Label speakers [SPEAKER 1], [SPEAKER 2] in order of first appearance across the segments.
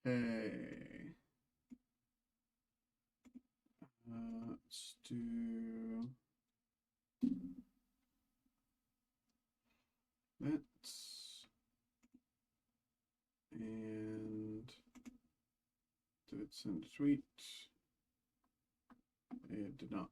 [SPEAKER 1] Okay. Let's do that. And did it send a tweet? It did not.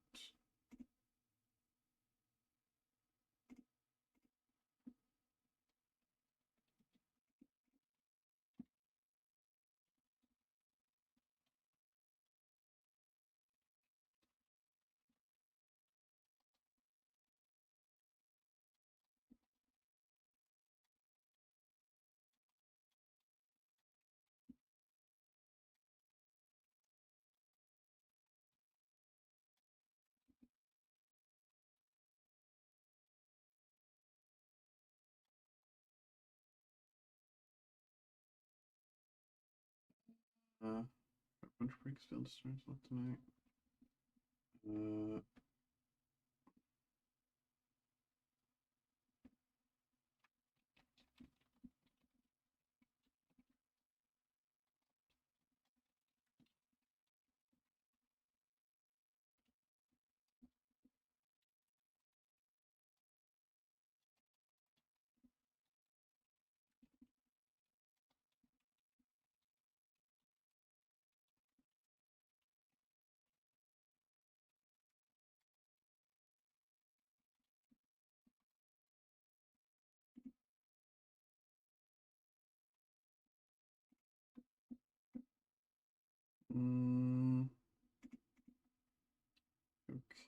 [SPEAKER 1] A bunch of breaks still starts left tonight.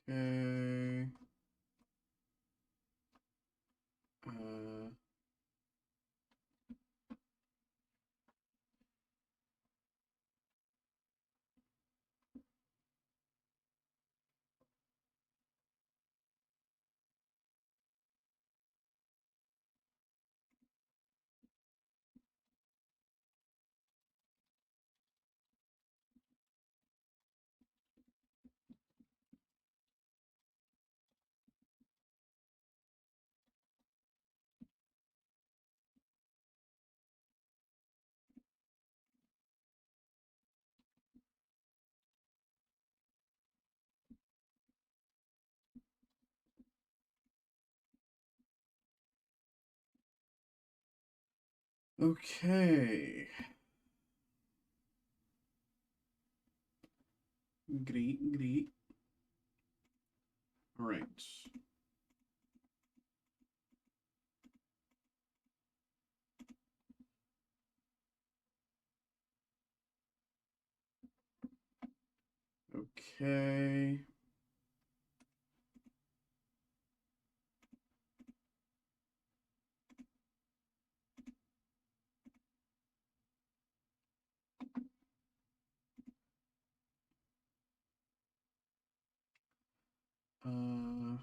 [SPEAKER 1] Okay. Okay. Great. All right. Okay. Oh.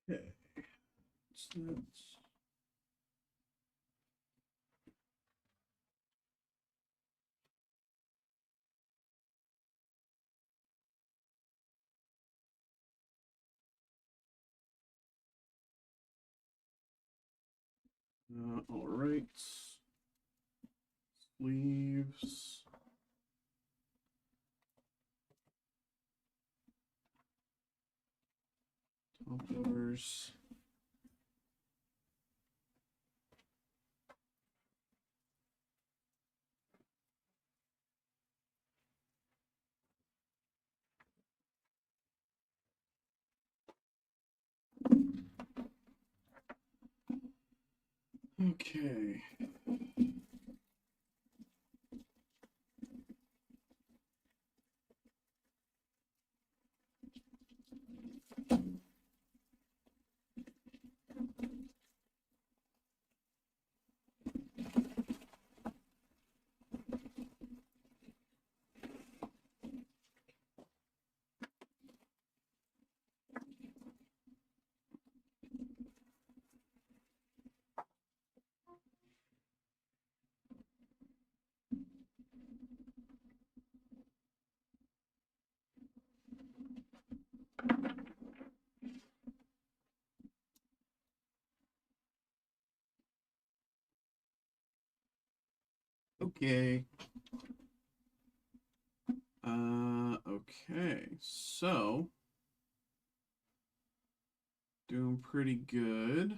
[SPEAKER 1] Okay. So that's all right. Sleeves. Tumblers. Okay. Okay. Okay, so doing pretty good.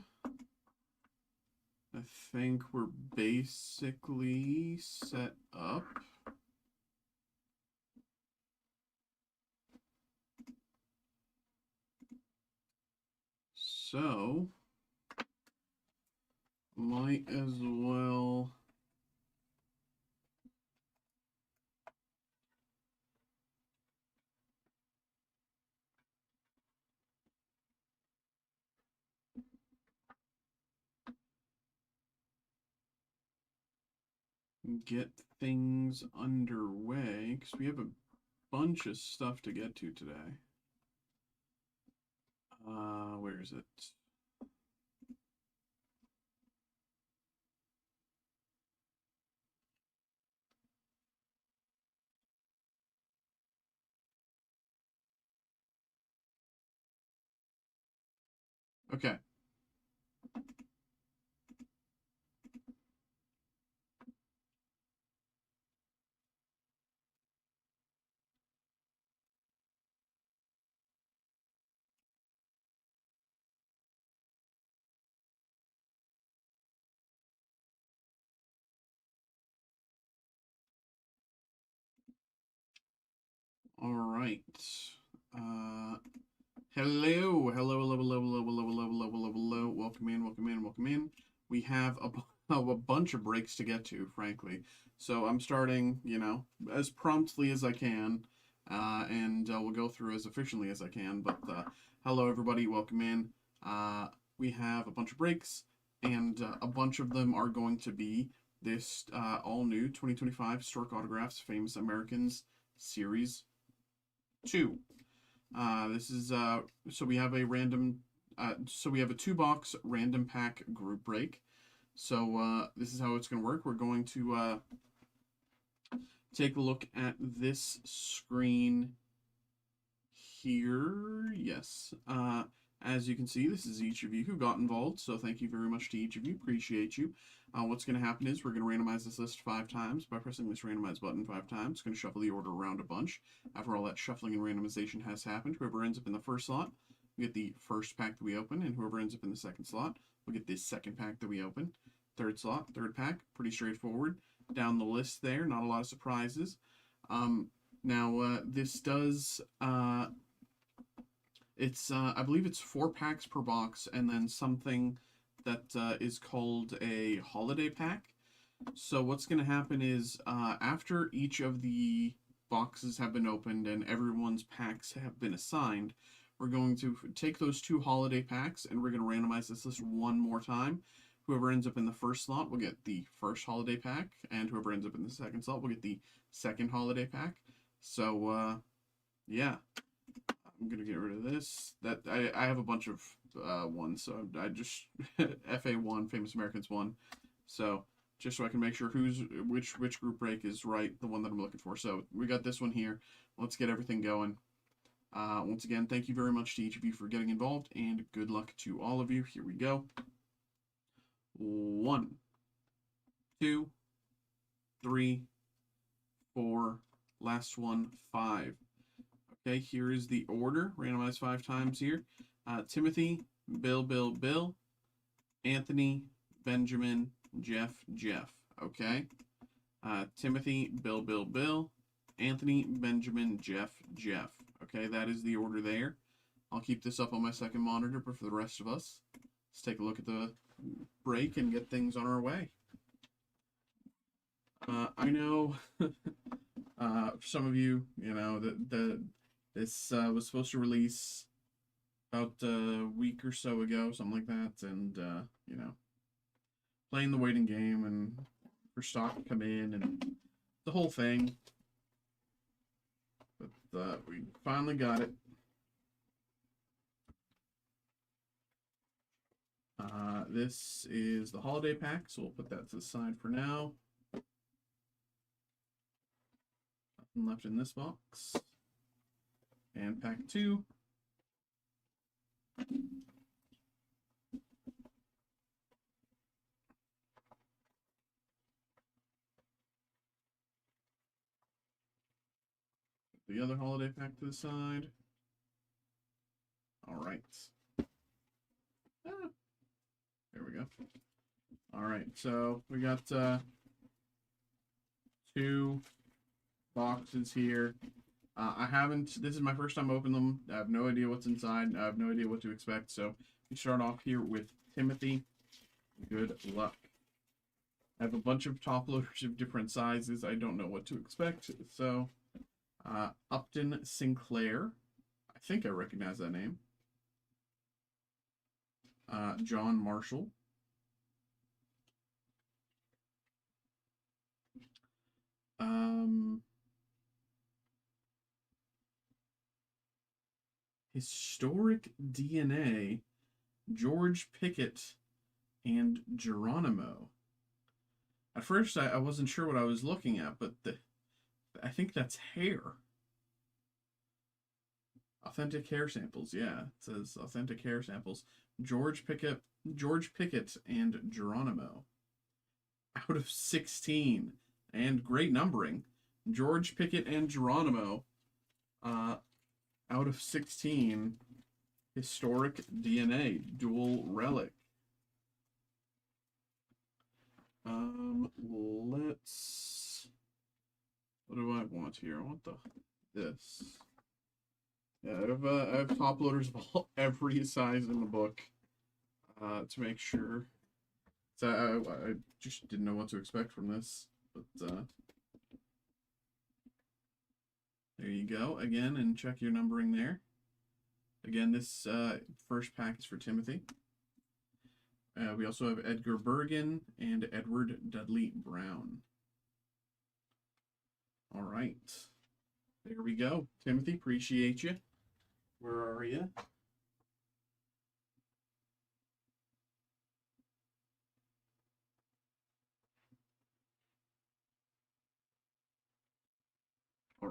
[SPEAKER 1] I think we're basically set up. So, might as well get things underway, because we have a bunch of stuff to get to today. Where is it? Okay. All right. Hello, hello, hello, hello, hello, hello, hello, hello, hello, hello. Welcome in, welcome in, welcome in. We have a bunch of breaks to get to, frankly. So I'm starting, as promptly as I can, and we'll go through as efficiently as I can. But hello, everybody, welcome in. We have a bunch of breaks, and a bunch of them are going to be this all-new 2025 Historic Autographs Famous Americans Series 2. This is so we have a random so we have a 2-box random pack group break. So this is how it's going to work. We're going to take a look at this screen here. Yes. As you can see, this is each of you who got involved, so thank you very much to each of you. Appreciate you. What's going to happen is we're going to randomize this list 5 times by pressing this randomize button 5 times. It's going to shuffle the order around a bunch. After all that shuffling and randomization has happened, whoever ends up in the first slot will get the first pack that we open, and whoever ends up in the second slot will get the second pack that we open. Third slot, third pack, pretty straightforward. Down the list there, not a lot of surprises. Now, this does... I believe it's 4 packs per box, and then something that is called a holiday pack. So what's going to happen is after each of the boxes have been opened and everyone's packs have been assigned, we're going to take those 2 holiday packs and we're going to randomize this list one more time. Whoever ends up in the first slot will get the first holiday pack, and whoever ends up in the second slot will get the second holiday pack. So, yeah. I'm gonna get rid of this. That I have a bunch of ones, so I just FA1, Famous Americans 1. So just so I can make sure which group break is right, the one that I'm looking for. So we got this one here. Let's get everything going. Once again, thank you very much to each of you for getting involved, and good luck to all of you. Here we go. 1, 2, 3, 4. Last one, 5. Okay, here is the order. Randomized 5 times here. Timothy, Bill, Anthony, Benjamin, Jeff. Okay. Timothy, Bill, Anthony, Benjamin, Jeff. Okay, that is the order there. I'll keep this up on my second monitor, but for the rest of us, let's take a look at the break and get things on our way. I know for some of you, this was supposed to release about a week or so ago, something like that, and, playing the waiting game and for stock to come in and the whole thing. But we finally got it. This is the holiday pack, so we'll put that to the side for now. Nothing left in this box. And pack 2. the other holiday pack to the side. All right. There we go. All right, so we got 2 boxes here. I haven't, this is my first time opening them. I have no idea what's inside. I have no idea what to expect. So we start off here with Timothy. Good luck. I have a bunch of top loaders of different sizes. I don't know what to expect. So Upton Sinclair. I think I recognize that name. John Marshall. Historic DNA, George Pickett, and Geronimo. At first, I wasn't sure what I was looking at, but I think that's hair. Authentic hair samples, yeah. It says authentic hair samples. George Pickett, and Geronimo. Out of 16. And great numbering. George Pickett and Geronimo. Out of 16. Historic DNA. Dual relic. Let's... What do I want here? I want this. Yeah, I have top loaders of every size in the book to make sure. So I just didn't know what to expect from this, but there you go again, and check your numbering there. Again, this first pack is for Timothy. We also have Edgar Bergen and Edward Dudley Brown. All right, there we go, Timothy. Appreciate you. Where are you? All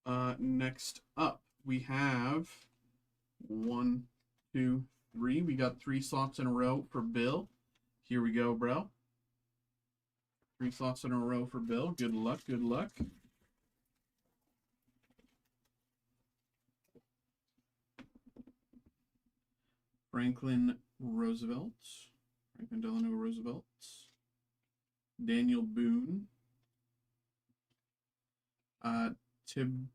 [SPEAKER 1] right. Next up, we have 1, 2, 3. We got 3 slots in a row for Bill. Here we go, bro. 3 slots in a row for Bill. Good luck, good luck. Franklin Delano Roosevelt, Daniel Boone, Tiburcio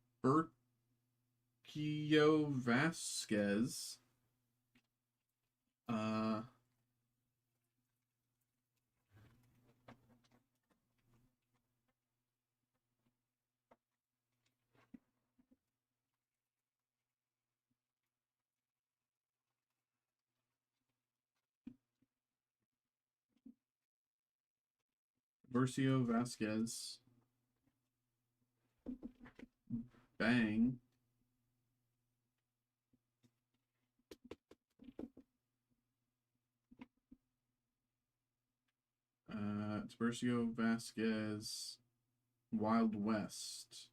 [SPEAKER 1] Vasquez, Bang. Tiburcio Vasquez, Wild West.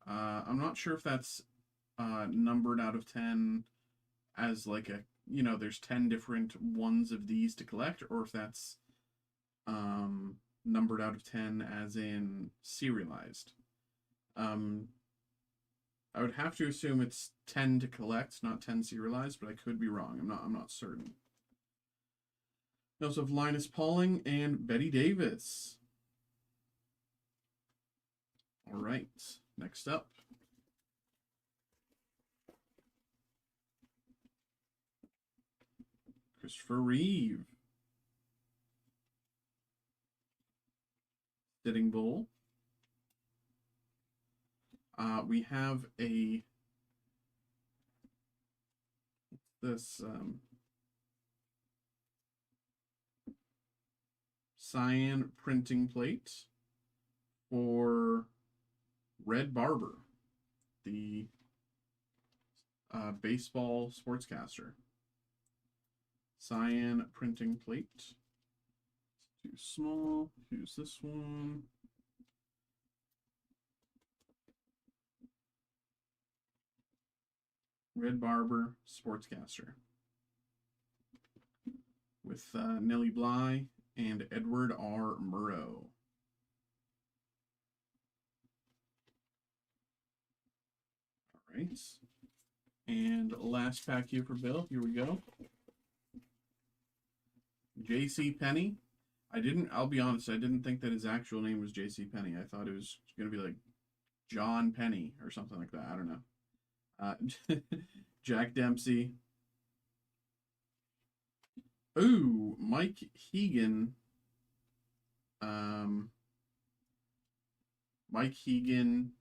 [SPEAKER 1] I'm not sure if that's numbered out of 10 as like a, you know, there's 10 different ones of these to collect, or if that's numbered out of 10 as in serialized. I would have to assume it's 10 to collect, not 10 serialized, but I could be wrong. I'm not certain. We also have Linus Pauling and Betty Davis. All right, next up. Christopher Reeve. Sitting Bull. We have this cyan printing plate for Red Barber, the baseball sportscaster. Cyan printing plate. Too small. Use this one. Red Barber sportscaster with Nellie Bly and Edward R. Murrow. right. And last pack here for Bill. Here we go. J.C. Penney. I'll be honest, I didn't think that his actual name was J.C. Penney. I thought it was going to be like John Penny or something like that. I don't know. Jack Dempsey. Ooh, Mike Hegan. Mike Hegan,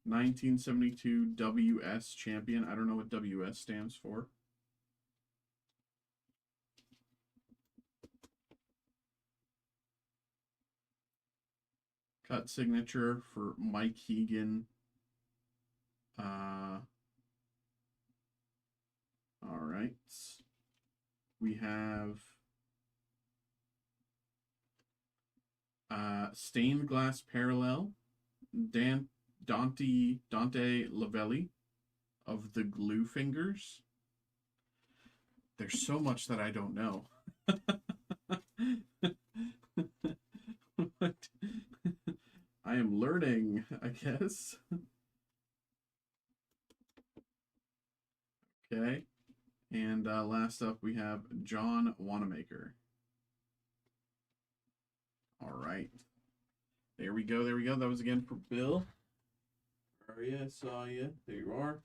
[SPEAKER 1] 1972 WS champion. I don't know what WS stands for. Cut signature for Mike Hegan. All right. We have stained glass parallel. Dante Lavelli of the Glue Fingers. There's so much that I don't know. What? I am learning, I guess. Okay. And last up, we have John Wanamaker. All right. There we go. There we go. That was again for Bill. Where are you? I saw you. There you are.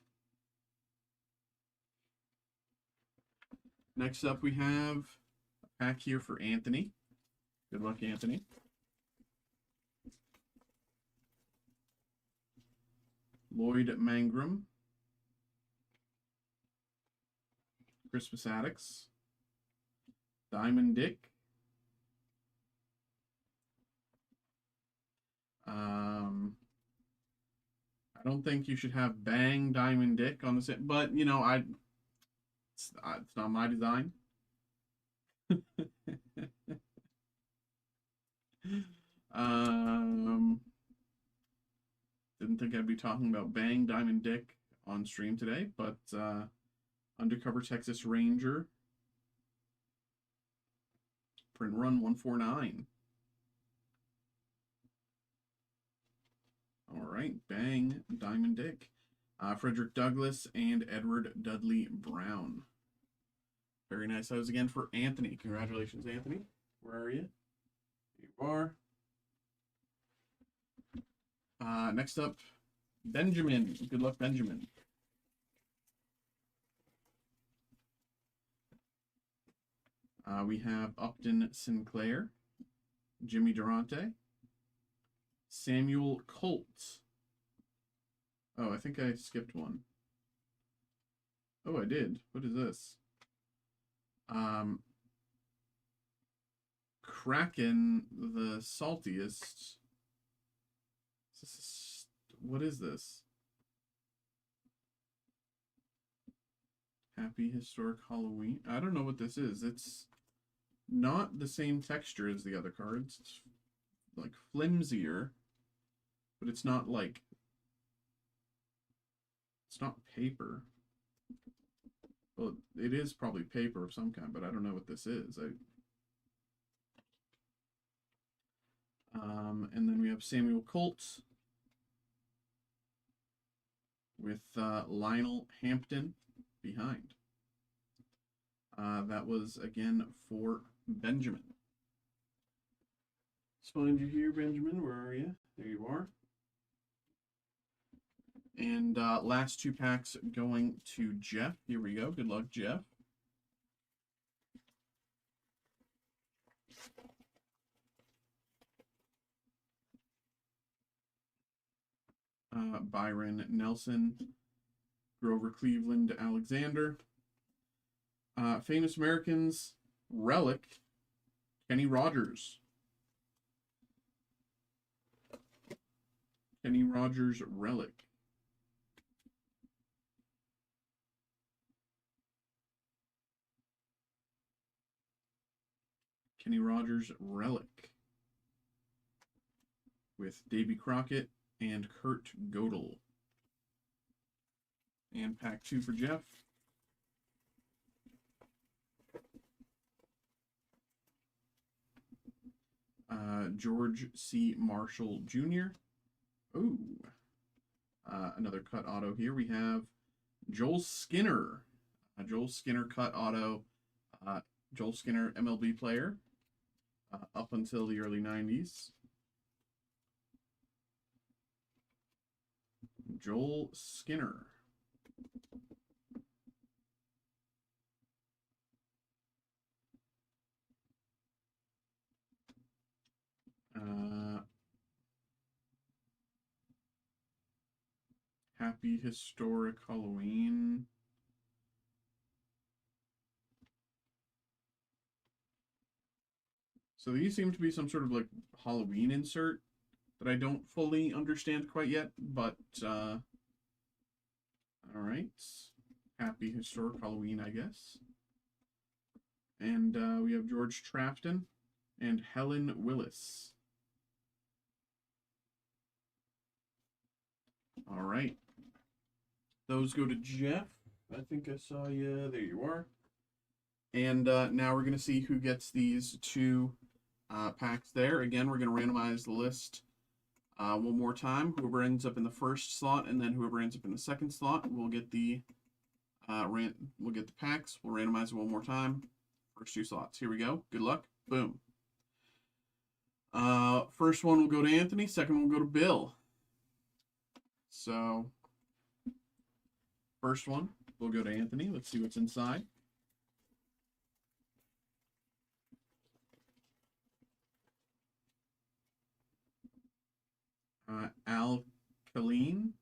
[SPEAKER 1] Next up, we have a pack here for Anthony. Good luck, Anthony. Lloyd Mangrum. Christmas Addicts. Diamond Dick. I don't think you should have Bang Diamond Dick on the set, but you know, it's not my design. Didn't think I'd be talking about Bang Diamond Dick on stream today, but Undercover Texas Ranger. Print run 149. All right, Bang Diamond Dick. Frederick Douglass and Edward Dudley Brown. Very nice. That was again for Anthony. Congratulations, Anthony. Where are you? Here you are. Next up, Benjamin. Good luck, Benjamin. We have Upton Sinclair, Jimmy Durante, Samuel Colt. Oh, I think I skipped one. Oh, I did. What is this? Kraken the Saltiest. What is this? Happy Historic Halloween. I don't know what this is. It's not the same texture as the other cards. It's like flimsier, but it's not like, it's not paper. Well, it is probably paper of some kind, but I don't know what this is. And then we have Samuel Colt with Lionel Hampton behind. That was again for Benjamin. Let's find you here, Benjamin. Where are you? There you are. And last two packs going to Jeff. Here we go. Good luck, Jeff. Byron Nelson, Grover Cleveland Alexander. Famous Americans, Relic, Kenny Rogers. Kenny Rogers Relic. Kenny Rogers Relic. With Davy Crockett and Kurt Godel. And pack 2 for Jeff. George C. Marshall Jr. Ooh. Another cut auto here. We have Joel Skinner. Joel Skinner cut auto. Joel Skinner, MLB player, up until the early 90s. Joel Skinner. Happy Historic Halloween. So these seem to be some sort of like Halloween insert that I don't fully understand quite yet, but all right. Happy Historic Halloween, I guess. And we have George Trafton and Helen Willis. All right. Those go to Jeff. I think I saw you. There you are. And now we're going to see who gets these two packs there. Again, we're going to randomize the list one more time. Whoever ends up in the first slot and then whoever ends up in the second slot will get the packs. We'll randomize it one more time. First two slots. Here we go. Good luck. Boom. First one will go to Anthony. Second one will go to Bill. So, first one will go to Anthony. Let's see what's inside. Alkaline.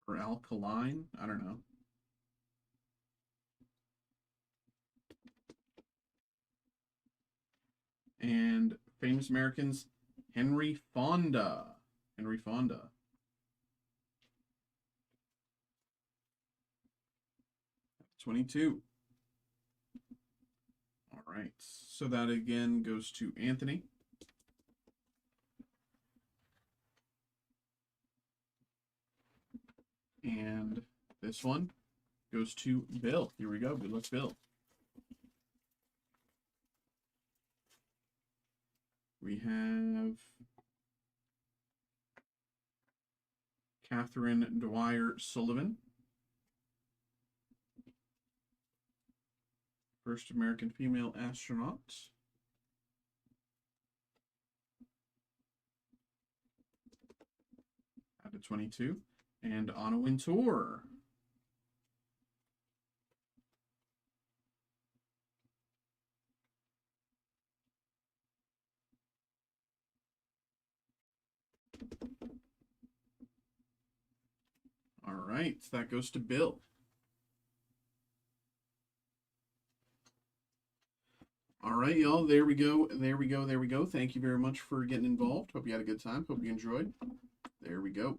[SPEAKER 1] Or alkaline. I don't know. And Famous Americans, Henry Fonda. Henry Fonda. $22. All right. So that again goes to Anthony. And this one goes to Bill. Here we go. Good luck, Bill. We have Catherine Dwyer Sullivan. First American female astronaut. Out of 22. And Anna Wintour. All right, that goes to Bill. All right, y'all, there we go, there we go, there we go. Thank you very much for getting involved. Hope you had a good time. Hope you enjoyed. There we go.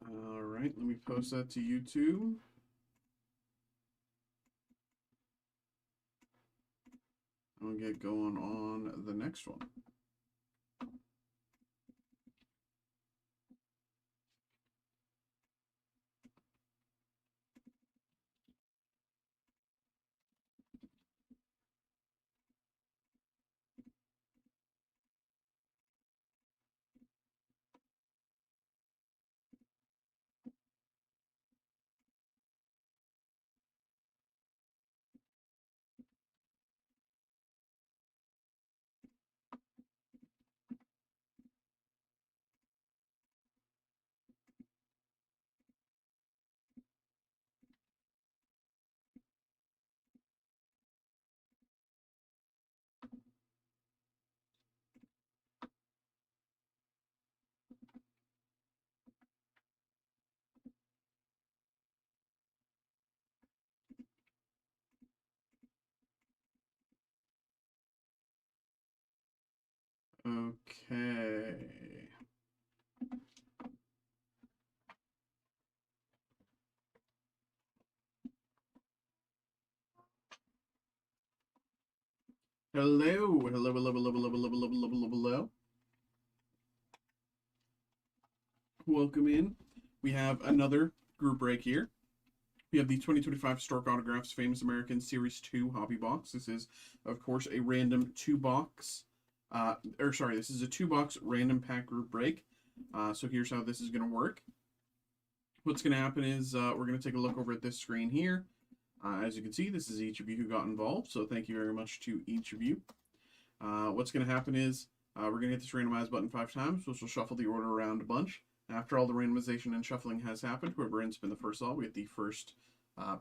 [SPEAKER 1] All right, let me post that to YouTube. I'll get going on the next one. Okay. Hello, hello, hello, hello, hello, hello, hello, hello, hello. welcome in. We have another group break here. We have the 2025 Historic Autographs Famous American Series 2 Hobby Box. This is, of course, a random two-box, this is a two-box random pack group break. So here's how this is going to work. What's going to happen is we're going to take a look over at this screen here. As you can see, this is each of you who got involved, so thank you very much to each of you. What's going to happen is we're going to hit this randomize button 5 times, which will shuffle the order around a bunch. After all the randomization and shuffling has happened, whoever ends up in the first slot, we get the first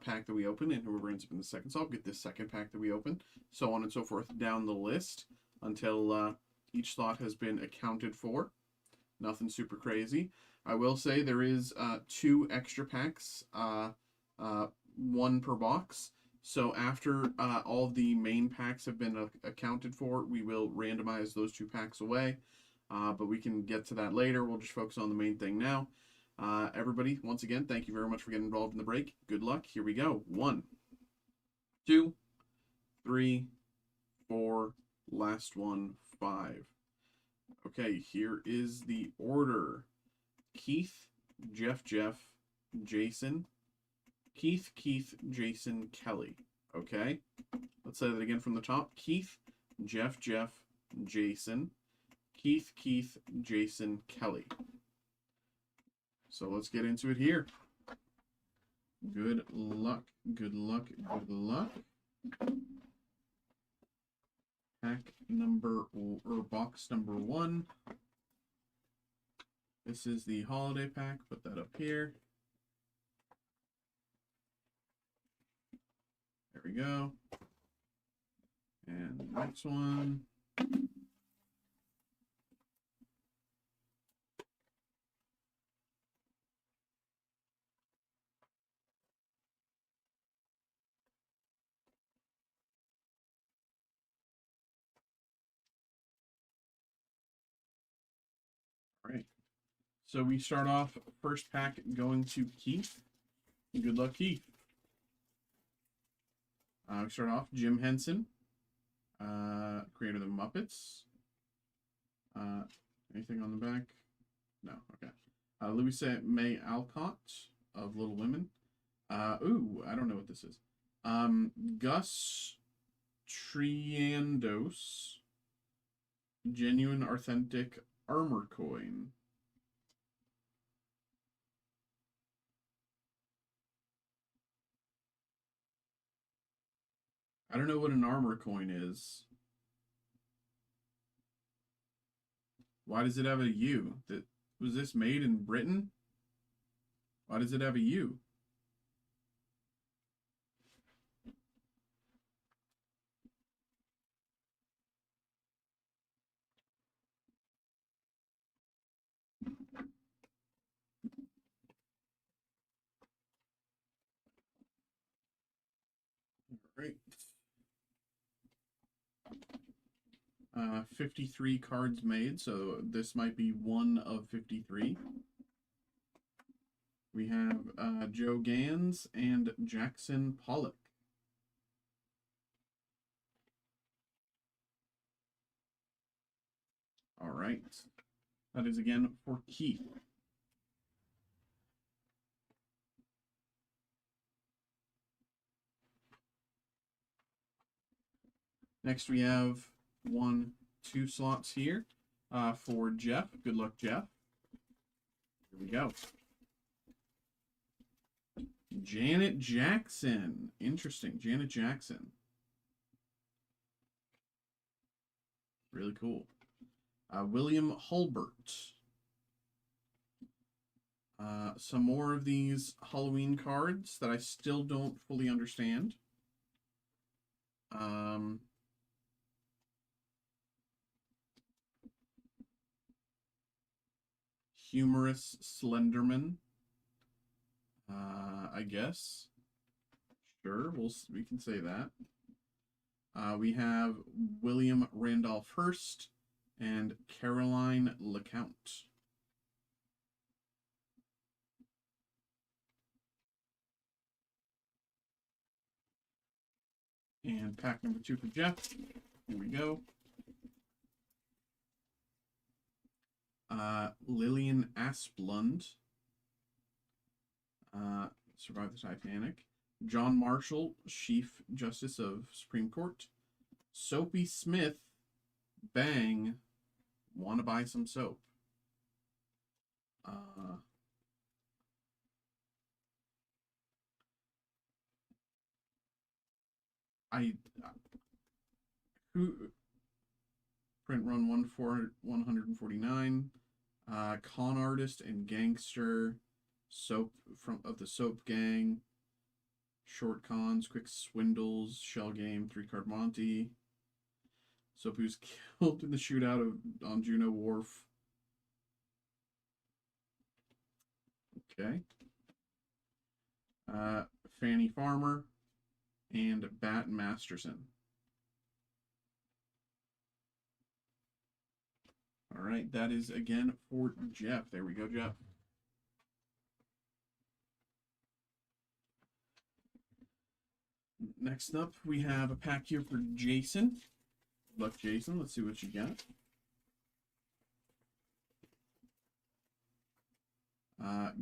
[SPEAKER 1] pack that we open, and whoever ends up in the second slot, we get the second pack that we open, so on and so forth down the list until each slot has been accounted for. Nothing super crazy. I will say there is 2 extra packs, 1 per box. So after all the main packs have been accounted for, we will randomize those 2 packs away. But we can get to that later. We'll just focus on the main thing now. Everybody, once again, thank you very much for getting involved in the break. Good luck. Here we go. 1, 2, 3, 4, last one, 5. Okay, here is the order. Keith, Jeff, Jason. Keith, Jason, Kelly. Okay? Let's say that again from the top. Keith, Jeff, Jason. Keith, Jason, Kelly. So let's get into it here. Good luck, good luck, good luck. Pack number, or box number 1. This is the holiday pack. Put that up here. There we go. And the next one. All right. So we start off first pack going to Keith. Good luck, Keith. We start off Jim Henson, creator of the Muppets. Anything on the back? No. Okay. Louisa May Alcott of Little Women. Ooh, I don't know what this is. Gus Triandos, genuine authentic armor coin. I don't know what an armor coin is. Why does it have a U? Was this made in Britain? Why does it have a U? Great. 53 cards made, so this might be 1 of 53. We have Joe Gans and Jackson Pollock. All right. That is again for Keith. Next we have 1, 2 slots here for Jeff. Good luck, Jeff. Here we go. Janet Jackson. Interesting. Janet Jackson. Really cool. William Hulbert. Some more of these Halloween cards that I still don't fully understand. Humorous Slenderman. I guess. Sure, we can say that. We have William Randolph Hearst and Caroline LeCount. And pack number 2 for Jeff. Here we go. Lillian Asplund, survived the Titanic. John Marshall, Chief Justice of Supreme Court. Soapy Smith, Bang, wanna buy some soap. I who print run 149. Con artist and gangster, soap of the Soap Gang. Short cons, quick swindles, shell game, 3-card Monty. Soap who's killed in the shootout on Juno Wharf. Okay. Fanny Farmer and Bat Masterson. All right, that is again for Jeff. There we go, Jeff. Next up, we have a pack here for Jason. Good luck, Jason. Let's see what you got.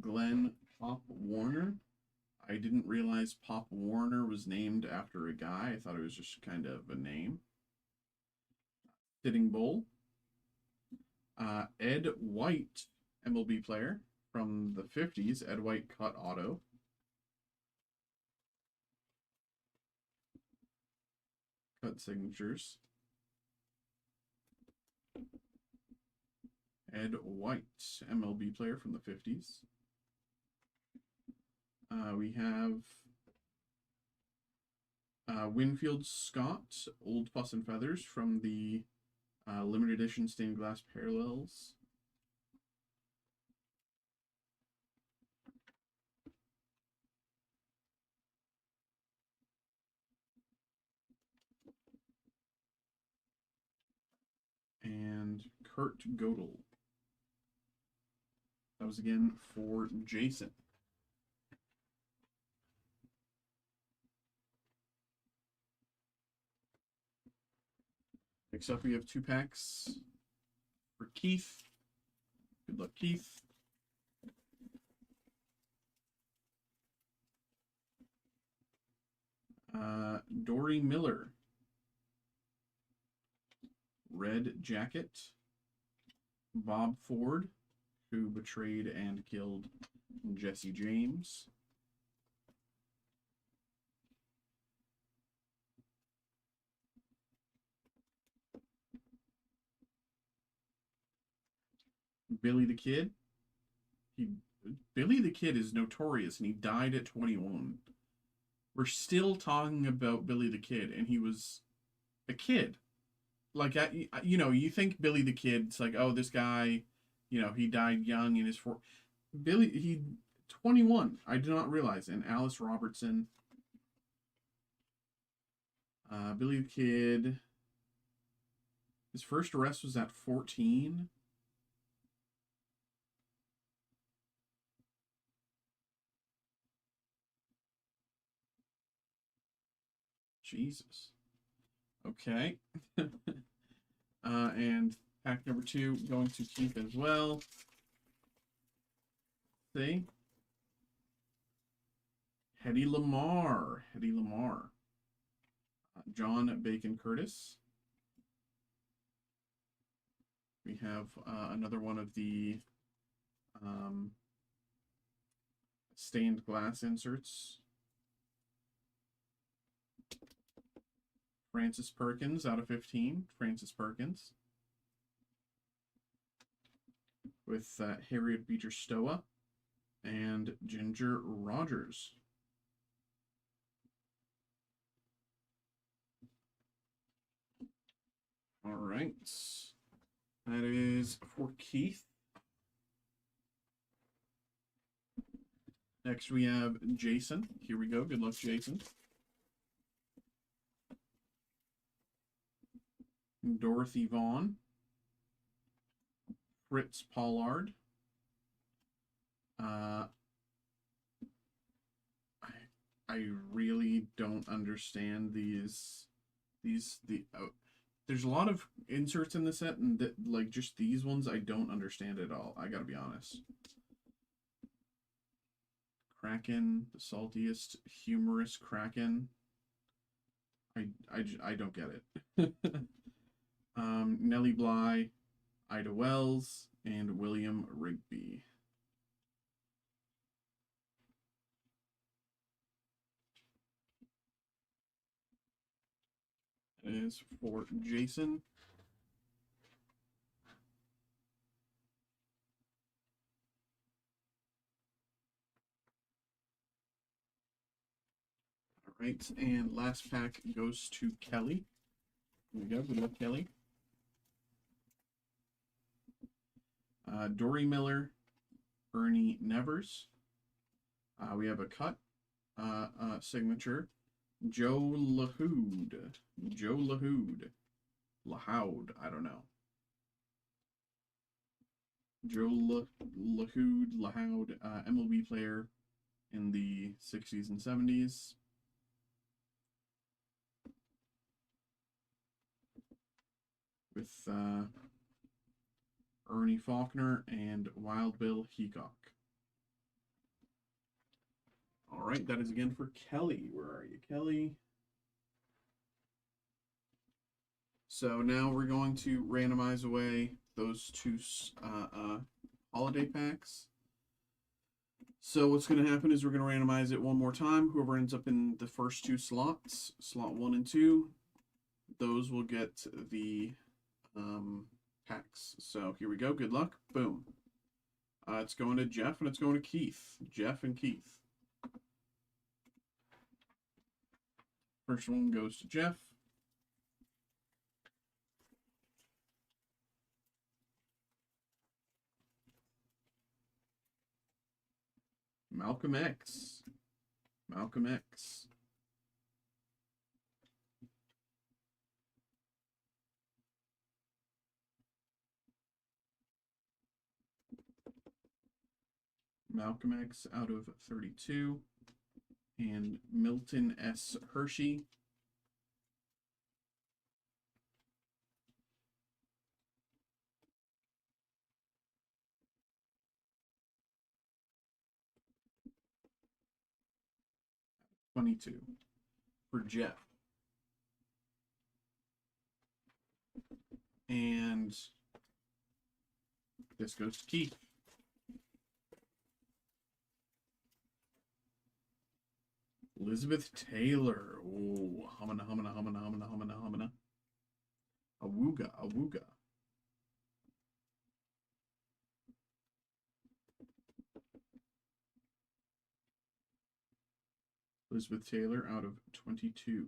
[SPEAKER 1] Glenn Pop Warner. I didn't realize Pop Warner was named after a guy. I thought it was just kind of a name. Sitting Bull. Ed White, MLB player from the 50s. Ed White cut auto. Cut signatures. Ed White, MLB player from the 50s. We have Winfield Scott, Old Fuss and Feathers from the limited edition stained glass parallels. And Kurt Godel. That was again for Jason. Next up, we have 2 packs for Keith. Good luck, Keith. Dory Miller. Red Jacket. Bob Ford, who betrayed and killed Jesse James. Billy the Kid. Billy the Kid is notorious, and he died at 21. We're still talking about Billy the Kid, and he was a kid. Like, you know, you think Billy the Kid, it's like, oh, this guy, you know, he died young in his he 21. I did not realize. And Alice Robertson. Billy the Kid. His first arrest was at 14. Jesus. Okay. And pack number 2 going to Keith as well. See? Hedy Lamar. John Bacon Curtis. We have another one of the stained glass inserts. Francis Perkins out of 15. Francis Perkins. With Harriet Beecher Stowe and Ginger Rogers. All right. That is for Keith. Next we have Jason. Here we go. Good luck, Jason. Dorothy Vaughn. Fritz Pollard. I really don't understand these There's a lot of inserts in the set, and like just these ones, I don't understand at all. I gotta be honest. Kraken, the saltiest, humorous Kraken. I don't get it. Nellie Bly, Ida Wells, and William Rigby. That is for Jason. All right, and last pack goes to Kelly. Here we go. Good luck, Kelly. Dory Miller, Ernie Nevers. We have a cut signature. Joe Lahoud. Joe Lahoud. Lahoud, I don't know. Joe Lahoud, MLB player in the 60s and 70s. With Ernie Faulkner and Wild Bill Heacock. All right, that is again for Kelly. Where are you, Kelly? So now we're going to randomize away those two holiday packs. So what's going to happen is we're going to randomize it one more time. Whoever ends up in the first two slots, slot 1 and 2, those will get the packs. So here we go. Good luck. Boom. It's going to Jeff and it's going to Keith. Jeff and Keith. First one goes to Jeff. Malcolm X. Malcolm X. Malcolm X out of 32. And Milton S. Hershey. $22 for Jeff. And this goes to Keith. Elizabeth Taylor. Oh, humana. Awooga. Elizabeth Taylor out of 22.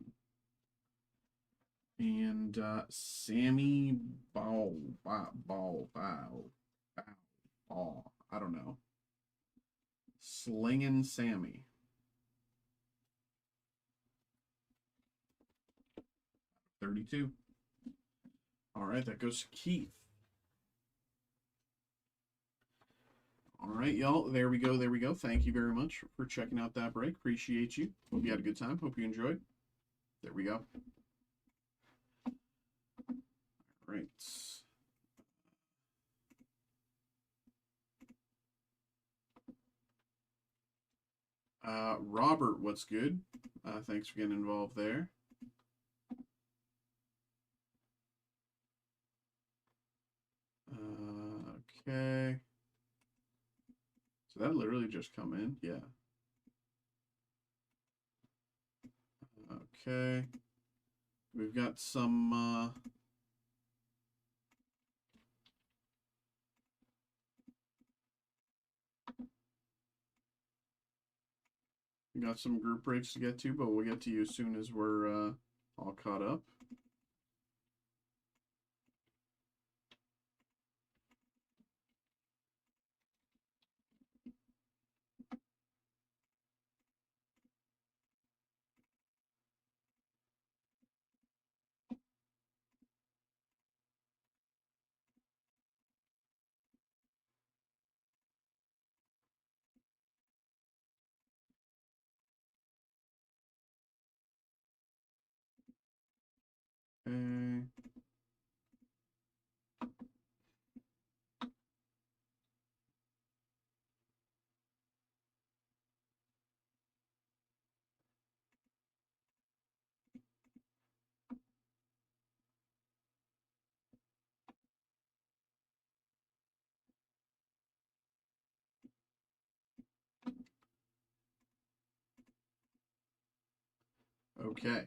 [SPEAKER 1] And Sammy Ball. I don't know. Slingin' Sammy. $32. All right, that goes to Keith. All right, y'all. There we go. Thank you very much for checking out that break. Appreciate you. Hope you had a good time. Hope you enjoyed. There we go. All right. Robert, what's good? Thanks for getting involved there. Okay. So that literally just come in? Yeah. Okay. We've got some we got some group breaks to get to, but we'll get to you as soon as we're all caught up. Okay. Okay.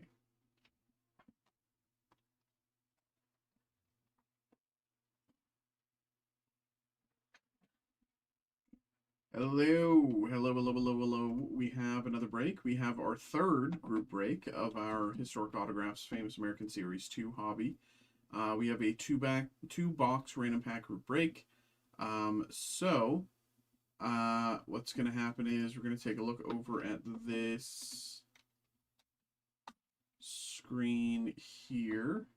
[SPEAKER 1] Hello, hello, hello, hello, hello. We have another break. We have our third group break of our Historic Autographs Famous American Series 2 hobby. We have a two-box random pack group break. What's going to happen is we're going to take a look over at this screen here.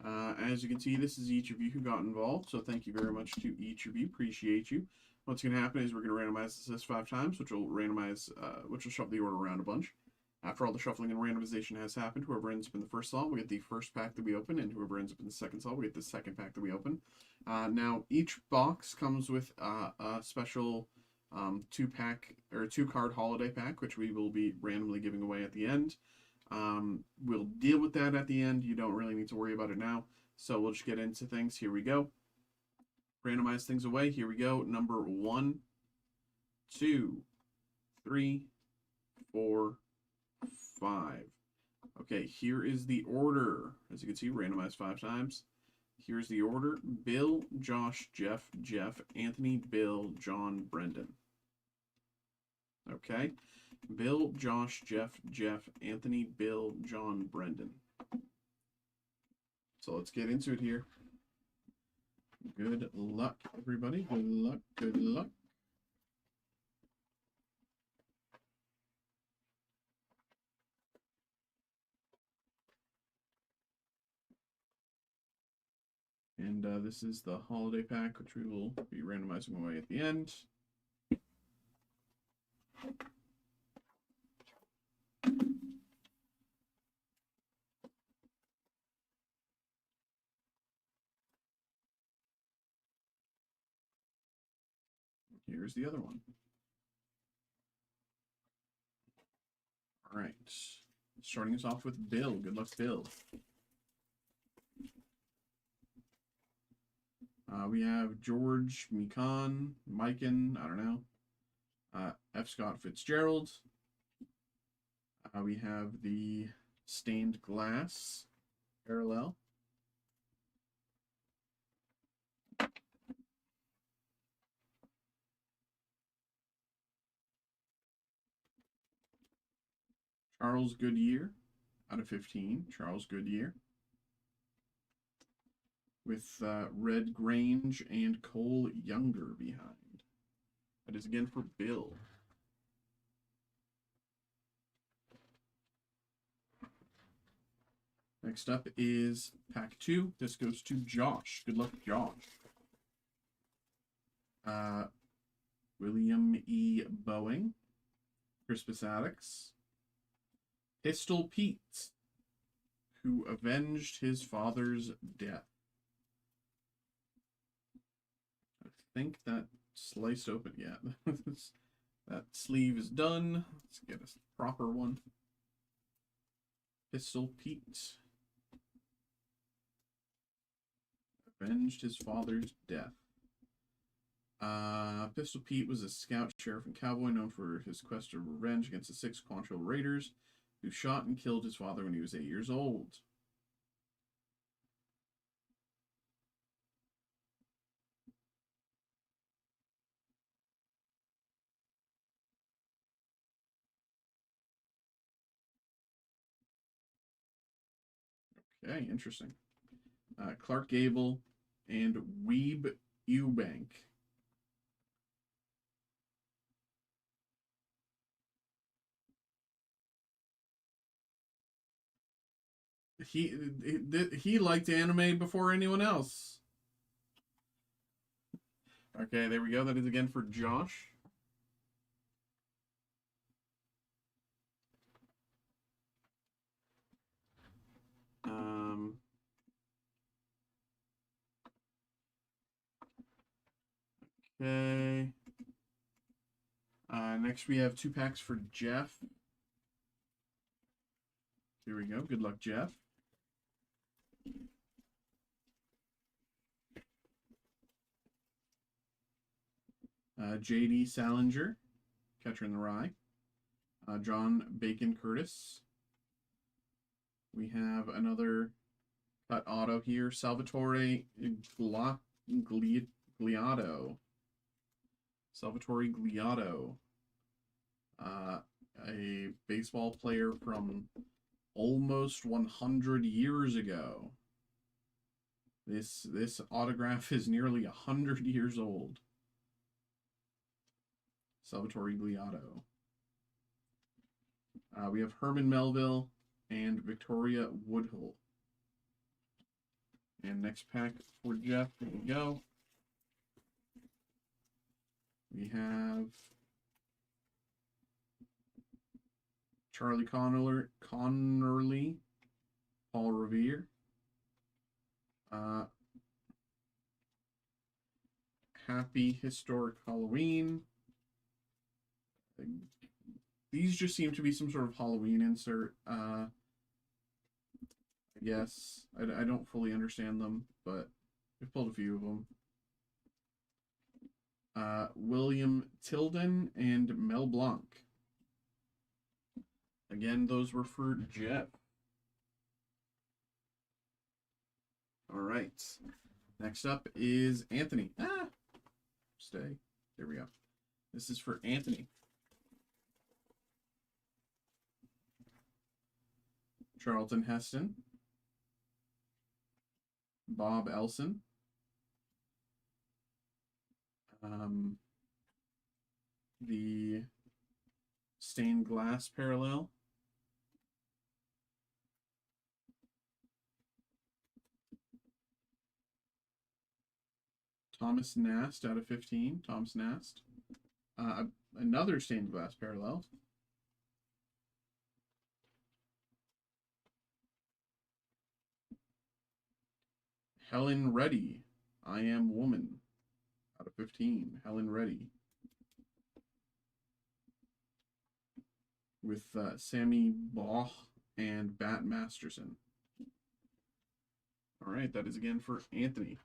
[SPEAKER 1] As you can see, this is each of you who got involved, so thank you very much to each of you. Appreciate you. What's going to happen is we're going to randomize this 5 times, which will shuffle the order around a bunch. After all the shuffling and randomization has happened, whoever ends up in the first slot will get the first pack that we open, and whoever ends up in the second slot will get the second pack that we open. Now, each box comes with a special 2-pack or 2-card holiday pack, which we will be randomly giving away at the end. We'll deal with that at the end. You don't really need to worry about it now. So we'll just get into things. Here we go. Randomize things away. Here we go. Number 1, 2, 3, 4, 5. Okay, here is the order. As you can see, randomized 5 times. Here's the order. Bill, Josh, Jeff, Anthony, Bill, John, Brendan. Okay. Bill, Josh, Jeff, Anthony, Bill, John, Brendan. So let's get into it here. Good luck, everybody. Good luck, good luck. And this is the holiday pack, which we will be randomizing away at the end. Here's the other one. All right. Starting us off with Bill. Good luck, Bill. We have George Mikey, I don't know. F. Scott Fitzgerald. We have the stained glass parallel. Charles Goodyear out of 15. Charles Goodyear. With Red Grange and Cole Younger behind. That is again for Bill. Next up is pack 2. This goes to Josh. Good luck, Josh. William E. Boeing. Crispus Attucks. Pistol Pete, who avenged his father's death. I think that sliced open. Yeah, that sleeve is done. Let's get a proper one. Pistol Pete. Avenged his father's death. Pistol Pete was a scout, sheriff, and cowboy known for his quest of revenge against the 6 Quantrill Raiders, who shot and killed his father when he was 8 years old. Okay, interesting. Clark Gable and Weeb Eubank. He liked anime before anyone else. Okay, there we go. That is again for Josh. Okay. Next we have 2 packs for Jeff. Here we go. Good luck, Jeff. J.D. Salinger, catcher in the rye. John Bacon Curtis. We have another cut auto here, Salvatore Gliado. Salvatore Gliado. A baseball player from almost 100 years ago. This autograph is nearly 100 years old. Salvatore Gliado. We have Herman Melville and Victoria Woodhull. And next pack for Jeff, here we go. We have Charlie Connerly, Paul Revere. Happy Historic Halloween. These just seem to be some sort of Halloween insert. I guess. I don't fully understand them, but we've pulled a few of them. William Tilden and Mel Blanc. Again, those were for Jeff. All right. Next up is Anthony. Stay. There we go. This is for Anthony. Charlton Heston. Bob Elson. The stained glass parallel. Thomas Nast out of 15. Thomas Nast. Another stained glass parallel. Helen Reddy. I Am Woman out of 15. Helen Reddy. With Sammy Baugh and Bat Masterson. All right, that is again for Anthony.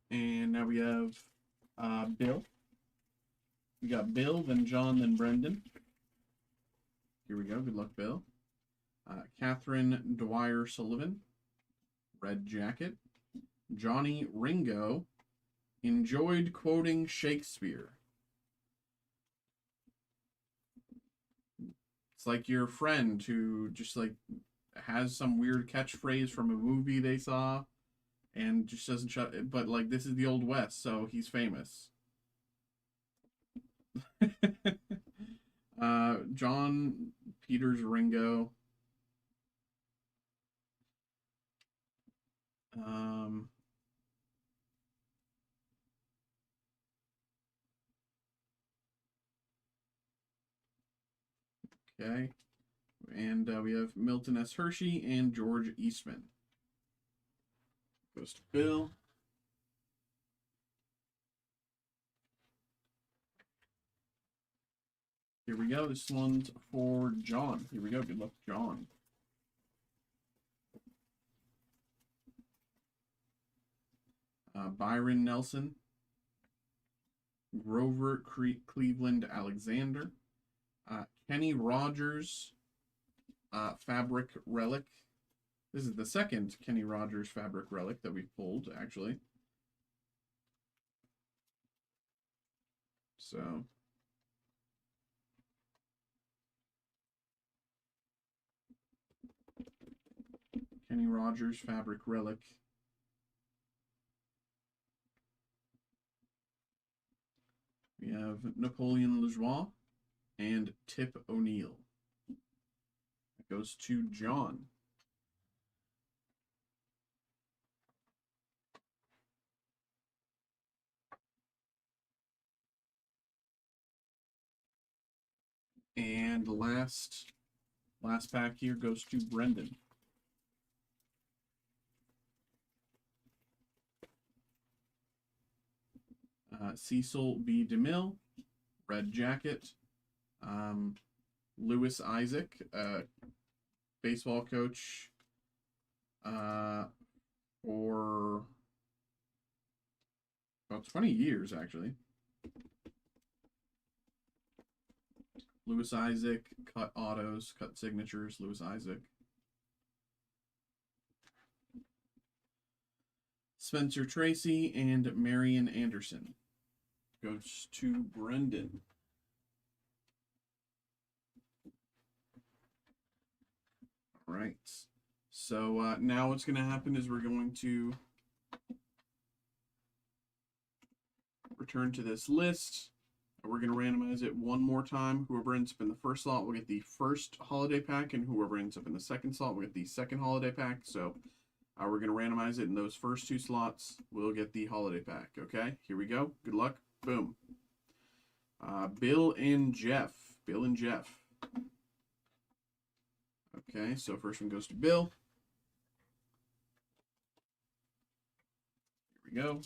[SPEAKER 1] And now we have Bill. We got Bill, then John, then Brendan. Here we go. Good luck, Bill. Catherine Dwyer Sullivan. Red Jacket. Johnny Ringo. Enjoyed quoting Shakespeare. It's like your friend who just like has some weird catchphrase from a movie they saw and just doesn't shut. But like this is the Old West, so he's famous. John Peters Ringo. Okay. And we have Milton S. Hershey and George Eastman. Goes to Bill. Here we go. This one's for John. Here we go. Good luck, John. Byron Nelson. Grover Cleveland Alexander. Kenny Rogers Fabric Relic. This is the second Kenny Rogers Fabric Relic that we've pulled, actually. So Kenny Rogers Fabric Relic. We have Napoleon Lajoie and Tip O'Neill. It goes to John. And the last pack here goes to Brendan. Cecil B. DeMille, Red Jacket. Lewis Isaac, baseball coach for about 20 years, actually. Lewis Isaac, cut autos, cut signatures, Lewis Isaac. Spencer Tracy and Marian Anderson. Goes to Brendan. All right. So now what's going to happen is we're going to return to this list. We're going to randomize it one more time. Whoever ends up in the first slot will get the first holiday pack, and whoever ends up in the second slot will get the second holiday pack. So we're going to randomize it in those first two slots. We'll get the holiday pack. Okay, here we go. Good luck. Boom. Bill and Jeff. Bill and Jeff. Okay, so first one goes to Bill. Here we go.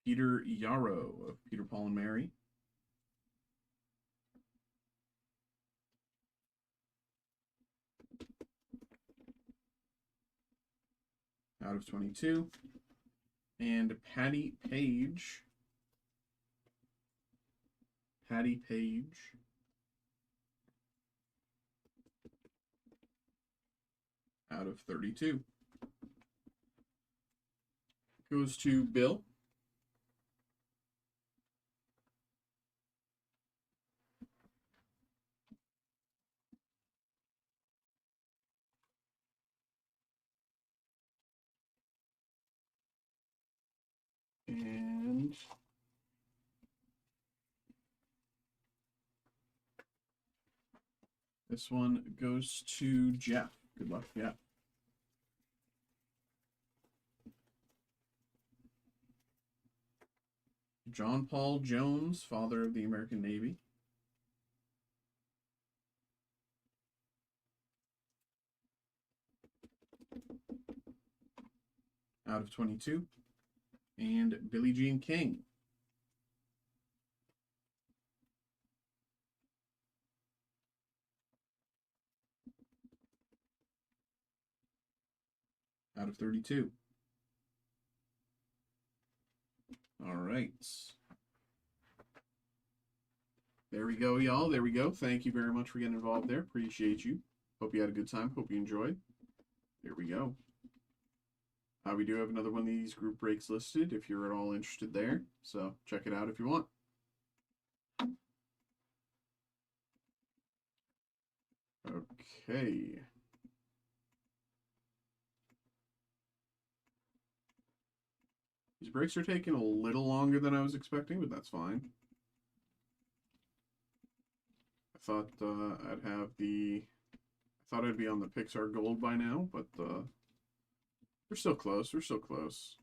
[SPEAKER 1] Peter Yarrow of Peter, Paul, and Mary. Out of 22. And Patty Page. Patty Page. Out of 32. Goes to Bill. And this one goes to Jeff. Good luck, Jeff. John Paul Jones, father of the American Navy. Out of 22. And Billie Jean King. Out of 32. All right. There we go, y'all. There we go. Thank you very much for getting involved there. Appreciate you. Hope you had a good time. Hope you enjoyed. There we go. We do have another one of these group breaks listed if you're at all interested there. So check it out if you want. Okay. These breaks are taking a little longer than I was expecting, but that's fine. I thought I'd have the... I thought I'd be on the Pixar Gold by now, but we're still close. We're still close.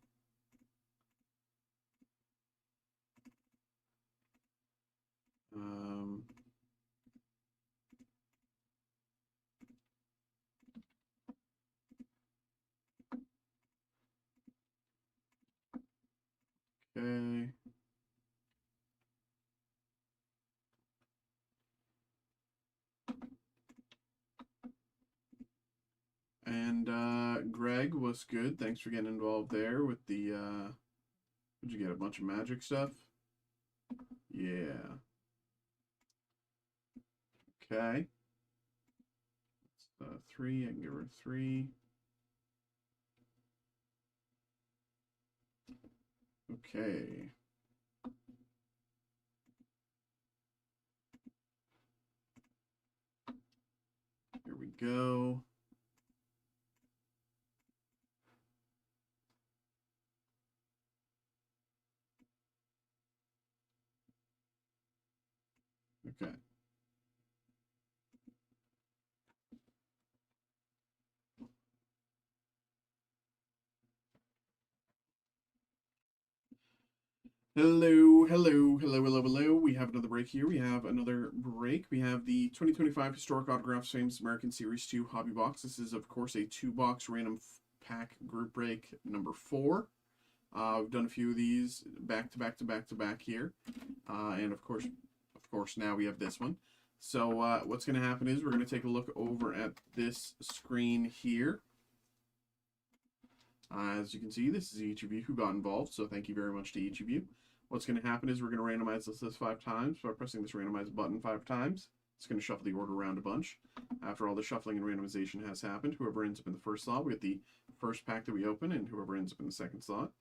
[SPEAKER 1] Okay. And Greg, what's good? Thanks for getting involved there with the did you get a bunch of magic stuff? Yeah. Okay. That's 3. I can give her 3. Okay. Here we go. Okay. Hello, hello, hello, hello, hello. We have another break here. We have another break. We have the 2025 Historic Autographs Famous American Series 2 Hobby Box. This is, of course, a 2-box random pack group break number 4. We've done a few of these back to back to back to back here. And of course, now we have this one. So what's going to happen is we're going to take a look over at this screen here. As you can see, this is each of you who got involved, so thank you very much to each of you. What's going to happen is we're going to randomize this list 5 times by pressing this randomize button 5 times. It's going to shuffle the order around a bunch. After all the shuffling and randomization has happened, whoever ends up in the first slot, we get the first pack that we open, and whoever ends up in the second slot,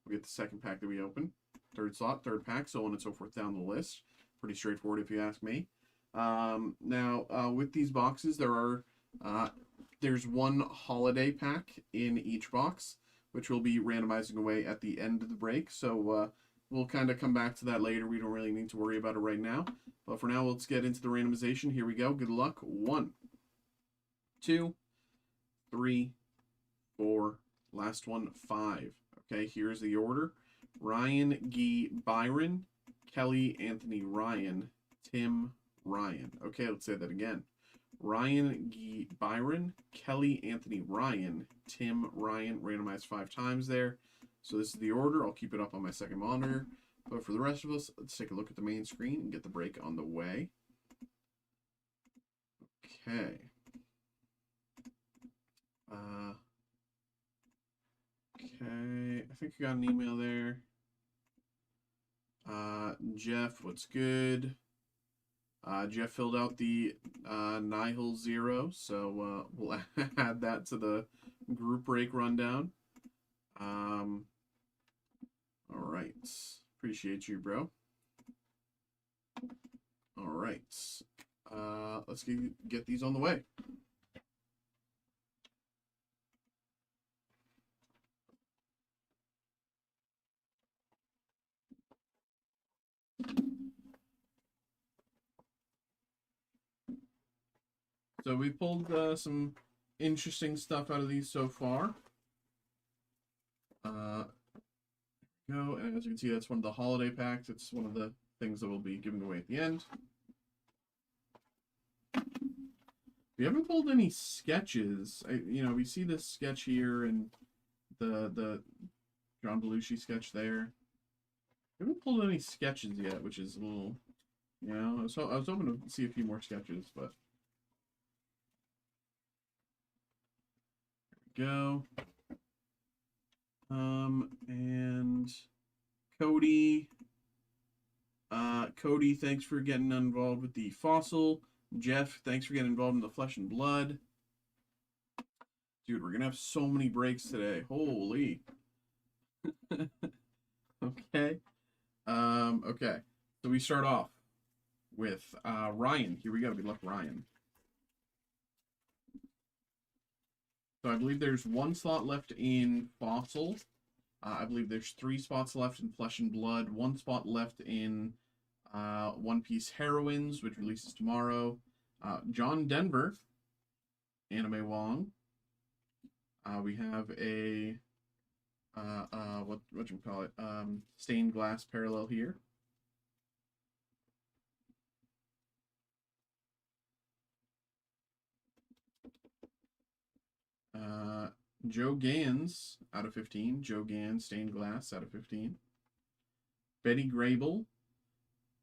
[SPEAKER 1] we get the second pack that we open. Third slot, third pack, so on and so forth down the list. Pretty straightforward if you ask me. Now, with these boxes, there's one holiday pack in each box, which we'll be randomizing away at the end of the break. So we'll kind of come back to that later. We don't really need to worry about it right now. But for now, let's get into the randomization. Here we go. Good luck. 1, 2, 3, 4. Last one, 5. Okay, here's the order. Ryan, Guy, Byron, Kelly, Anthony, Ryan, Tim, Ryan. Okay, let's say that again. Ryan, Guy, Byron, Kelly, Anthony, Ryan, Tim, Ryan. Randomized 5 times there. So this is the order. I'll keep it up on my second monitor. But for the rest of us, let's take a look at the main screen and get the break on the way. Okay. Okay, I think I got an email there. Jeff, what's good? Jeff filled out the Nihil 0, so we'll add that to the group break rundown. All right. Appreciate you, bro. All right. Let's get these on the way. So we pulled some interesting stuff out of these so far. And as you can see, that's one of the holiday packs. It's one of the things that we'll be giving away at the end. We haven't pulled any sketches. We see this sketch here and the John Belushi sketch there. We haven't pulled any sketches yet, which is a little, I was hoping to see a few more sketches, but there we go. And Cody, thanks for getting involved with the fossil. Jeff, thanks for getting involved in the flesh and blood. Dude, we're gonna have so many breaks today. Holy. Okay. Okay. So we start off with Ryan. Here we go. Good luck, Ryan. So I believe there's 1 slot left in fossil. I believe there's 3 spots left in flesh and blood. 1 spot left in One Piece Heroines, which releases tomorrow. John Denver, Anime Wong. We have a what you call it? Stained glass parallel here. Joe Gans out of 15. Joe Gans, stained glass out of 15. Betty Grable,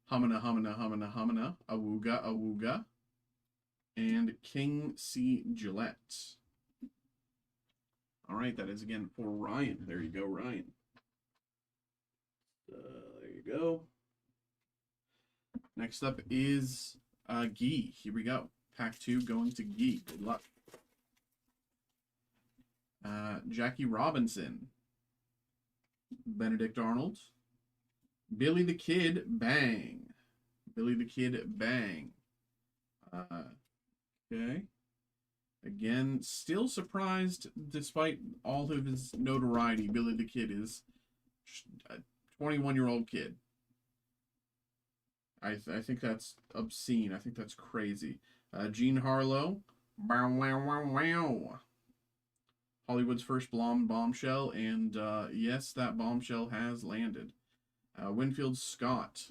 [SPEAKER 1] Humana, Humana, Humana, Humana, Awooga, Awooga. And King C. Gillette. All right, that is again for Ryan. There you go, Ryan. There you go. Next up is Guy. Here we go. Pack 2 going to Guy. Good luck. Jackie Robinson, Benedict Arnold, Billy the Kid, bang. Billy the Kid, bang. Okay. Again, still surprised despite all of his notoriety. Billy the Kid is a 21-year-old kid. I think that's obscene. I think that's crazy. Gene Harlow, bow wow wow wow. Hollywood's first bombshell, and yes, that bombshell has landed. Winfield Scott.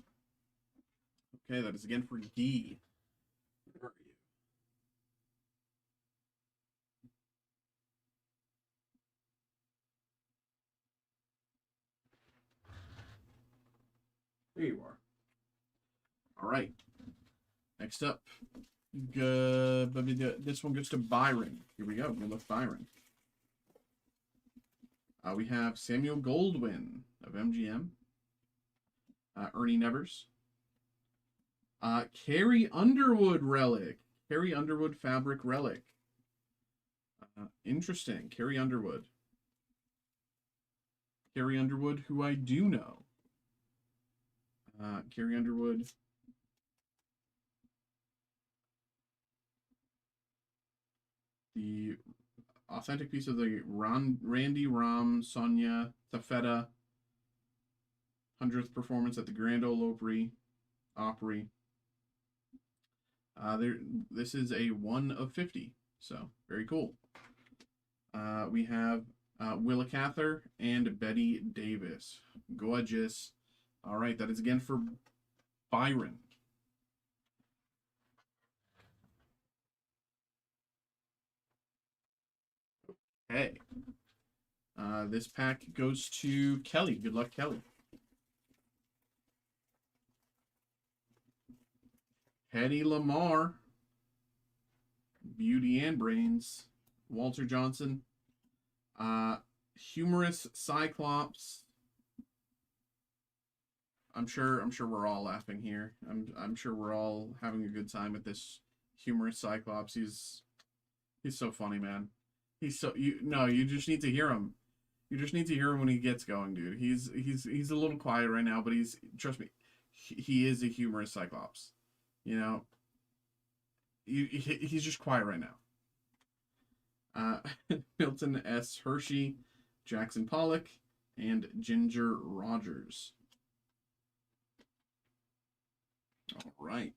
[SPEAKER 1] Okay, that is again for Guy. Where are you? There you are. All right. Next up, this one goes to Byron. Here we go. Good luck, Byron. We have Samuel Goldwyn of MGM. Ernie Nevers. Carrie Underwood relic. Carrie Underwood fabric relic. Interesting. Carrie Underwood. Carrie Underwood, who I do know. Carrie Underwood. The authentic piece of the Randy Ram Sonia Tafeta 100th performance at the Grand Ole Opry. This is a 1 of 50, so very cool. We have Willa Cather and Betty Davis. Gorgeous. All right, that is again for Byron. Okay. This pack goes to Kelly. Good luck, Kelly. Hedy Lamarr. Beauty and Brains. Walter Johnson. Humorous Cyclops. I'm sure we're all laughing here. I'm sure we're all having a good time at this humorous Cyclops. He's so funny, man. He's so you just need to hear him. You just need to hear him when he gets going, dude. He's a little quiet right now, but trust me, he is a humorous Cyclops. You know, he's just quiet right now. Milton S. Hershey, Jackson Pollock, and Ginger Rogers. All right.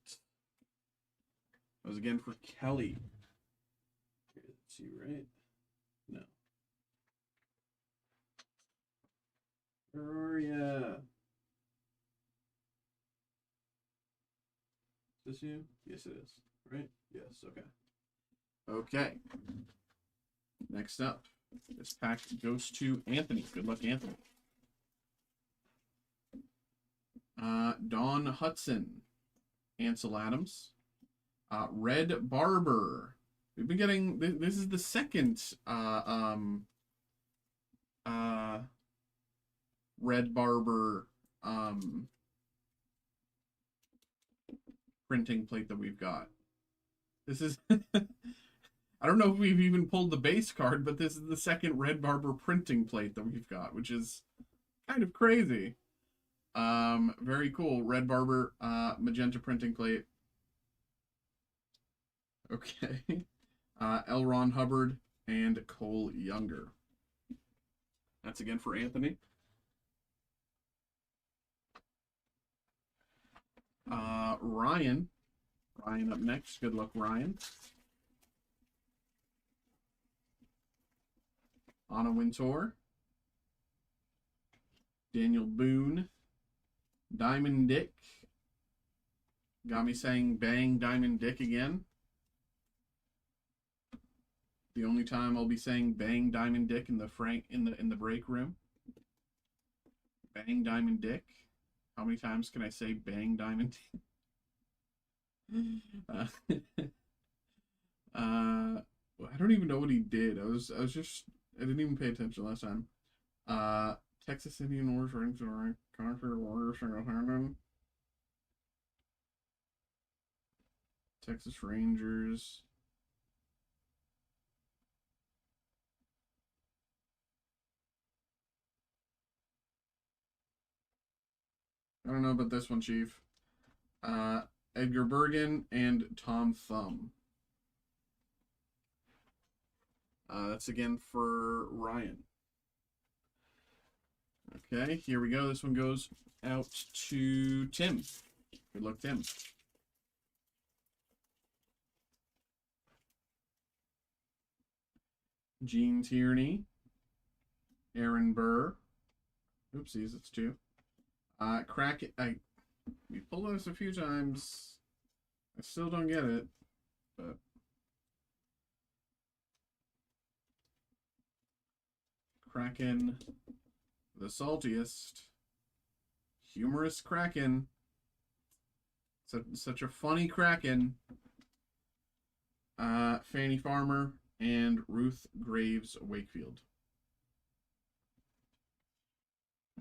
[SPEAKER 1] That was again for Kelly. Let's see, right? No. Where are ya? Is this you? Yes, it is. Right? Yes, okay. Okay. Next up, this pack goes to Anthony. Good luck, Anthony. Dawn Hudson. Ansel Adams. Red Barber. We've been getting... This is the second Red Barber printing plate that we've got. This is... I don't know if we've even pulled the base card, but this is the second Red Barber printing plate that we've got, which is kind of crazy. Very cool. Red Barber, magenta printing plate. Okay. L. Ron Hubbard and Cole Younger. That's again for Anthony. Ryan. Ryan up next. Good luck, Ryan. Anna Wintour. Daniel Boone. Diamond Dick. Got me saying bang Diamond Dick again. The only time I'll be saying bang Diamond Dick in the break room. Bang Diamond Dick. How many times can I say bang Diamond Dick? I don't even know what he did. I didn't even pay attention last time. Texas Indian Wars rings to rank conquer warrior single-handed. Texas Rangers. I don't know about this one, Chief. Edgar Bergen and Tom Thumb. That's again for Ryan. Okay, here we go. This one goes out to Tim. Good luck, Tim. Gene Tierney. Aaron Burr. Oopsies, it's 2. We pulled this a few times. I still don't get it, but Kraken, the saltiest, humorous Kraken. Such a funny Kraken. Fanny Farmer and Ruth Graves Wakefield.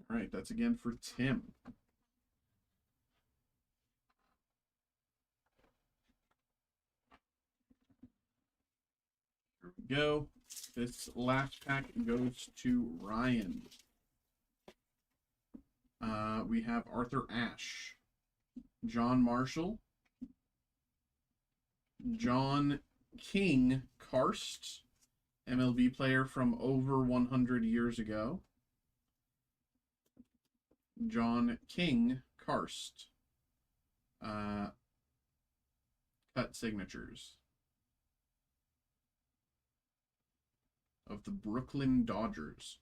[SPEAKER 1] All right, that's again for Tim. Here we go. This last pack goes to Ryan. We have Arthur Ashe, John Marshall, John King Karst, MLB player from over 100 years ago. John King Karst. Cut signatures of the Brooklyn Dodgers.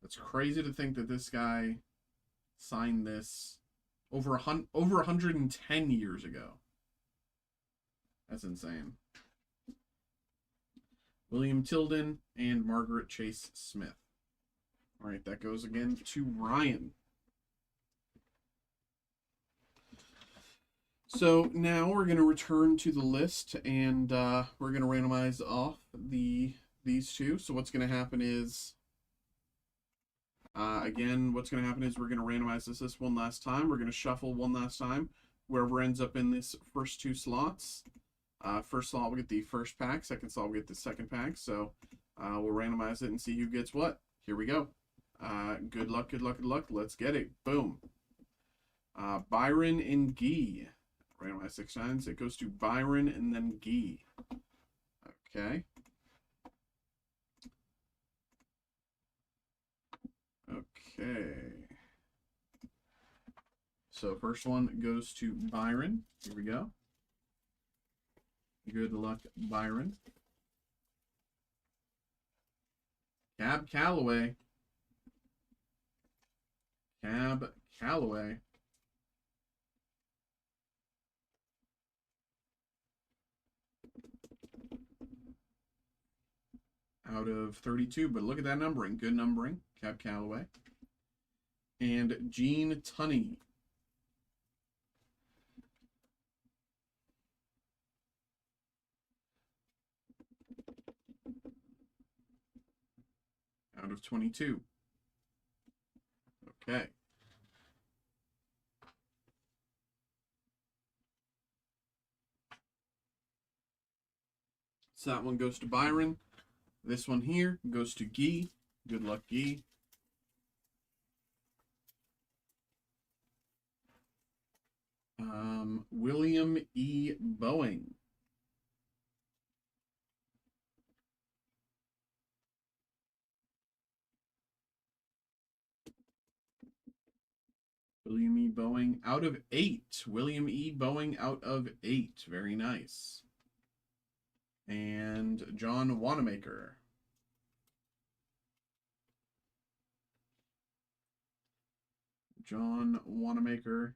[SPEAKER 1] It's crazy to think that this guy signed this over 110 years ago. That's insane. William Tilden and Margaret Chase Smith. All right, that goes again to Ryan. So now we're going to return to the list, and we're going to randomize off these two. So what's going to happen is, again, what's going to happen is we're going to randomize this one last time. We're going to shuffle one last time. Whoever ends up in this first two slots, first slot will get the first pack, second slot will get the second pack. So we'll randomize it and see who gets what. Here we go. Good luck, good luck, good luck. Let's get it. Boom. Byron and Guy. Randomize 6 times. It goes to Byron and then Guy. Okay. Okay. So first one goes to Byron. Here we go. Good luck, Byron. Cab Calloway. Cab Calloway. Out of 32, but look at that numbering. Good numbering. Cab Calloway. And Gene Tunney. Out of 22. Okay. So that one goes to Byron. This one here goes to Guy. Good luck, Guy. William E. Boeing. William E. Boeing out of 8. William E. Boeing out of 8. Very nice. And John Wanamaker. John Wanamaker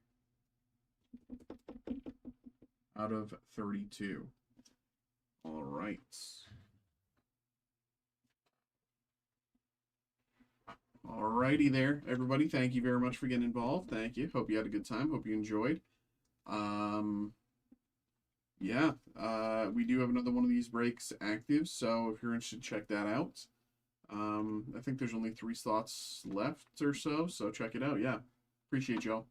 [SPEAKER 1] out of 32. All right. Alrighty there, everybody. Thank you very much for getting involved. Thank you. Hope you had a good time. Hope you enjoyed. Yeah, we do have another one of these breaks active, so if you're interested, check that out. I think there's only 3 slots left or so check it out. Yeah, appreciate y'all.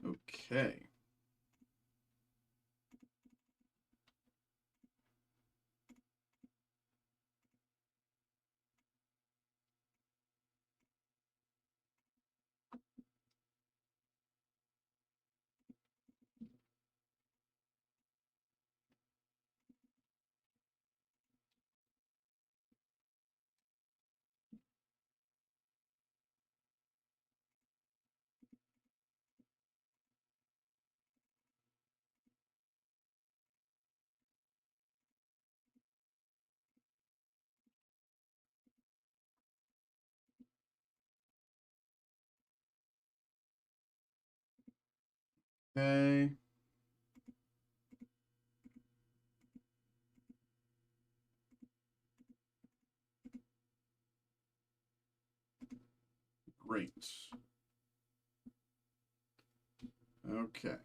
[SPEAKER 1] Okay. Okay. Great. Okay.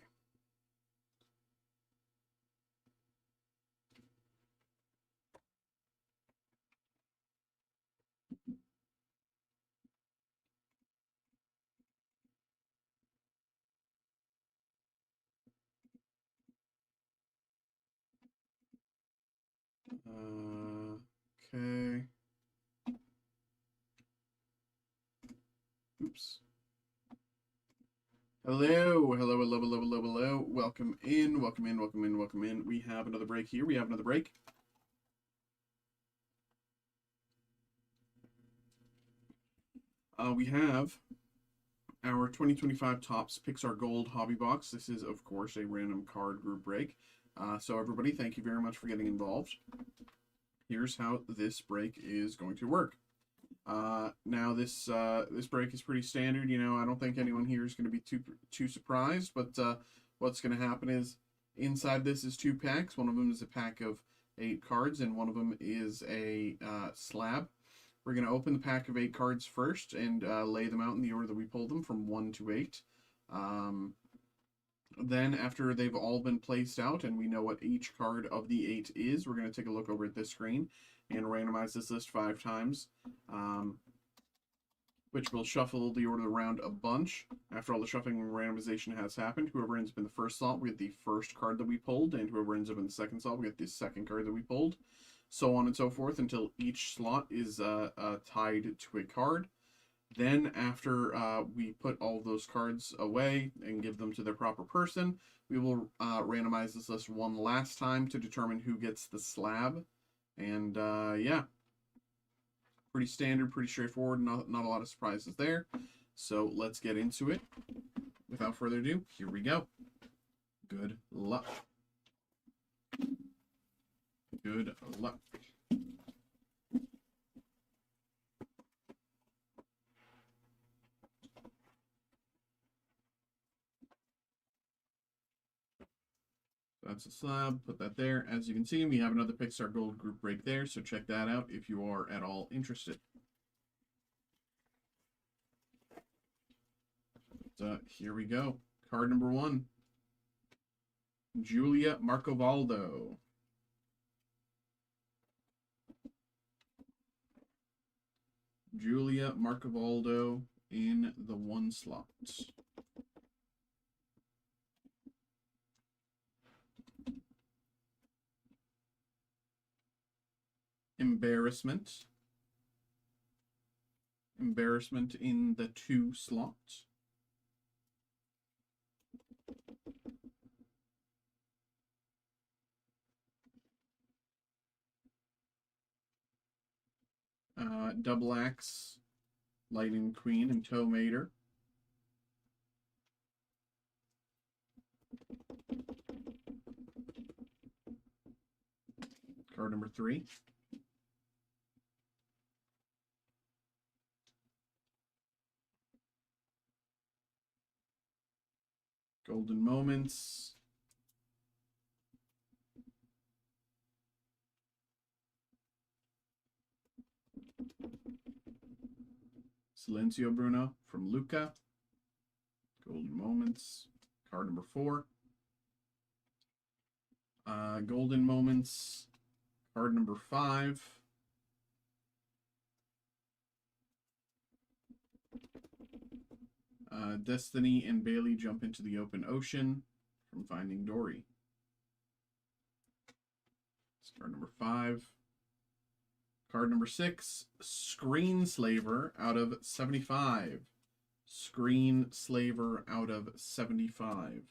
[SPEAKER 1] Okay. Oops. Hello, hello, hello, hello, hello, hello. Welcome in, welcome in, welcome in, welcome in. We have another break here. We have another break. We have our 2025 Topps Pixar Gold Hobby Box. This is, of course, a random card group break. So everybody, thank you very much for getting involved. Here's how this break is going to work. Now this break is pretty standard. You know, I don't think anyone here is going to be too surprised. But what's going to happen is inside this is 2 packs. One of them is a pack of 8 cards, and one of them is a slab. We're going to open the pack of 8 cards first and lay them out in the order that we pulled them from 1 to 8. Then after they've all been placed out and we know what each card of the 8 is, we're going to take a look over at this screen and randomize this list 5 times, which will shuffle the order around a bunch. After all the shuffling and randomization has happened, whoever ends up in the first slot will get the first card that we pulled, and whoever ends up in the second slot will get the second card that we pulled, so on and so forth until each slot is tied to a card. Then after we put all of those cards away and give them to their proper person, we will randomize this list one last time to determine who gets the slab. And yeah, pretty standard, pretty straightforward, not a lot of surprises there. So let's get into it. Without further ado, here we go. Good luck. Good luck. That's a slab, put that there. As you can see, we have another Pixar Gold group break there, so check that out if you are at all interested. Here we go. Card number 1. Julia Marcovaldo. Julia Marcovaldo in the 1 slot. Embarrassment. Embarrassment in the 2 slot. Double Axe, Lightning Queen, and Toe Mater. Card number 3. Golden Moments. Silencio Bruno from Luca. Golden Moments. Card number 4. Golden Moments. Card number 5. Destiny and Bailey jump into the open ocean from Finding Dory. That's card number 5. Card number 6, Screenslaver out of 75. Screenslaver out of 75.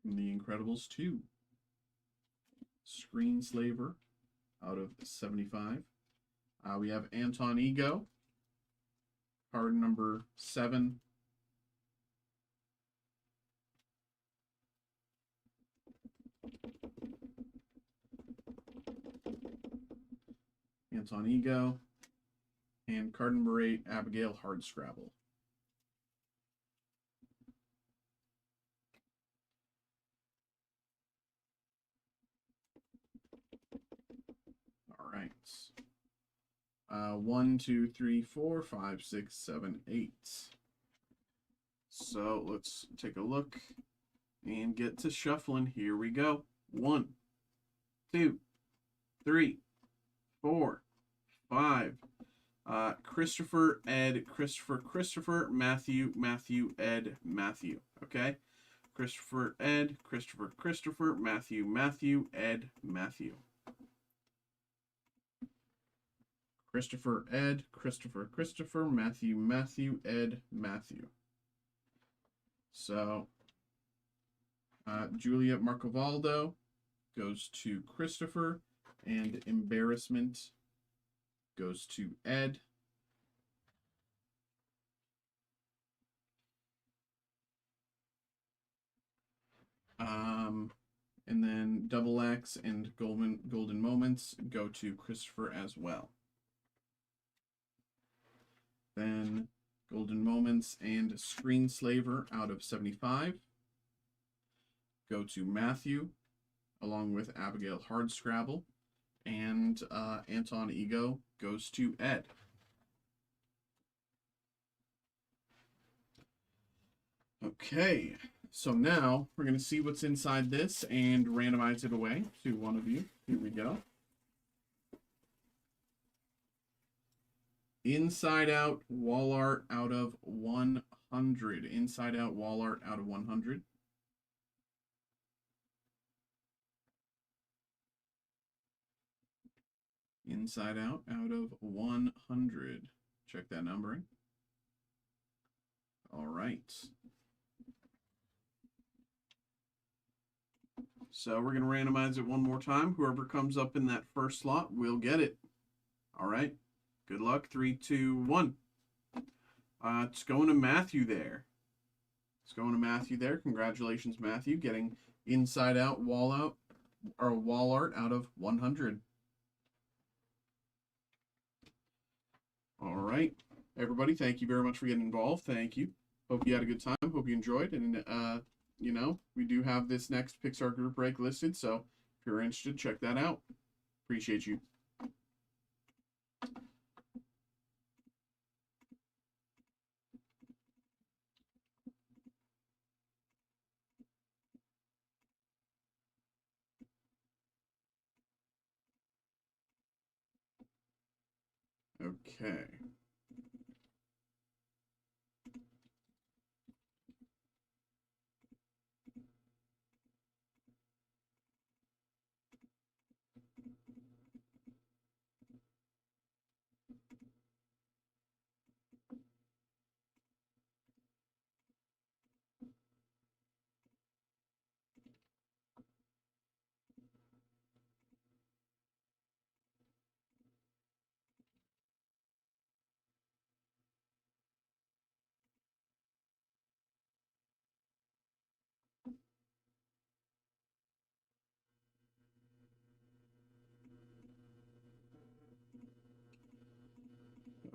[SPEAKER 1] From The Incredibles 2. Screenslaver out of 75. We have Anton Ego, card number 7. Anton Ego. And card number 8, Abigail Hardscrabble. All right. 1, 2, 3, 4, 5, 6, 7, 8. So let's take a look and get to shuffling. Here we go. 1, 2, 3, 4, 5. Christopher, Ed, Christopher, Matthew, Ed, Matthew. Okay? Christopher, Ed, Christopher, Matthew, Ed, Matthew. Christopher, Ed, Christopher, Matthew, Ed, Matthew. So, Julia Marcovaldo goes to Christopher, and Embarrassment goes to Ed. And then Double X and Golden Moments go to Christopher as well. Then Golden Moments and Screenslaver out of 75 go to Matthew, along with Abigail Hardscrabble. And Anton Ego goes to Ed. Okay, so now we're going to see what's inside this and randomize it away to one of you. Here we go. Inside Out wall art out of 100. Inside Out wall art out of 100. Inside Out out of 100. Check that numbering. All right. So we're going to randomize it one more time. Whoever comes up in that first slot will get it. All right. Good luck. 3, 2, 1. It's going to Matthew there. It's going to Matthew there. Congratulations, Matthew, getting Inside Out wall art out of 100. All right. Everybody, thank you very much for getting involved. Thank you. Hope you had a good time. Hope you enjoyed. And, you know, we do have this next Pixar group break listed, so if you're interested, check that out. Appreciate you. Okay.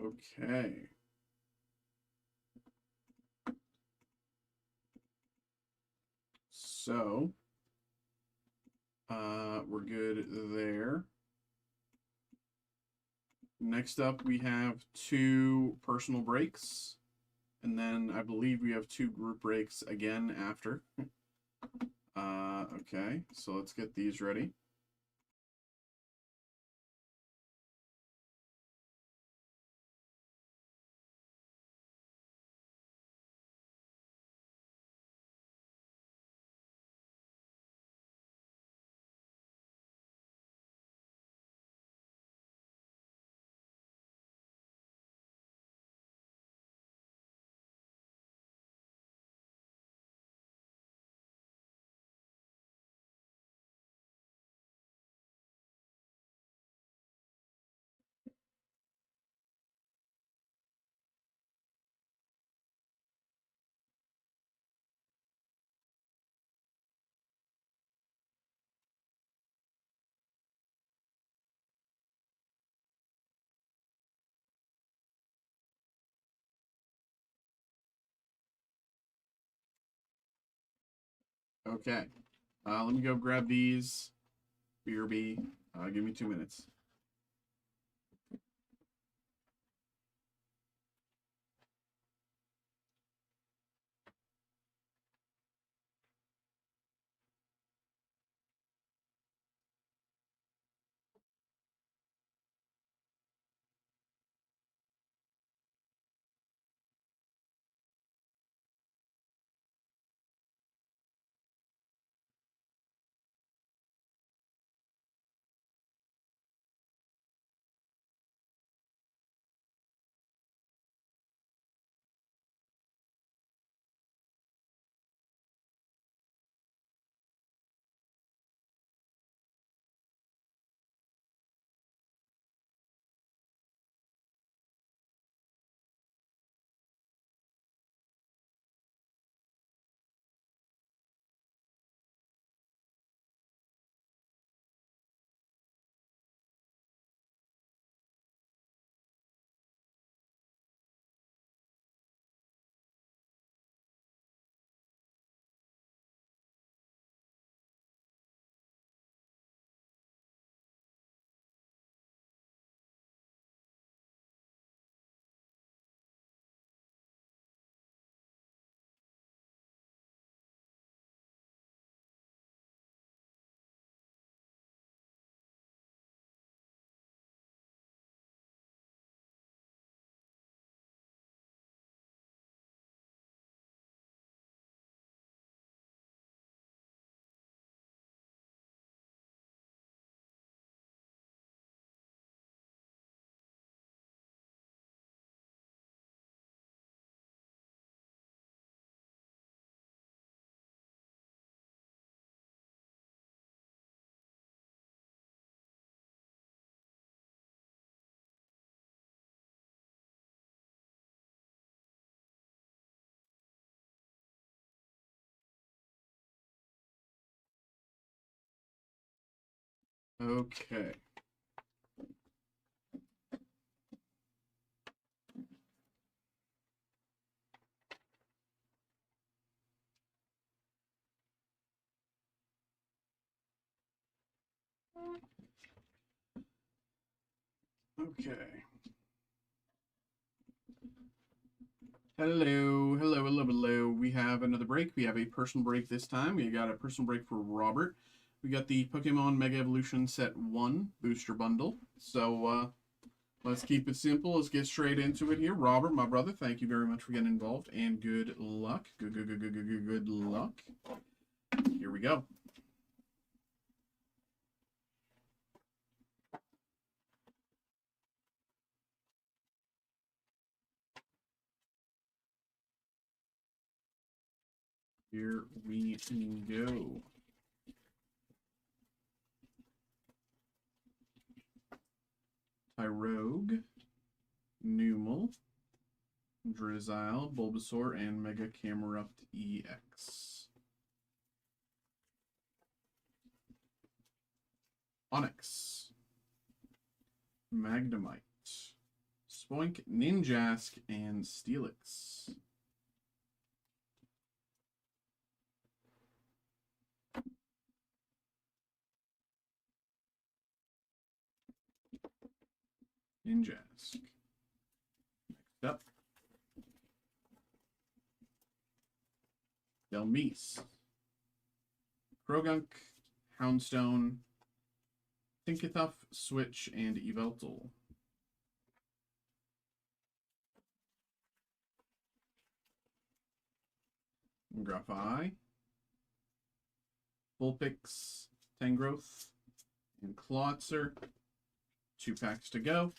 [SPEAKER 1] Okay. So, we're good there. Next up, we have 2 personal breaks. And then I believe we have 2 group breaks again after. Okay, so let's get these ready. Okay. Let me go grab these. BRB. Give me 2 minutes. Okay. Okay. Hello, hello, hello, hello. We have another break. We have a personal break this time. We got a personal break for Robert. We got the Pokemon Mega Evolution Set 1 booster bundle. So, let's keep it simple. Let's get straight into it here. Robert, my brother, thank you very much for getting involved, and good luck. Good luck. Here we go. Here we go. Tyrogue, Numel, Drizzile, Bulbasaur, and Mega Camerupt EX. Onyx, Magnemite, Spoink, Ninjask, and Steelix. Ninjask. Next up, Delmise, Krogunk, Houndstone, Tinkatuff, Switch, and Yveltal. Graphi, Vulpix, Tangrowth, and Clawitzer. 2 packs to go.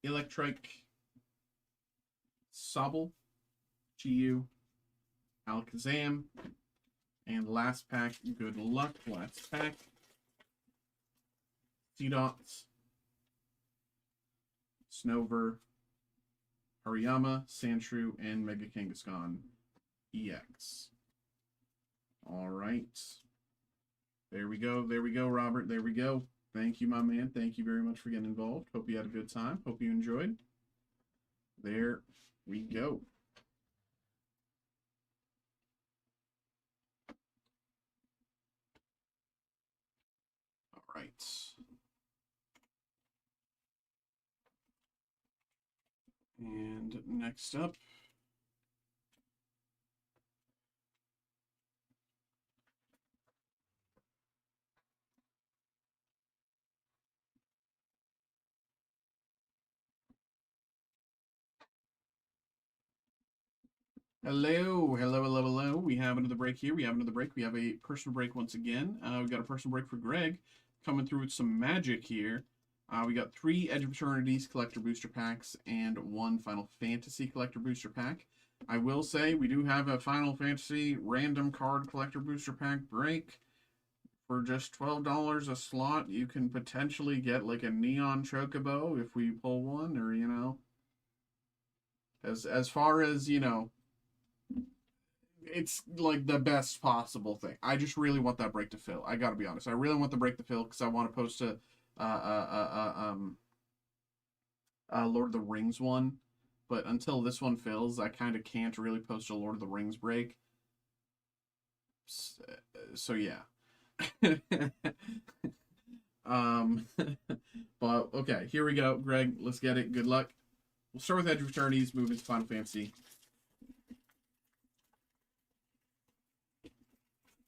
[SPEAKER 1] Electrike, Sobble, Chiyu, Alakazam, and last pack, good luck, last pack. Seedots, Snover, Hariyama, Sandshrew, and Mega Kangaskhan EX. All right. There we go, Robert. There we go. Thank you, my man. Thank you very much for getting involved. Hope you had a good time. Hope you enjoyed. There we go. All right. And next up, hello, hello, hello, hello. We have another break here. We have another break. We have a personal break once again. We got a personal break for Greg coming through with some magic here. We got 3 Edge of Eternities collector booster packs and 1 Final Fantasy collector booster pack. I will say we do have a Final Fantasy random card collector booster pack break. For just $12 a slot, you can potentially get like a Neon Chocobo if we pull one, or you know. As far as, you know, it's like the best possible thing. I just really want that break to fill. I gotta be honest. I really want the break to fill because I want to post a Lord of the Rings one. But until this one fills, I kind of can't really post a Lord of the Rings break. So yeah. But okay, here we go, Greg. Let's get it. Good luck. We'll start with Edge of Eternities, move into Final Fantasy.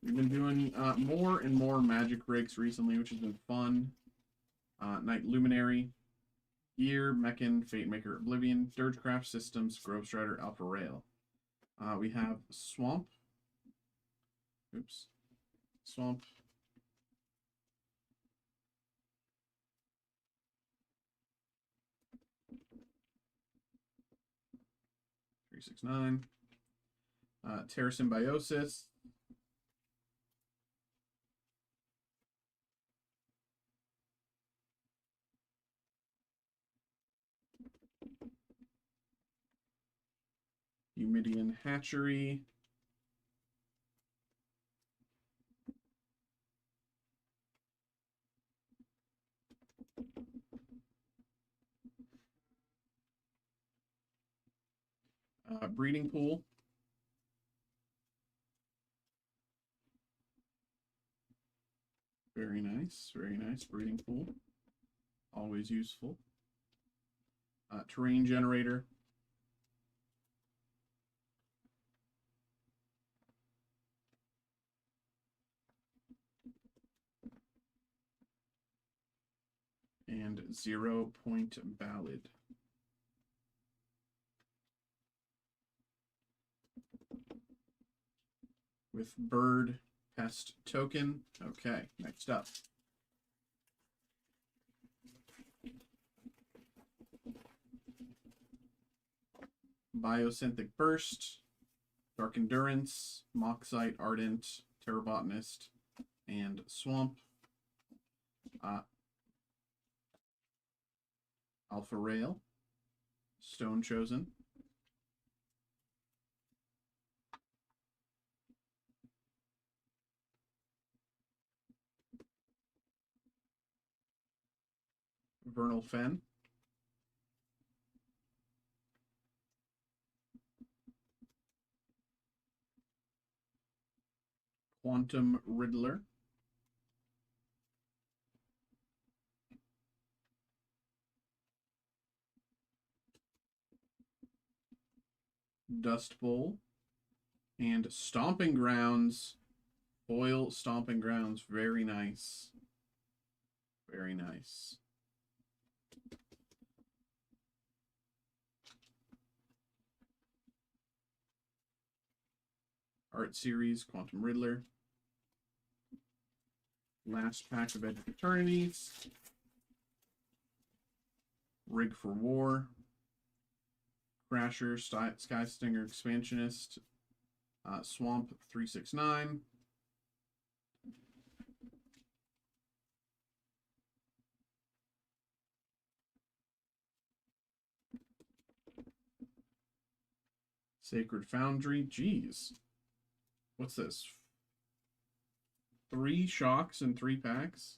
[SPEAKER 1] We've been doing more and more Magic breaks recently, which has been fun. Night Luminary, Gear, Mechan, Fate Maker, Oblivion, Dirgecraft Systems, Grove Strider, Alpha Rail. We have Swamp. Oops. Swamp. Three, 6, 9. Terra Symbiosis. Humidian Hatchery. Breeding Pool. Very nice, Breeding Pool. Always useful. Terrain Generator. And 0 Point Ballad. With Bird Pest Token. Okay, next up. Biosynthetic Burst, Dark Endurance, Moxite, Ardent, Terrabotanist, and Swamp. Alpha Rail, Stone Chosen. Vernal Fen. Quantum Riddler. Dust Bowl. And Stomping Grounds. Foil Stomping Grounds. Very nice. Very nice. Art Series, Quantum Riddler. Last pack of Edge of Eternities. Rig for War. Crasher, Sky Stinger Expansionist. Swamp 369. Sacred Foundry. Jeez. What's this? 3 shocks in 3 packs?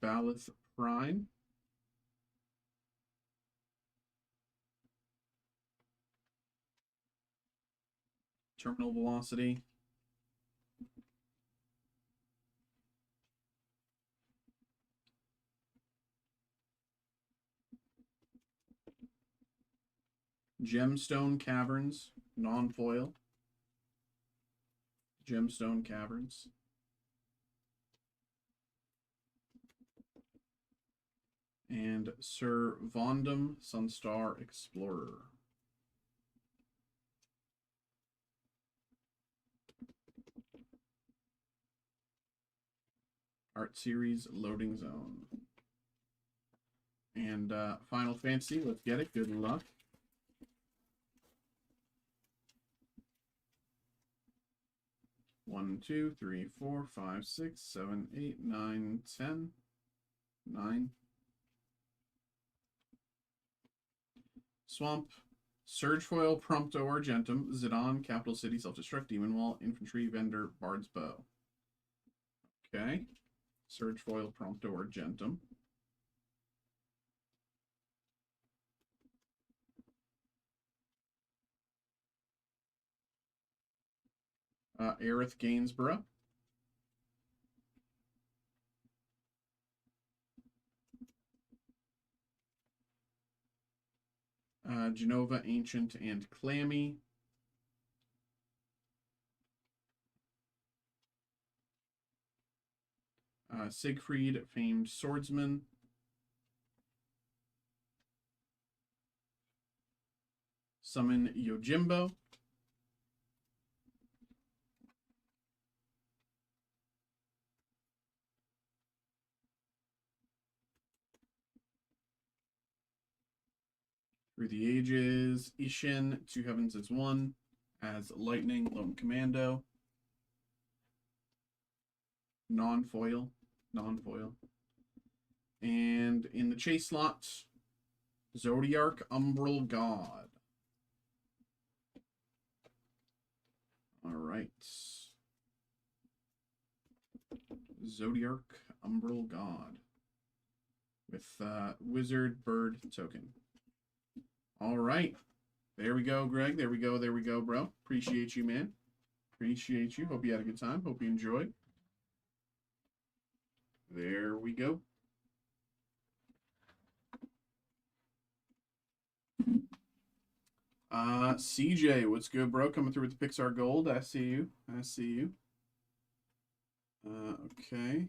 [SPEAKER 1] Ballast Prime. Terminal Velocity. Gemstone Caverns, non-foil. Gemstone Caverns. And Sir Vondam Sunstar Explorer. Art Series Loading Zone. And Final Fantasy, let's get it. Good luck. One, 2, 3, 4, 5, 6, 7, 8, 9, 10. 9. Swamp, Surgefoil, Prompto Argentum, Zidane, Capital City, Self-Destruct, Demon Wall, Infantry, Vendor, Bard's Bow. Okay. Surgefoil, Prompto Argentum. Aerith Gainsborough. Genova, Ancient, and Clammy. Siegfried, Famed Swordsman. Summon Yojimbo. Through the Ages, Ishin, Two Heavens as One, as Lightning, Lone Commando. Non-foil. And in the chase slot, Zodiark Umbral God. All right. Zodiark Umbral God. with Wizard Bird token. All right. There we go, Greg. There we go. There we go, bro. Appreciate you, man. Appreciate you. Hope you had a good time. Hope you enjoyed. There we go. CJ, what's good, bro? Coming through with the Pixar Gold. I see you. I see you. Okay.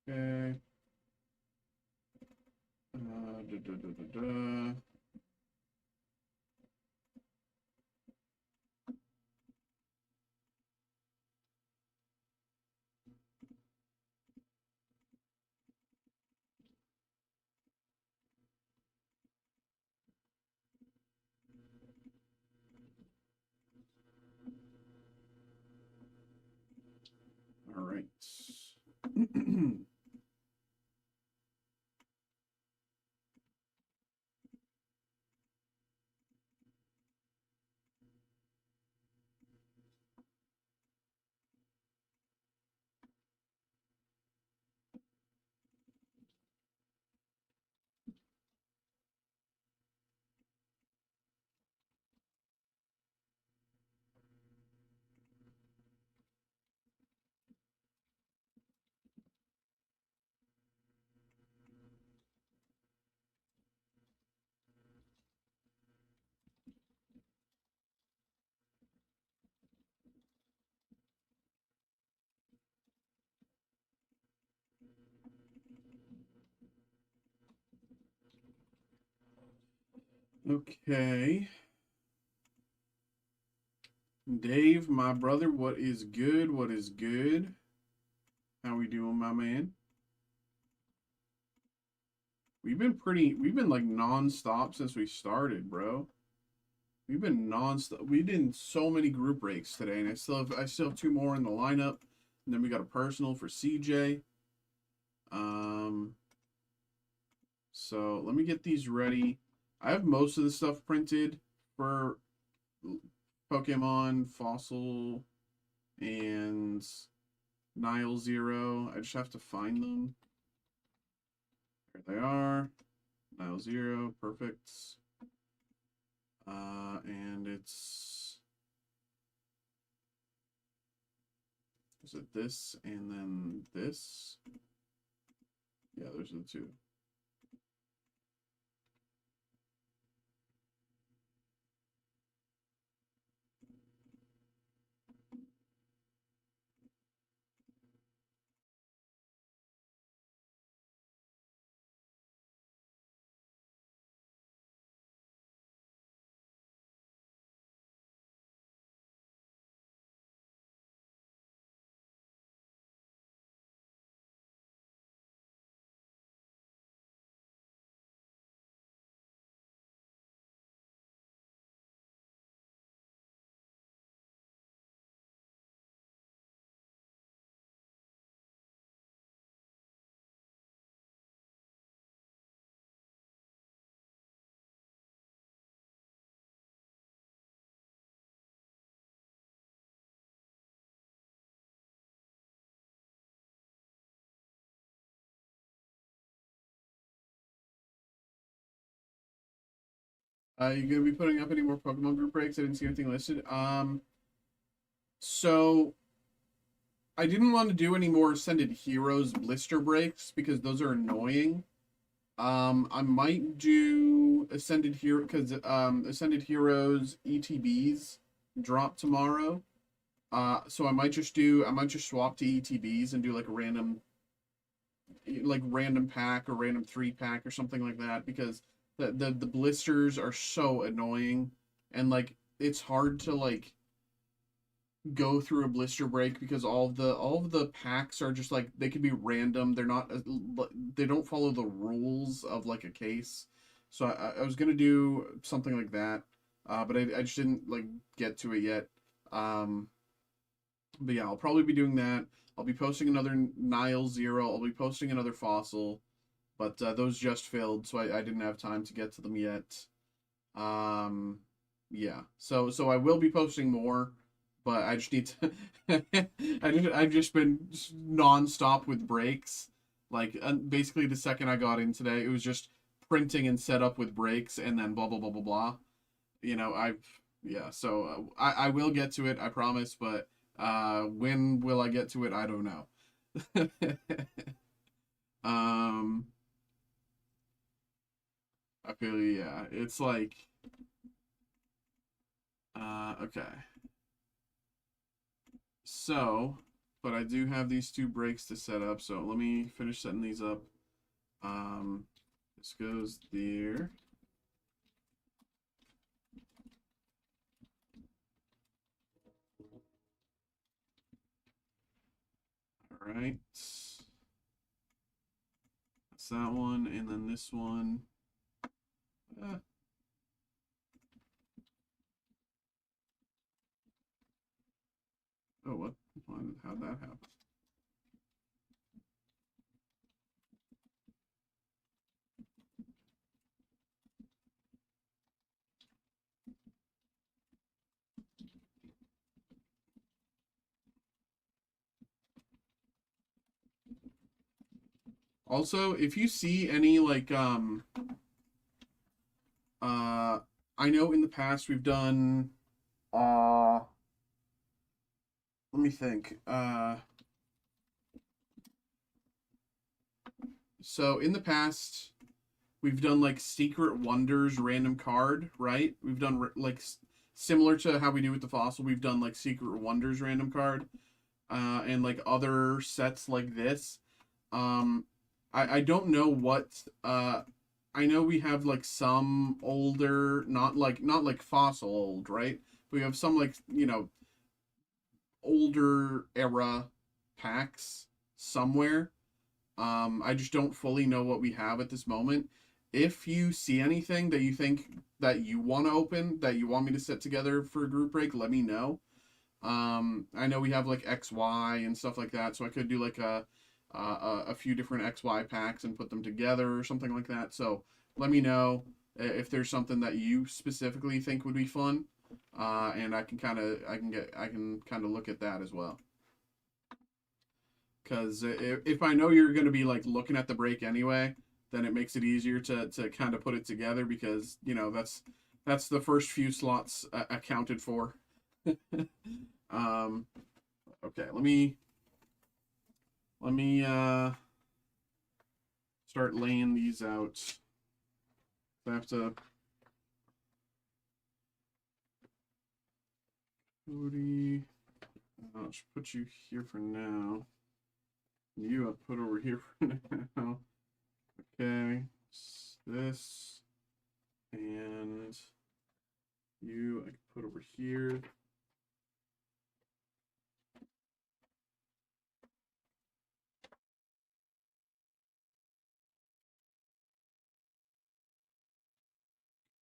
[SPEAKER 1] Okay. Da, da, da, da, da. All right. Okay. Dave, my brother, what is good? What is good? How we doing, my man? We've been like non-stop since we started, bro. We've been non-stop. We did so many group breaks today, and I still have two more in the lineup. And then we got a personal for CJ. So let me get these ready. I have most of the stuff printed for Pokemon, Fossil, and Nile Zero. I just have to find them. There they are. Nile Zero, perfect. And is it this and then this? Yeah, those are the two. You gonna be putting up any more Pokemon group breaks? I didn't see anything listed. So I didn't want to do any more Ascended Heroes blister breaks because those are annoying. I might do Ascended Hero because Ascended Heroes ETBs drop tomorrow. So I might just swap to ETBs and do like a random like random pack or random 3-pack or something like that, because the blisters are so annoying, and like it's hard to like go through a blister break because all of the packs are just like they could be random. They're not they don't follow the rules of like a case. So I was gonna do something like that, but I just didn't like get to it yet. Um, but yeah, I'll probably be doing that. I'll be posting another Nile Zero. I'll be posting another Fossil, but those just filled, so I didn't have time to get to them yet. Um, yeah. So I will be posting more, but I just need to. I've just been nonstop with breaks. Like basically the second I got in today, it was just printing and setup with breaks, and then blah blah blah blah blah. I've yeah. So I will get to it, I promise. But when will I get to it? I don't know. um. I feel yeah. It's like okay. So, but I do have these two breaks to set up, so let me finish setting these up. Um, this goes there. All right. That's that one, and then this one. Uh, oh, what? How'd that happen? Also, if you see any like uh I know in the past we've done let me think. So in the past we've done like Secret Wonders random card, right? We've done like similar to how we do with the fossil. We've done like Secret Wonders random card, and like other sets like this. Um, I don't know what. I know we have like some older, not like fossil old, right? We have some like older era packs somewhere. I just don't fully know what we have at this moment. If you see anything that you think that you want to open, that you want me to set together for a group break, let me know. I know we have like XY and stuff like that, so I could do like a few different XY packs and put them together or something like that. So let me know if there's something that you specifically think would be fun, and I can kind of look at that as well. Because if I know you're going to be like looking at the break anyway, then it makes it easier to kind of put it together, because that's the first few slots accounted for. um, okay, let me start laying these out. I have to. Cody, I'll just put you here for now. You I'll put over here for now. Okay, this and you I can put over here.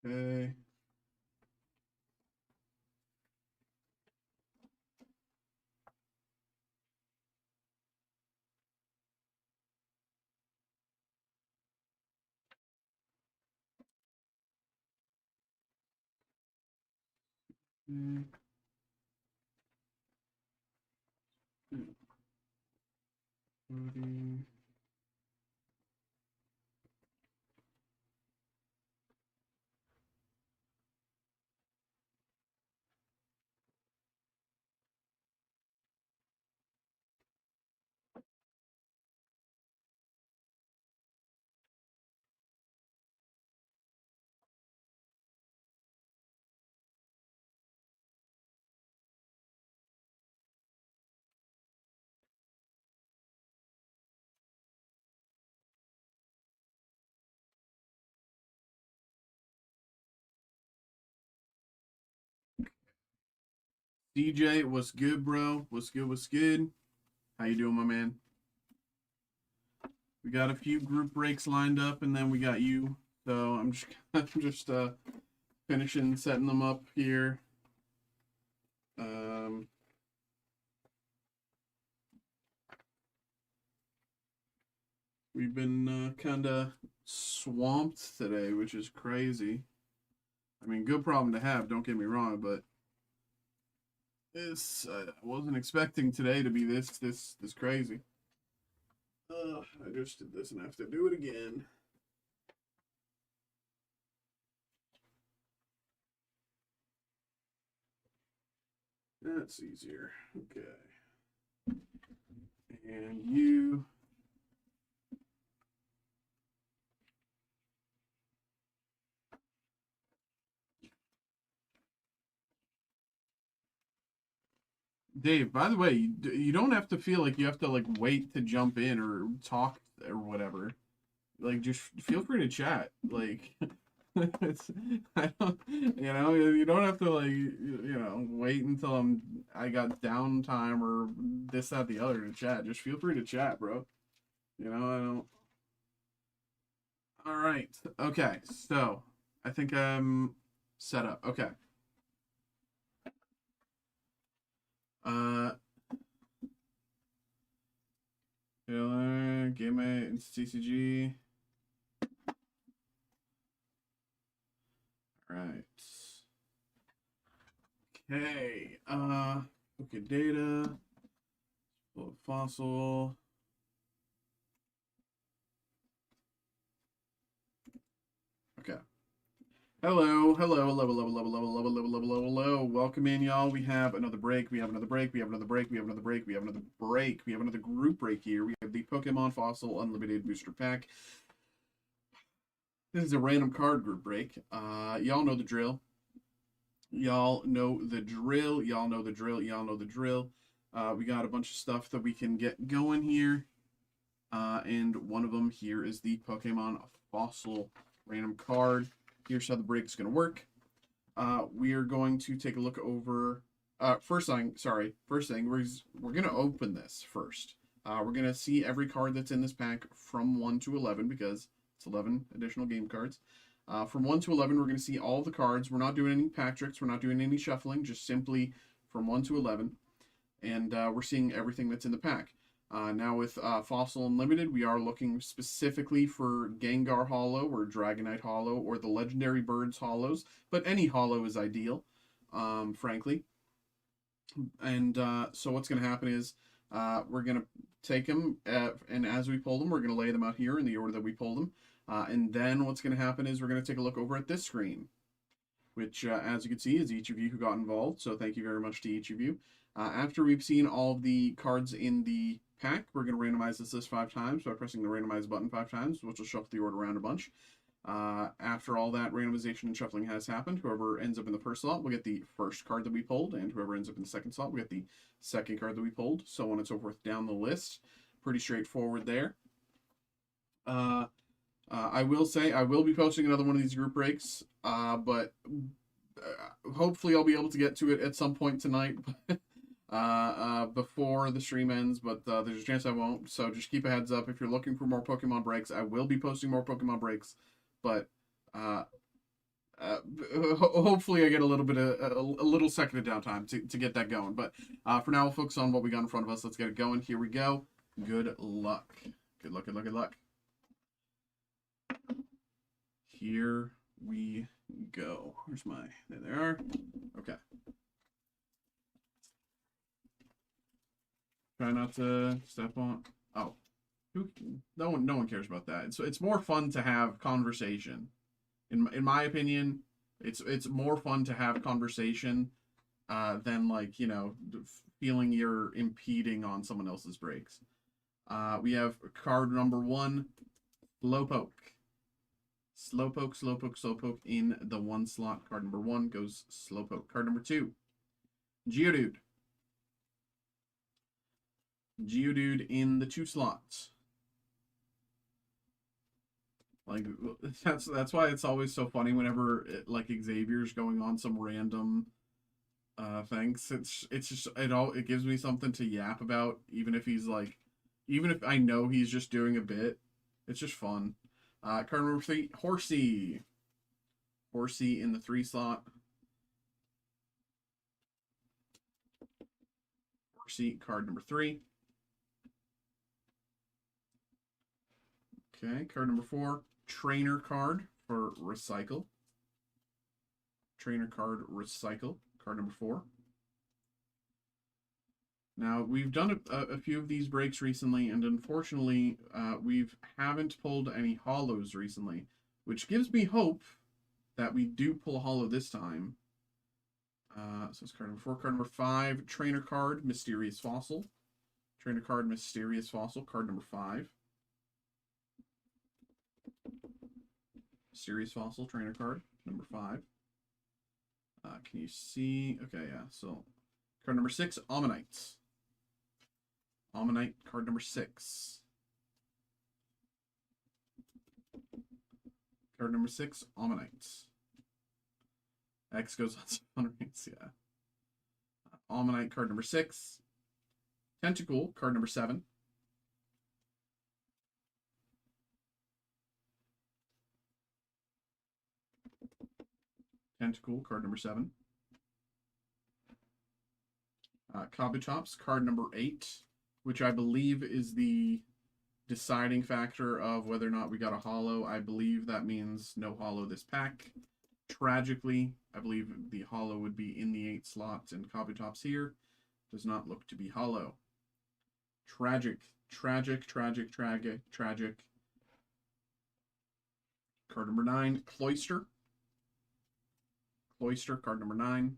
[SPEAKER 1] Okay. Okay. Cody. DJ, what's good, bro? What's good? What's good? How you doing, my man? We got a few group breaks lined up, and then we got you. So I'm just I'm just finishing setting them up here. We've been kind of swamped today, which is crazy. I mean, good problem to have. Don't get me wrong, but this I wasn't expecting today to be this crazy. I just did this and I have to do it again. That's easier. Okay. And you. Dave, by the way, you don't have to feel like you have to like wait to jump in or talk or whatever. Like, just feel free to chat. Like, it's, I don't, you don't have to like, wait until I got downtime or this, that, the other to chat. Just feel free to chat, bro. I don't. All right. Okay. So I think I'm set up. Okay. Game it's TCG. All right. Okay. Okay. Data. Fossil. Okay. Hello. Welcome in, y'all. We have another break. We have another break. We have another group break here. We have the Pokemon Fossil Unlimited Booster Pack. This is a random card group break. Y'all know the drill. We got a bunch of stuff that we can get going here. And one of them here is the Pokemon Fossil random card. Here's how the break is going to work. We are going to take a look over. First thing, we're going to open this first. We're going to see every card that's in this pack from 1 to 11 because it's 11 additional game cards. From 1 to 11, we're going to see all the cards. We're not doing any pack tricks. We're not doing any shuffling. Just simply from 1 to 11. And we're seeing everything that's in the pack. Now with Fossil Unlimited, we are looking specifically for Gengar Holo or Dragonite Holo or the Legendary Birds Holos, but any Holo is ideal, frankly. And so what's going to happen is we're going to take them, and as we pull them, we're going to lay them out here in the order that we pull them. And then what's going to happen is we're going to take a look over at this screen, which, as you can see, is each of you who got involved. So thank you very much to each of you. After we've seen all of the cards in the pack, we're going to randomize this list 5 times by pressing the randomize button 5 times, which will shuffle the order around a bunch. After all that randomization and shuffling has happened, whoever ends up in the first slot will get the first card that we pulled, and whoever ends up in the second slot will get the second card that we pulled, so on and so forth down the list. Pretty straightforward there. I will say I will be posting another one of these group breaks, but hopefully I'll be able to get to it at some point tonight. Before the stream ends, but there's a chance I won't, so just keep a heads up. If you're looking for more Pokemon breaks, I will be posting more Pokemon breaks, but hopefully I get a little bit of a little second of downtime to get that going. But for now, we'll focus on what we got in front of us. Let's get it going. Here we go. Good luck. Good luck. Here we go. Where's my... There they are. Okay. Try not to step on... Oh. No one cares about that. It's more fun to have conversation. In my opinion, it's more fun to have conversation than, like, feeling you're impeding on someone else's breaks. We have card number 1, Slowpoke. Slowpoke in the 1 slot. Card number 1 goes Slowpoke. Card number 2, Geodude. Geodude in the 2 slots. Like, that's why it's always so funny whenever like Xavier's going on some random Thanks. It's just it gives me something to yap about, even if he's like, even if I know he's just doing a bit. It's just fun. Card number 3, Horsey. Horsey in the 3 slot. Horsey, card number 3. Okay, card number 4, Trainer card for Recycle. Trainer card Recycle, card number 4. Now, we've done a few of these breaks recently, and unfortunately, we haven't pulled any hollows recently, which gives me hope that we do pull a hollow this time. So it's card number 4. Card number 5, Trainer card, Mysterious Fossil. Trainer card, Mysterious Fossil, card number 5. Mysterious Fossil, Trainer card, number 5. Can you see? Okay, yeah. So, card number 6, Ammonite. Ammonite, card number 6. Card number 6, Ammonite. X goes on some rings, yeah. Ammonite, card number 6. Tentacle, card number 7. Tentacle, card number 7. Kabutops, card number 8, which I believe is the deciding factor of whether or not we got a hollow. I believe that means no hollow this pack. Tragically, I believe the hollow would be in the 8 slots, and Kabutops here does not look to be hollow. Tragic, tragic, tragic, tragic, tragic. Card number 9, Cloyster. Cloyster, card number 9.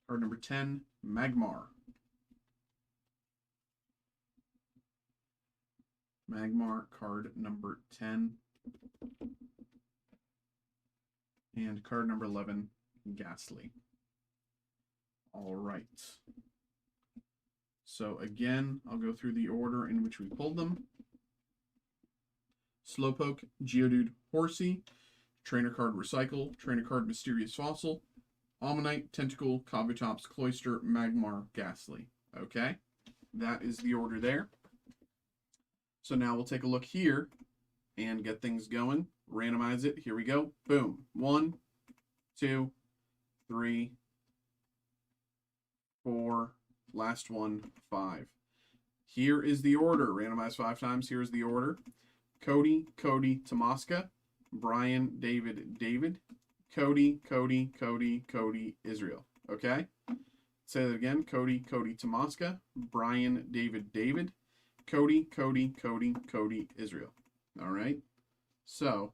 [SPEAKER 1] Card number 10, Magmar. Magmar, card number 10. And card number 11, Ghastly. All right. So again, I'll go through the order in which we pulled them. Slowpoke, Geodude, Horsey, Trainer card Recycle, Trainer card Mysterious Fossil, Ammonite, Tentacle, Kabutops, Cloyster, Magmar, Ghastly. Okay, that is the order there. So now we'll take a look here and get things going. Randomize it. Here we go. Boom. 1, 2, 3, 4. Last one, 5. Here is the order. Randomize 5 times. Here's the order. Cody, Tomaska. Brian, David. Cody, Israel. Okay? Say that again. Cody, Tomaska. Brian, David. Cody, Israel. All right? So,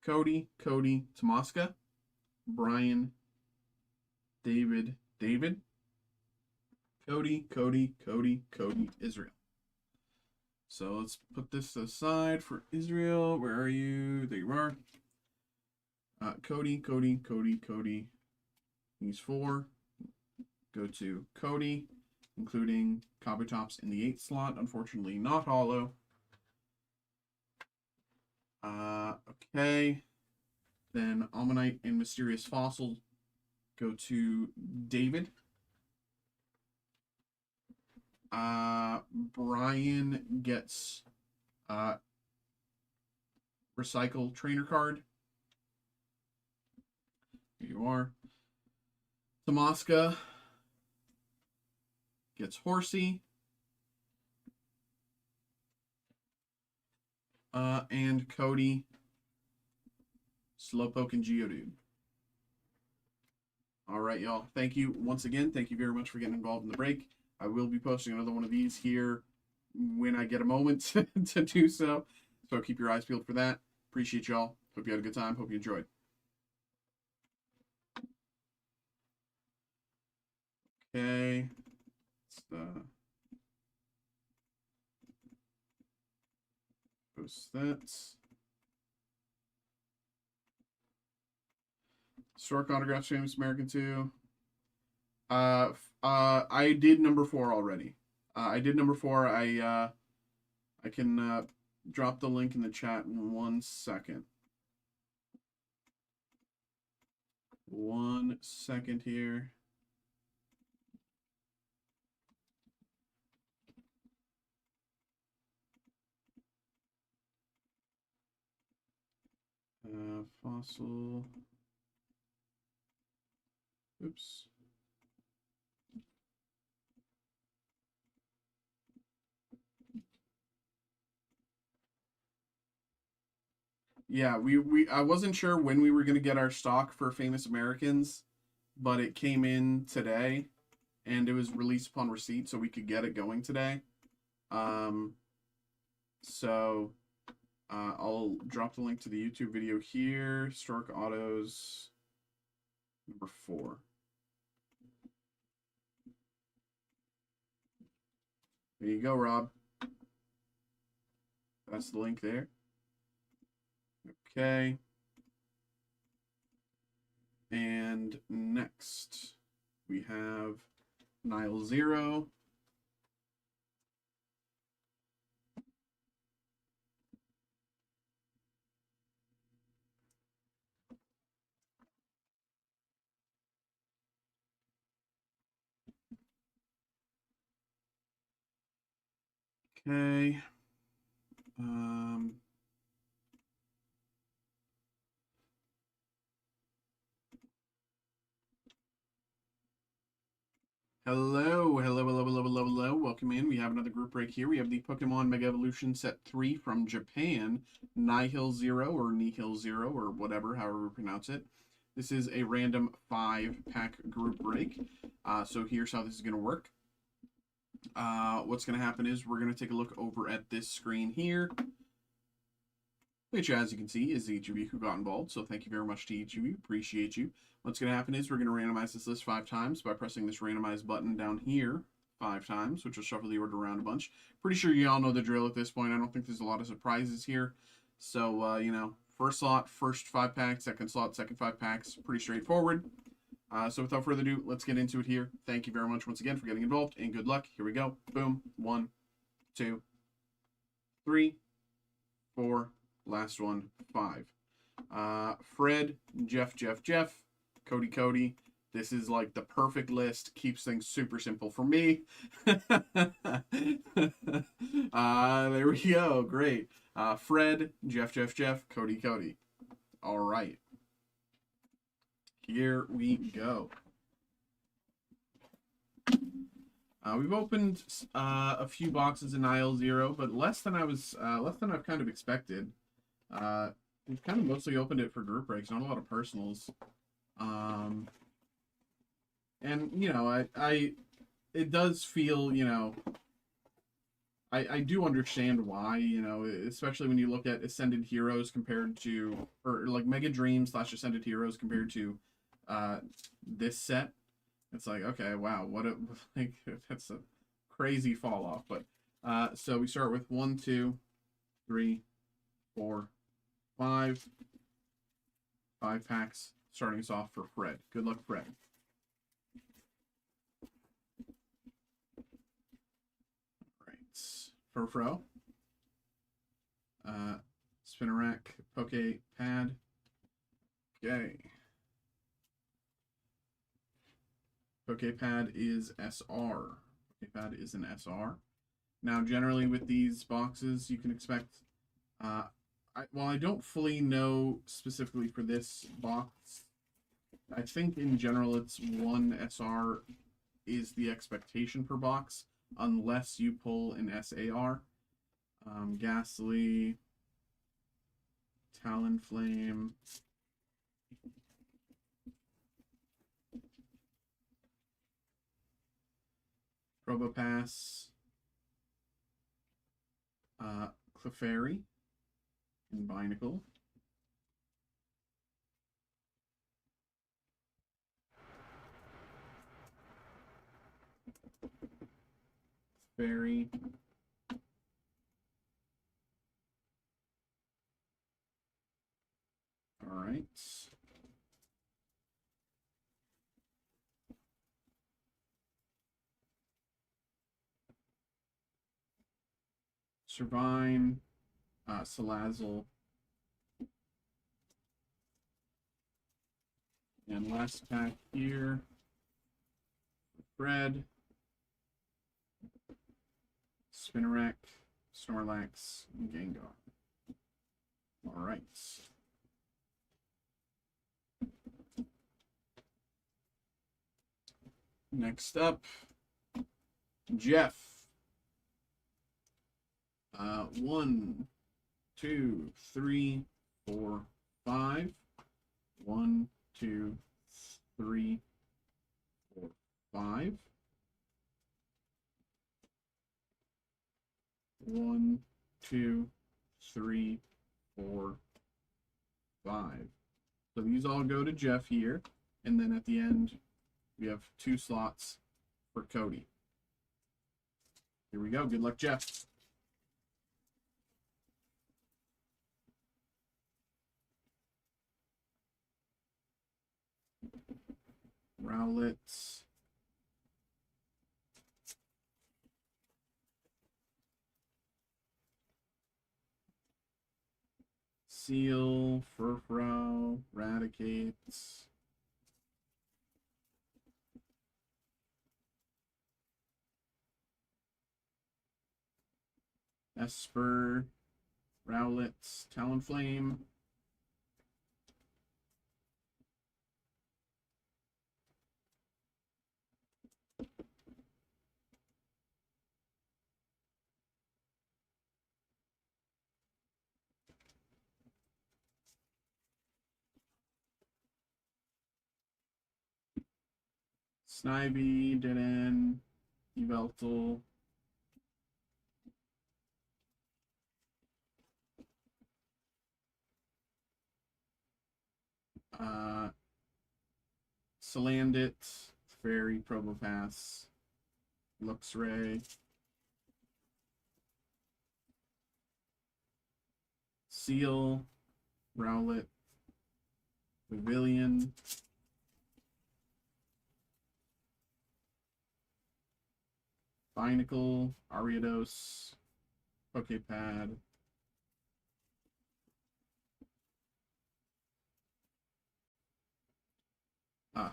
[SPEAKER 1] Cody, Tomaska. Brian, David. Cody, Israel. So let's put this aside for Israel. Where are you? There you are. Cody. He's 4. Go to Cody, including Kabutops in the 8 slot. Unfortunately, not hollow. Okay. Then Ammonite and Mysterious Fossil go to David. Brian gets Recycle Trainer card. Here you are. Tomaska gets Horsey. And Cody, Slowpoke, and Geodude. All right, y'all. Thank you once again. Thank you very much for getting involved in the break. I will be posting another one of these here when I get a moment to do so. So keep your eyes peeled for that. Appreciate y'all. Hope you had a good time. Hope you enjoyed. Okay. Post that. Stork autographs, famous American 2. I did number 4 already. I did number 4. I can drop the link in the chat in 1 second. 1 second here. Fossil. Oops. Yeah, I wasn't sure when we were gonna get our stock for Famous Americans, but it came in today, and it was released upon receipt, so we could get it going today. So I'll drop the link to the YouTube video here. Historic Autos number 4. There you go, Rob. That's the link there. Okay. And next we have Nile Zero. Okay. Hello. Welcome in. We have another group break here. We have the Pokemon Mega Evolution Set 3 from Japan, Nihil Zero or Nihil Zero or whatever, however we pronounce it. This is a random 5-pack group break. So here's how this is going to work. What's going to happen is we're going to take a look over at this screen here, which, as you can see, is each of you who got involved. So thank you very much to each of you. Appreciate you. What's going to happen is we're going to randomize this list 5 times by pressing this randomize button down here 5 times, which will shuffle the order around a bunch. Pretty sure you all know the drill at this point. I don't think there's a lot of surprises here. So, you know, first slot, first 5 packs, second slot, second 5 packs. Pretty straightforward. So without further ado, let's get into it here. Thank you very much once again for getting involved, and good luck. Here we go. Boom. 1, 2, 3, 4. Last one, 5. Fred, Jeff, Cody. This is like the perfect list. Keeps things super simple for me. There we go. Great. Fred, Jeff, Cody. All right. Here we go. We've opened a few boxes in Nile Zero, but less than I've kind of expected. We've kind of mostly opened it for group breaks, not a lot of personals. And you know, it does feel, you know, I do understand why, you know, especially when you look at Ascended Heroes compared to, or like Mega Dreams / Ascended Heroes compared to this set. It's like, okay, wow, what a, like, that's a crazy fall off. But so we start with 1, 2, 3, 4, 5 packs, starting us off for Fred. Good luck, Fred. All right, Furfro, Spinnerack, Pokepad. Okay. Pokepad is SR. Pokepad is an SR. Now, generally with these boxes, you can expect, well, I don't fully know specifically for this box. I think in general it's 1 SR is the expectation per box, unless you pull an SAR. Ghastly, Talonflame, Probopass, Clefairy, and Binacle. Clefairy. All right. Servine, Salazzle. And last pack here, Fred, Spinarak, Snorlax, and Gengar. All right. Next up, Jeff. 1, 2, 3, 4, 5. 1, 2, 3, 4, 5. 1, 2, 3, 4, 5. So these all go to Jeff here, and then at the end we have 2 slots for Cody. Here we go. Good luck, Jeff. Rowlet. Seal, Furfrou, Raticate. Esper, Rowlet, Talonflame. Snivy, Deaden, Yveltal. Salandit, Fairy, Probopass, Luxray, Seal, Rowlet, Pavilion, Binacle, Ariados, Poképad,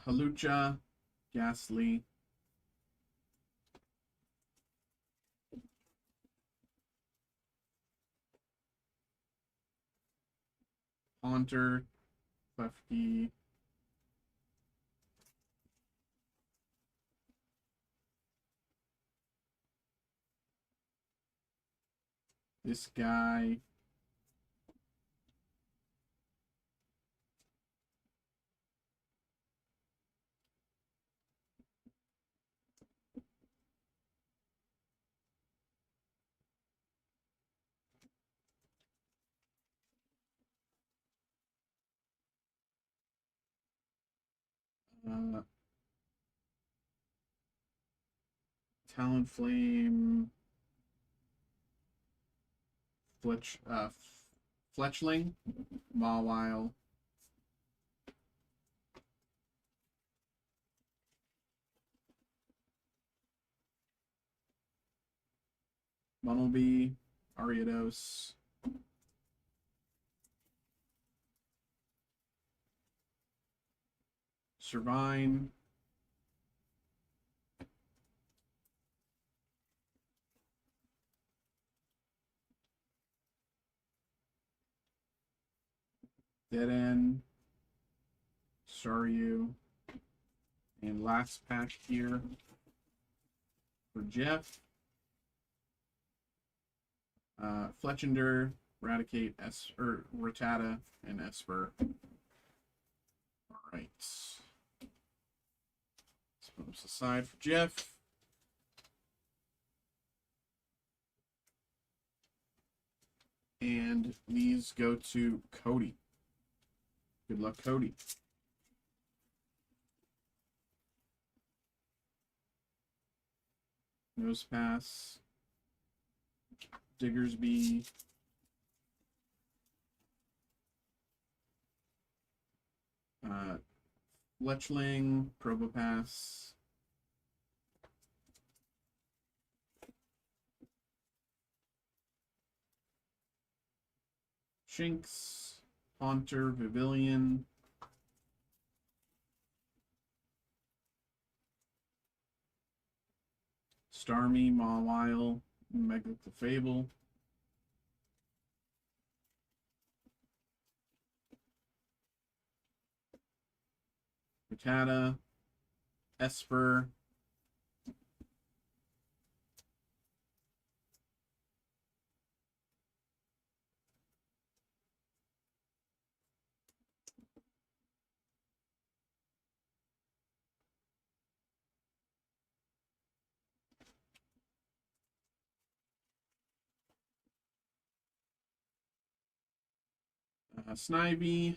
[SPEAKER 1] Halucha, Ghastly, Haunter, Klefki, this guy, Talonflame, Fletchling, Mawile, Bunnelby, Ariados, Servine, Deaden, Staryu, and last pack here for Jeff. Fletchinder, Raticate, Rattata, and Esper. All right. Let's put this aside for Jeff. And these go to Cody. Good luck, Cody. Nose Pass, Diggersby, Fletchling, Probopass, Shinx, Haunter, Vivillon, Starmie, Mawile, Megaclefable, Rattata, Esper, Snivy,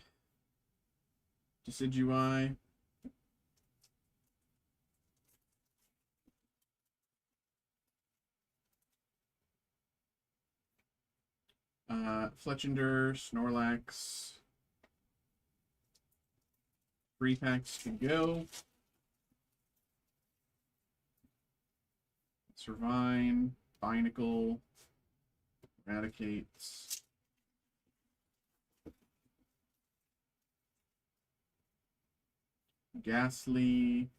[SPEAKER 1] Decidueye, Fletchinder, Snorlax. 3 packs to go. Servine, Binacle, Eradicates. Ghastly.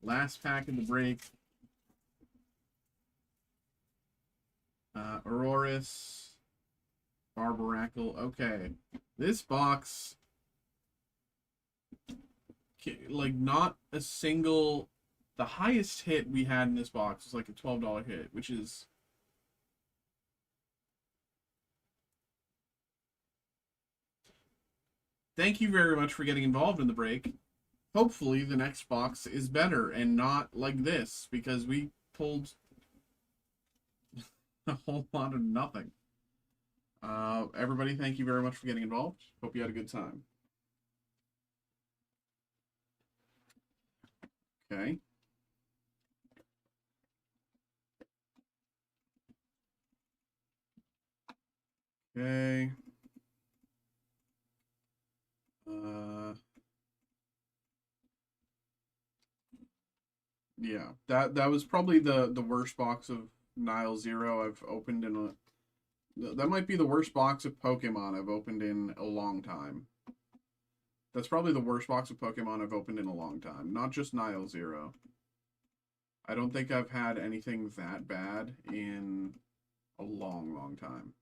[SPEAKER 1] Last pack of the break. Auroris. Barbaracle. Okay. This box, like, not a single... The highest hit we had in this box was like a $12 hit, which is... Thank you very much for getting involved in the break. Hopefully the next box is better and not like this, because we pulled a whole lot of nothing. Everybody, thank you very much for getting involved. Hope you had a good time. Okay. Okay. Yeah, that was probably the worst box of Nile Zero I've opened in a... That might be the worst box of Pokemon I've opened in a long time. That's probably the worst box of Pokemon I've opened in a long time. Not just Nile Zero. I don't think I've had anything that bad in a long, long time.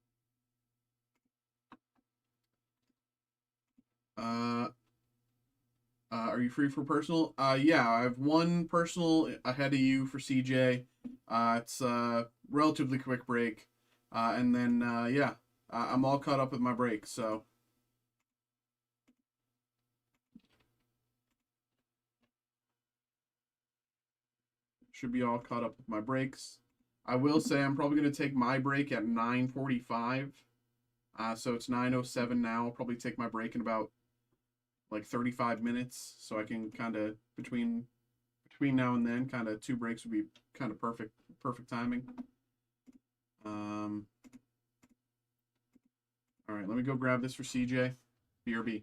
[SPEAKER 1] Are you free for personal? Yeah, I have one personal ahead of you for CJ. It's a relatively quick break. And then, yeah, I'm all caught up with my break, so. Should be all caught up with my breaks. I will say I'm probably going to take my break at 9:45. So it's 9:07 now. I'll probably take my break in about like 35 minutes, so I can kind of between now and then, kind of 2 breaks would be kind of perfect timing. All right, let me go grab this for CJ. BRB.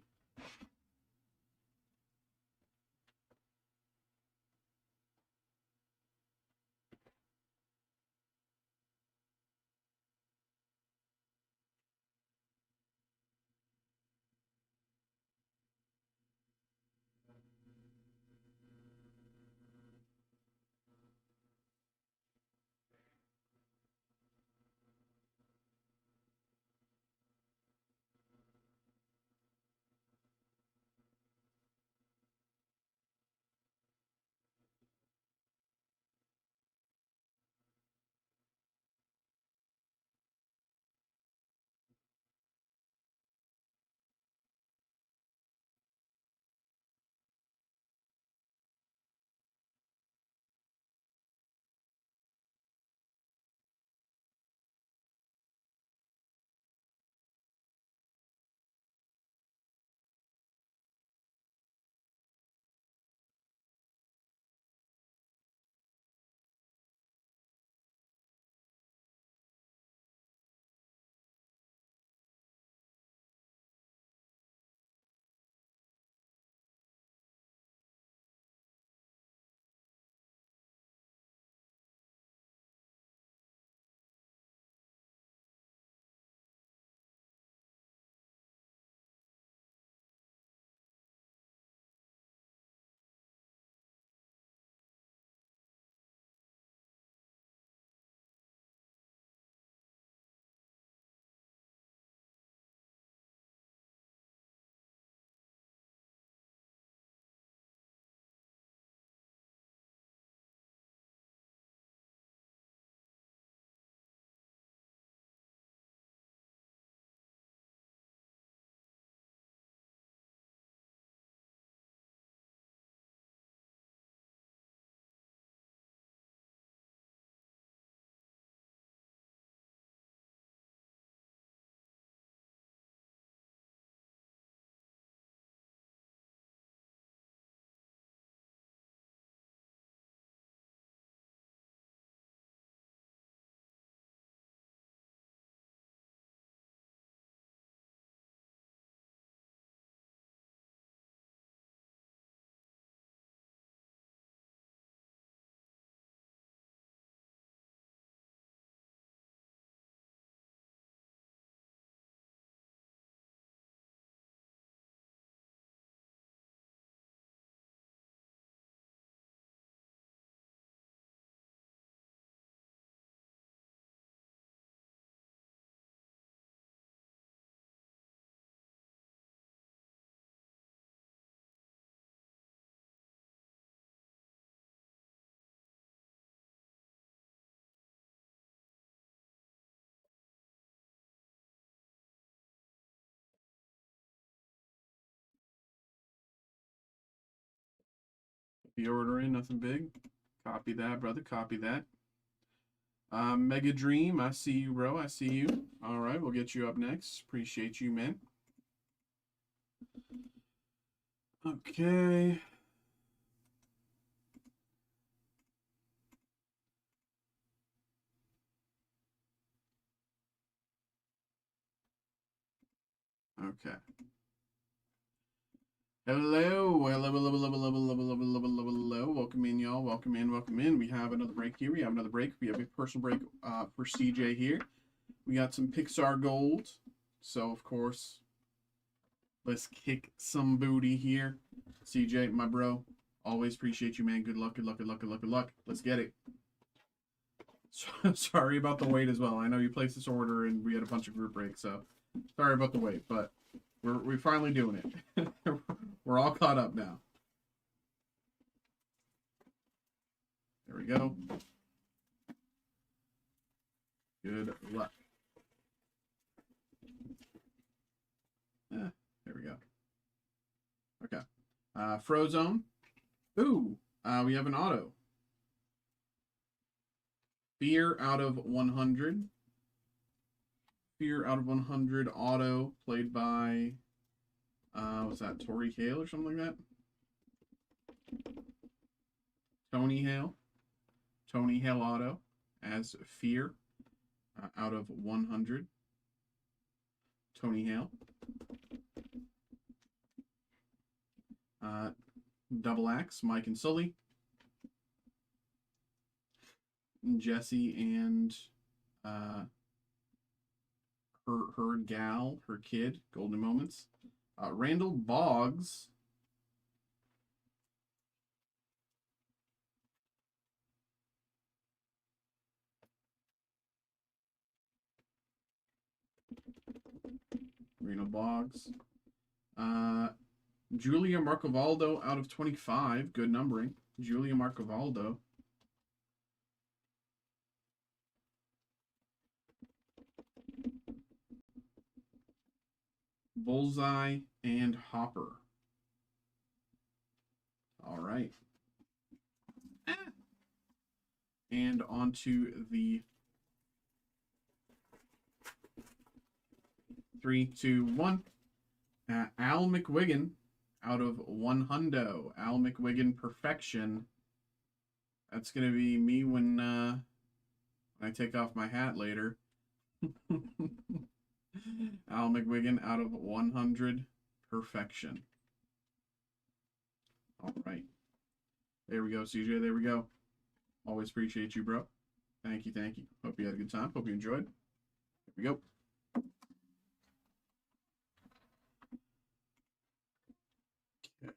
[SPEAKER 1] The order in, nothing big. Copy that, brother. Copy that. Mega Dream, I see you, bro. I see you. All right, we'll get you up next. Appreciate you, man. Okay. Okay. Hello, hello, hello, hello, hello, hello, hello, hello, hello, hello. Welcome in, y'all. Welcome in, welcome in. We have another break here. We have another break. We have a personal break for CJ here. We got some Pixar Gold. So, of course, let's kick some booty here. CJ, my bro, always appreciate you, man. Good luck, good luck, good luck, good luck, good luck. Let's get it. Sorry about the wait as well. I know you placed this order and we had a bunch of group breaks, so sorry about the wait, but we're finally doing it. We're all caught up now. There we go. Good luck. There we go. Okay. Frozone. Ooh, we have an auto. Fear out of 100. Fear out of 100 auto played by, what's that, Tori Hale or something like that? Tony Hale. Tony Hale auto as Fear out of 100. Tony Hale. Double Axe, Mike and Sully. Jesse and her gal, her kid, Golden Moments. Randall Boggs. Randall Boggs. Julia Marcovaldo out of 25. Good numbering. Julia Marcovaldo. Bullseye and Hopper. All right. And on to the 3, 2, 1. Al McWiggin out of 100. Al McWiggin Perfection. That's going to be me when I take off my hat later. Al McWiggin out of 100. Perfection. All right. There we go, CJ. There we go. Always appreciate you, bro. Thank you, thank you. Hope you had a good time. Hope you enjoyed. Here we go. Okay.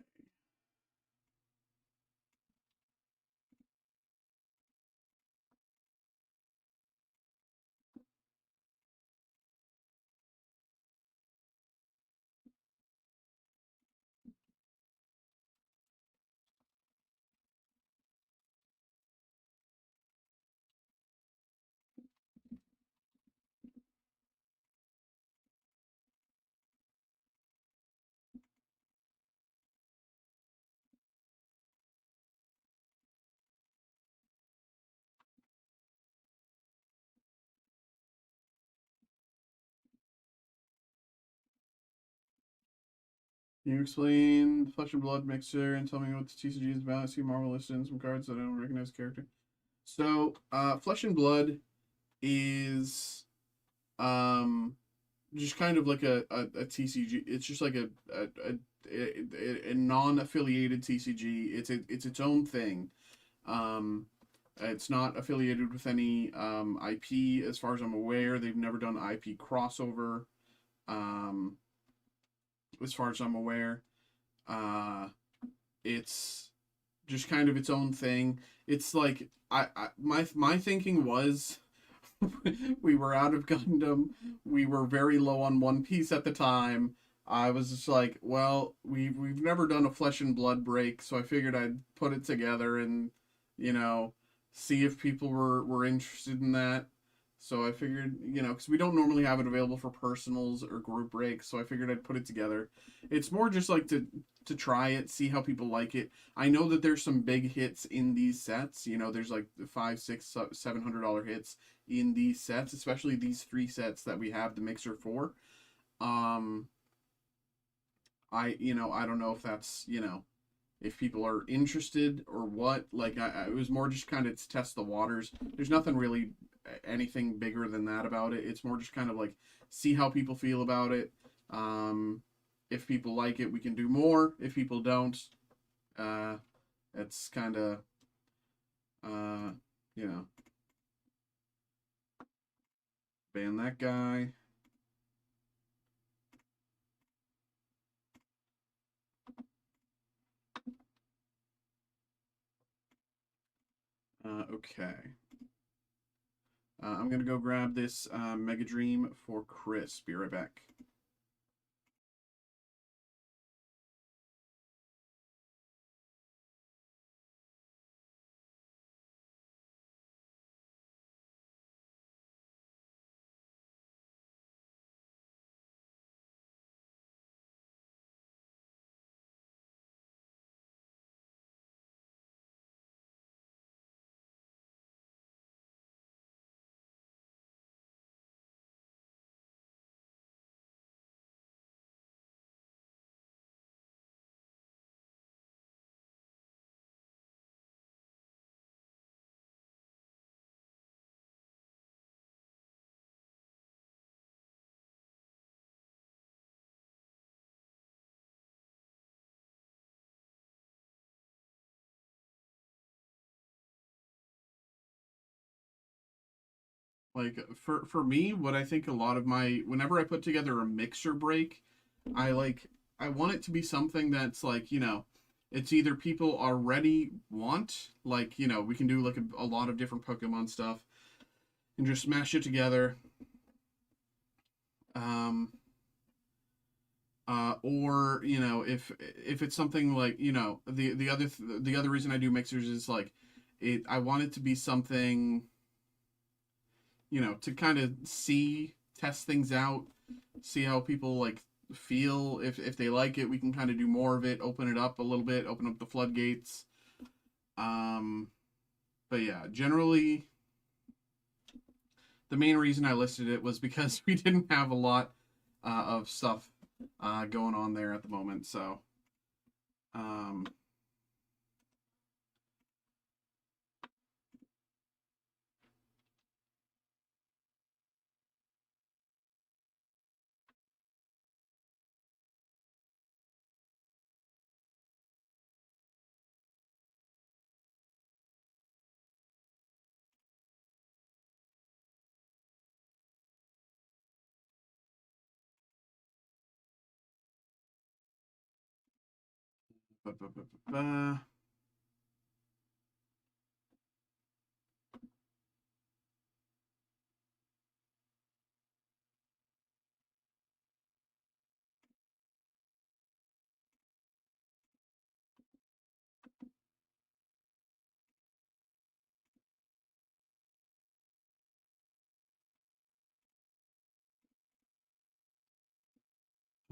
[SPEAKER 1] Can you explain the Flesh and Blood mixer and tell me what the TCG is about? I see Marvel listed in some cards that I don't recognize the character. So, Flesh and Blood is just kind of like a TCG. It's just like a non-affiliated TCG. It's its own thing. It's not affiliated with any IP as far as I'm aware. They've never done IP crossover. As far as I'm aware, it's just kind of its own thing. It's like my thinking was we were out of Gundam. We were very low on One Piece at the time. I was just like, well, we've never done a Flesh and Blood break, so I figured I'd put it together and, you know, see if people were interested in that. So I figured, you know, because we don't normally have it available for personals or group breaks, so I figured I'd put it together. It's more just like to to try it, see how people like it. I know that there's some big hits in these sets. You know, there's like five, six, $700 hits in these sets, especially these three sets that we have the mixer for. Um, I don't know if that's, if people are interested or what. Like, it was more just kind of to test the waters. There's nothing really anything bigger than that about it. It's more just kind of like see how people feel about it. If people like it, we can do more. If people don't, uh, it's kind of, uh, you know, ban that guy. Okay. I'm gonna go grab this Mega Dream for Chris. Be right back. Like for me, what I think a lot of my whenever I put together a mixer break, I want it to be something that's like, it's either people already want, like, we can do like a lot of different Pokemon stuff and just smash it together. Um or if it's something like, the other reason I do mixers is like I want it to be something, to kind of test things out, see how people like feel. If they like it, we can kind of do more of it, open it up a little bit, open up the floodgates. Um, but yeah, generally, the main reason I listed it was because we didn't have a lot of stuff going on there at the moment. So, um, ba, ba, ba, ba, ba.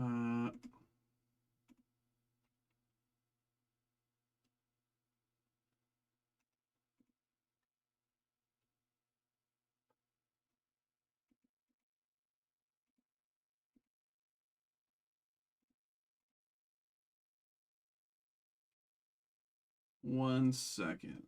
[SPEAKER 1] Uh, 1 second.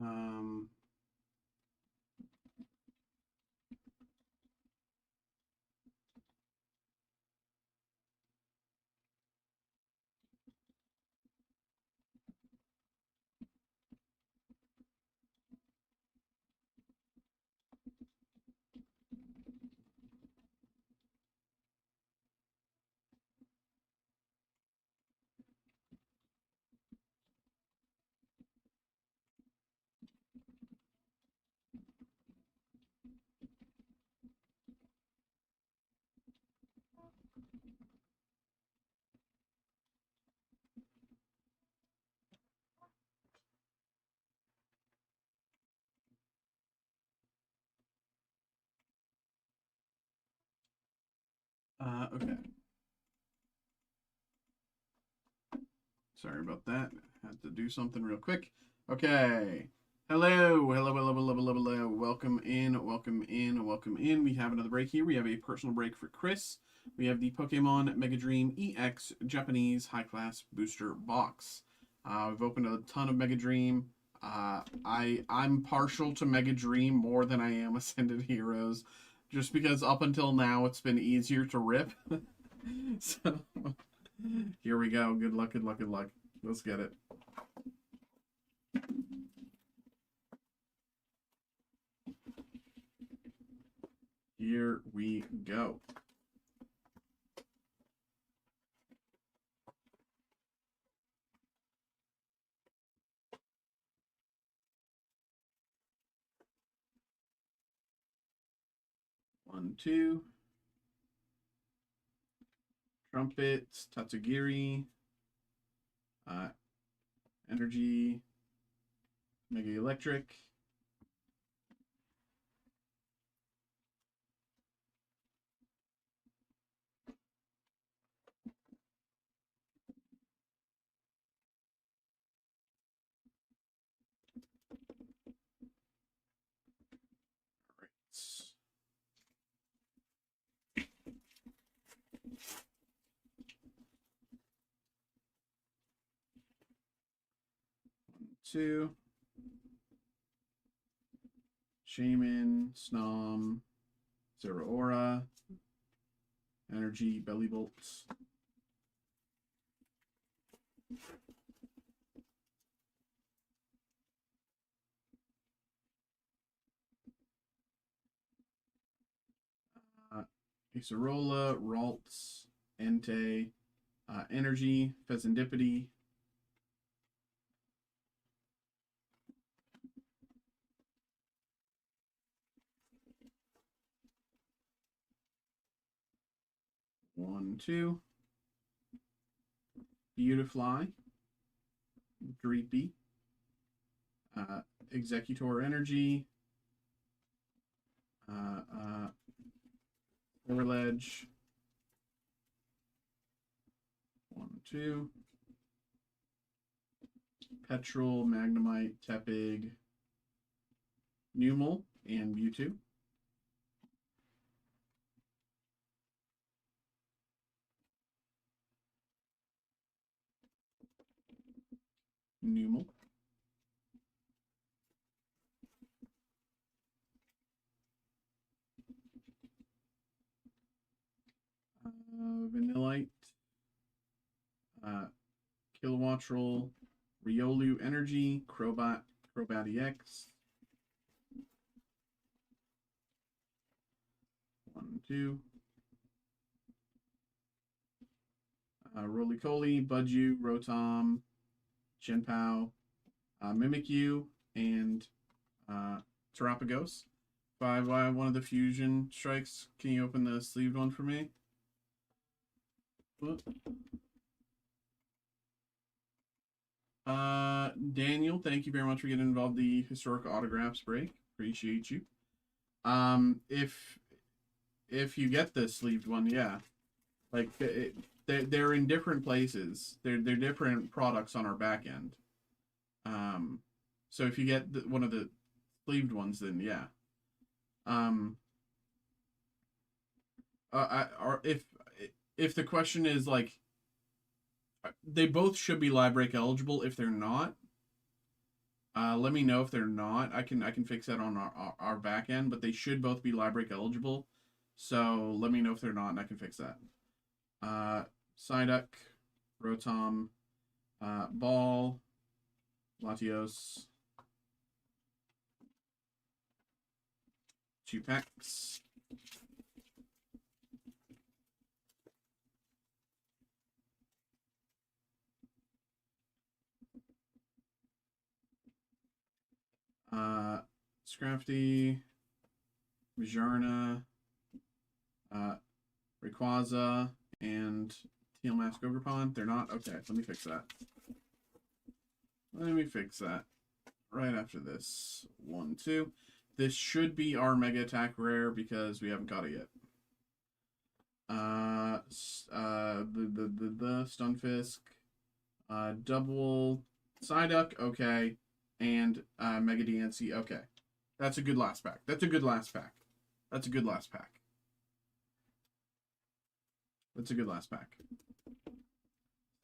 [SPEAKER 1] Um, Okay. Sorry about that. Had to do something real quick. Okay. Hello, hello, hello, hello, hello, hello. Welcome in, welcome in, welcome in. We have another break here. We have a personal break for Chris. We have the Pokemon Mega Dream EX Japanese High Class Booster Box. We've opened a ton of Mega Dream. I'm partial to Mega Dream more than I am Ascended Heroes, just because up until now it's been easier to rip. So here we go. Good luck, good luck, good luck. Let's get it. Here we go. One, two. Trumpet, Tatsugiri, Energy, Mega Electric, two, Shaman, Snom, Zeraora, Energy, Belly Bolts. Acerola, Ralts, Entei, Energy, Fezandipity, one, two, Beautifly, Dreepy, Executor Energy, Overledge, one, two, Petrol, Magnemite, Tepig, Numel, and Mewtwo. Numel. Vanillite. Kilowattrel. Riolu Energy. Crobat EX. One, two. Roly-Poly, Budju, Rotom, Shenpao, Mimikyu, and Terapagos. If I buy one of the fusion strikes, can you open the sleeved one for me? Daniel, thank you very much for getting involved in the historic autographs break. Appreciate you. If you get the sleeved one, yeah, like they're in different places. They're different products on our back end. So if you get one of the sleeved ones, then yeah. Or if the question is like, they both should be live break eligible. If they're not, let me know if they're not. I can fix that on our back end, but they should both be live break eligible. So let me know if they're not, and I can fix that. Psyduck, Rotom, Ball, Latios, Chupax, Scrafty, Majarna, Rayquaza, and Teal Mask Ogerpon. They're not? Okay, let me fix that. Let me fix that right after this. 1, 2. This should be our Mega Attack rare because we haven't got it yet. The Stunfisk, double Psyduck, okay, and Mega DNC, okay. That's a good last pack. That's a good last pack. That's a good last pack. That's a good last pack.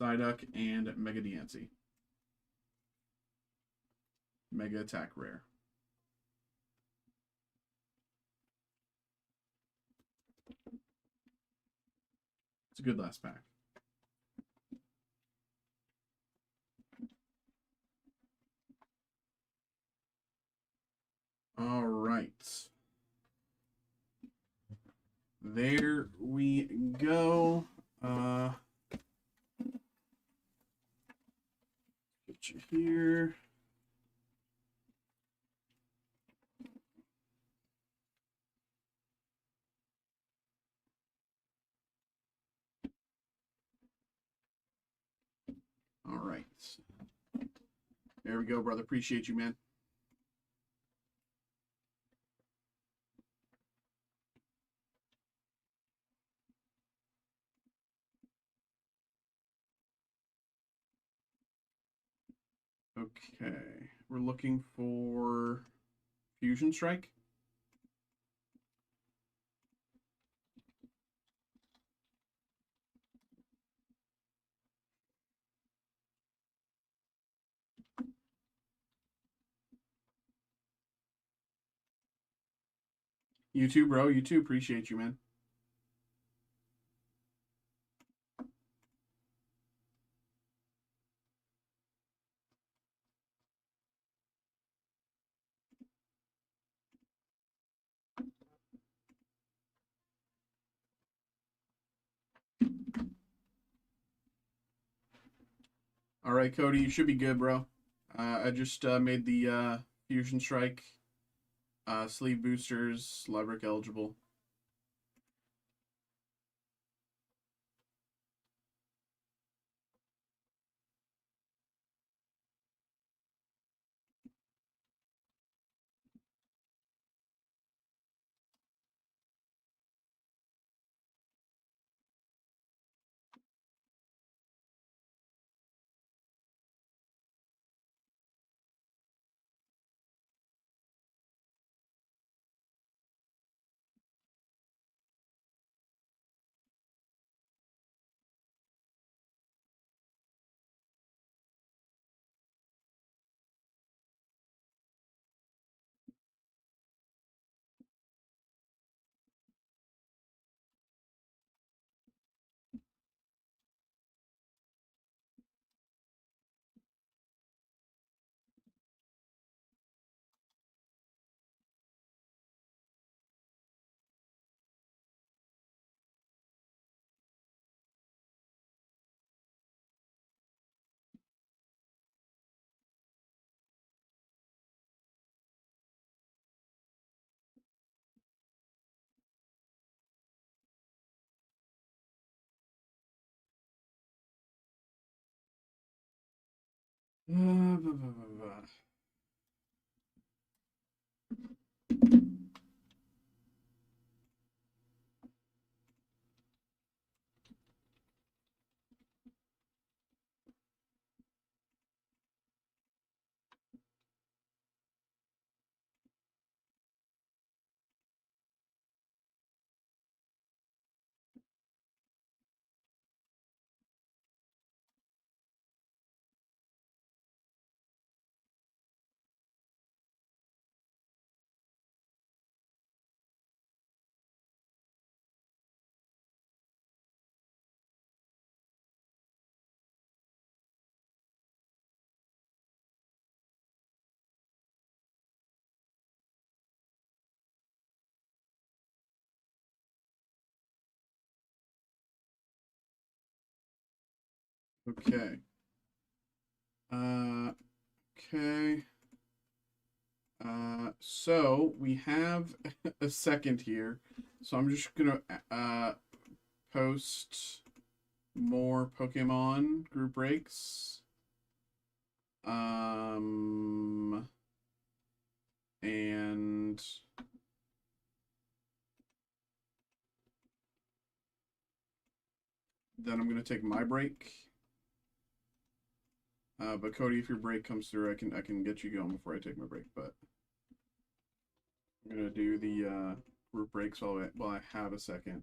[SPEAKER 1] Psyduck and Mega DNC. Mega Attack Rare. It's a good last pack. All right. There we go. Get you here. All right. There we go, brother. Appreciate you, man. Okay. We're looking for Fusion Strike. You too, bro. You too. Appreciate you, man. All right, Cody. You should be good, bro. I just made the Fusion Strike sleeve boosters Lebrick eligible. Okay. Okay. So we have a second here. So I'm just gonna post more Pokemon group breaks. And Then I'm gonna take my break. But Cody, if your break comes through, I can get you going before I take my break. But I'm gonna do the group breaks while I have a second.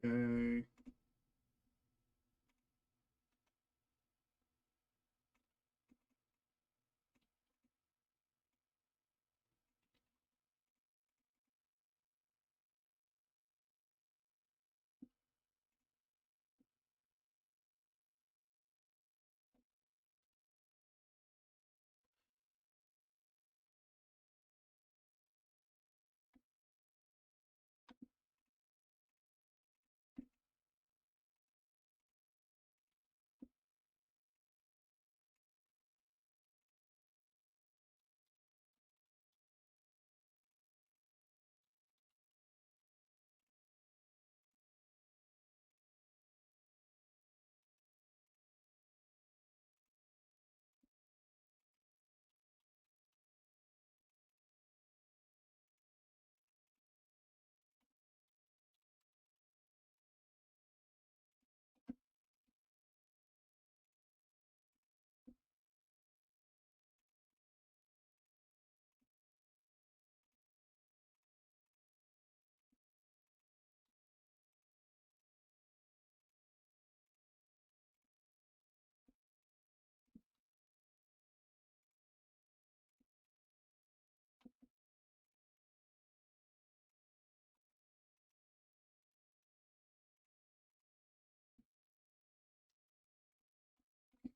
[SPEAKER 1] Okay.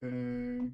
[SPEAKER 1] Okay.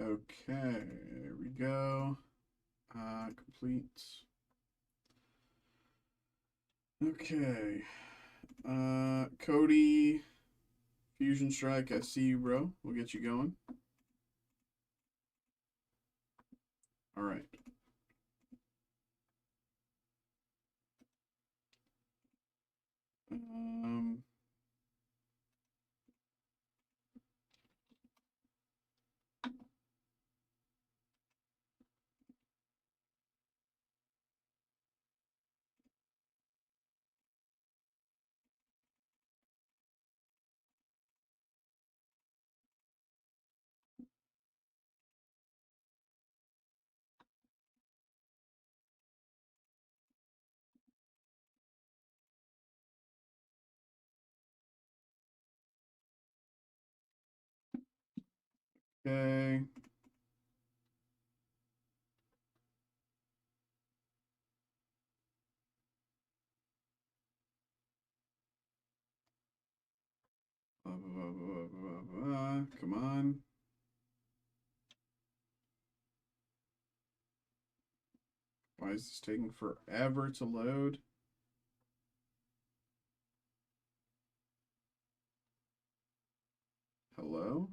[SPEAKER 1] Okay, there we go. Complete. Okay. Cody, Fusion Strike, I see you, bro. We'll get you going. All right. Um, Okay. Come on. Why is this taking forever to load? Hello?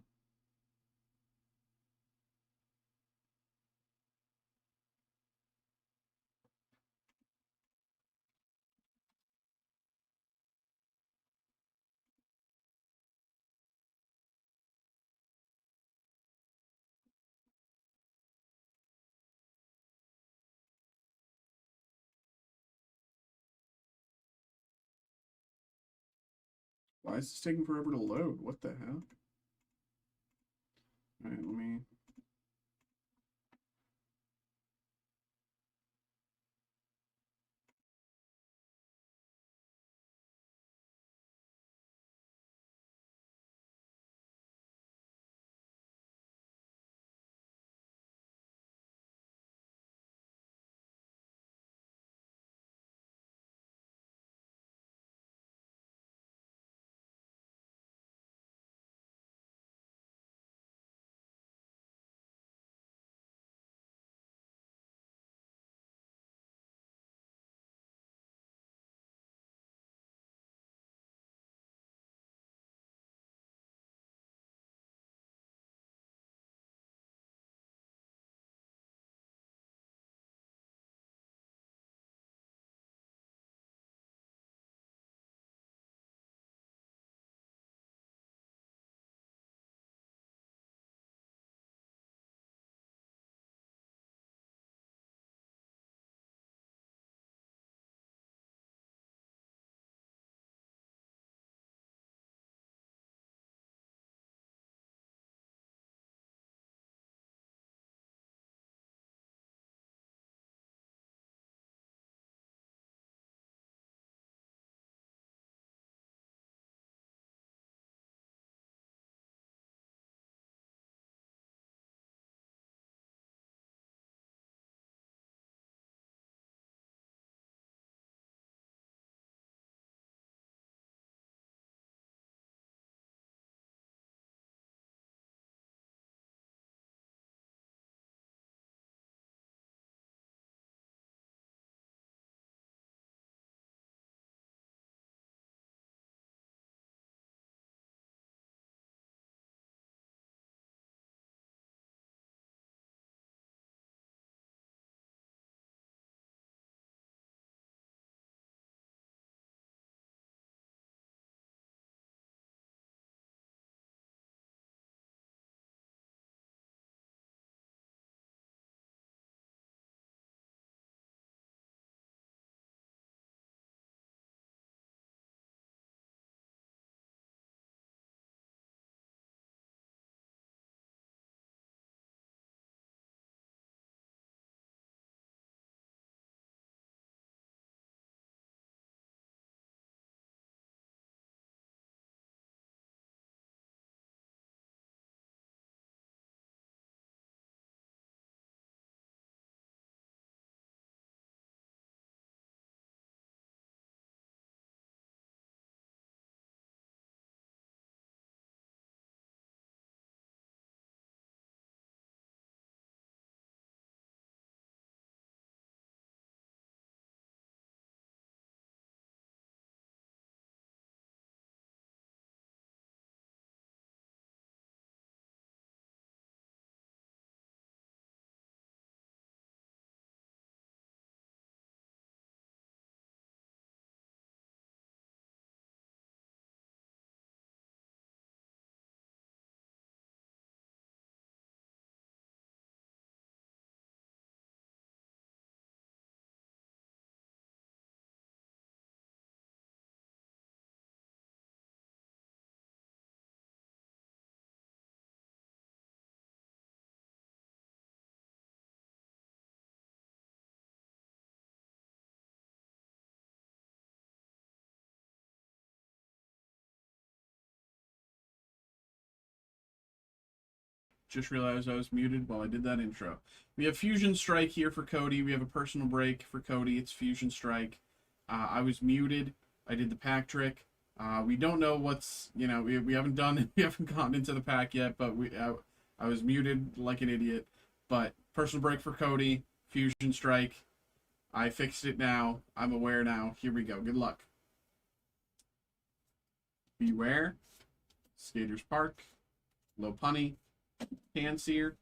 [SPEAKER 1] Why is this taking forever to load? What the hell? Alright, let me... Just realized I was muted while I did that intro. We have Fusion Strike here for Cody. We have a personal break for Cody. It's Fusion Strike. I was muted. I did the pack trick. We don't know what's, you know, we haven't done, we haven't gotten into the pack yet, but I was muted like an idiot. But personal break for Cody. Fusion Strike. I fixed it now. I'm aware now. Here we go. Good luck. Beware. Skaters Park. Lopunny. Panseer.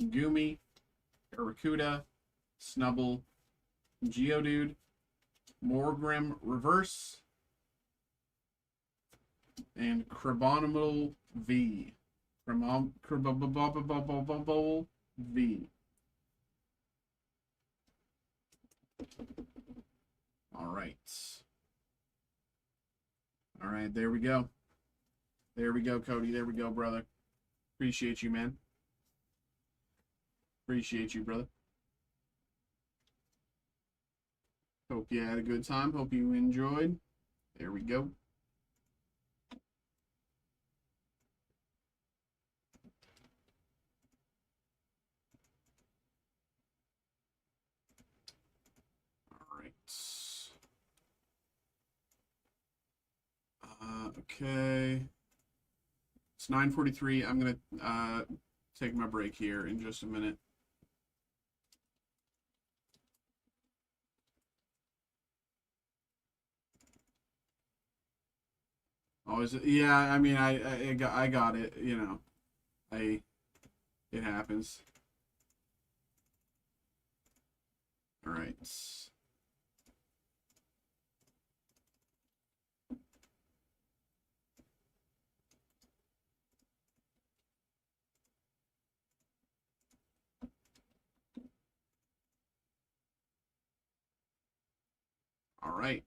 [SPEAKER 1] Gumi. Barracuda. Snubble. Geodude. Morgrim Reverse. And Crabominal V. Crabominal V. All right. All right, there we go. There we go, Cody. There we go, brother. Appreciate you, man. Appreciate you, brother. Hope you had a good time. Hope you enjoyed. There we go. All right. Okay. It's 9:43. I'm going to take my break here in just a minute. Oh, is it? Yeah, I mean, I got it, you know. It happens. All right. All right.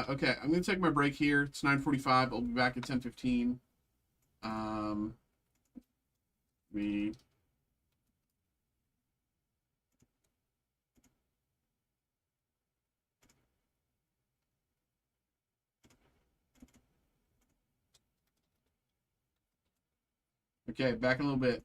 [SPEAKER 1] Okay, I'm gonna take my break here. It's 9:45. I'll be back at 10:15. Um, we. Okay, back in a little bit.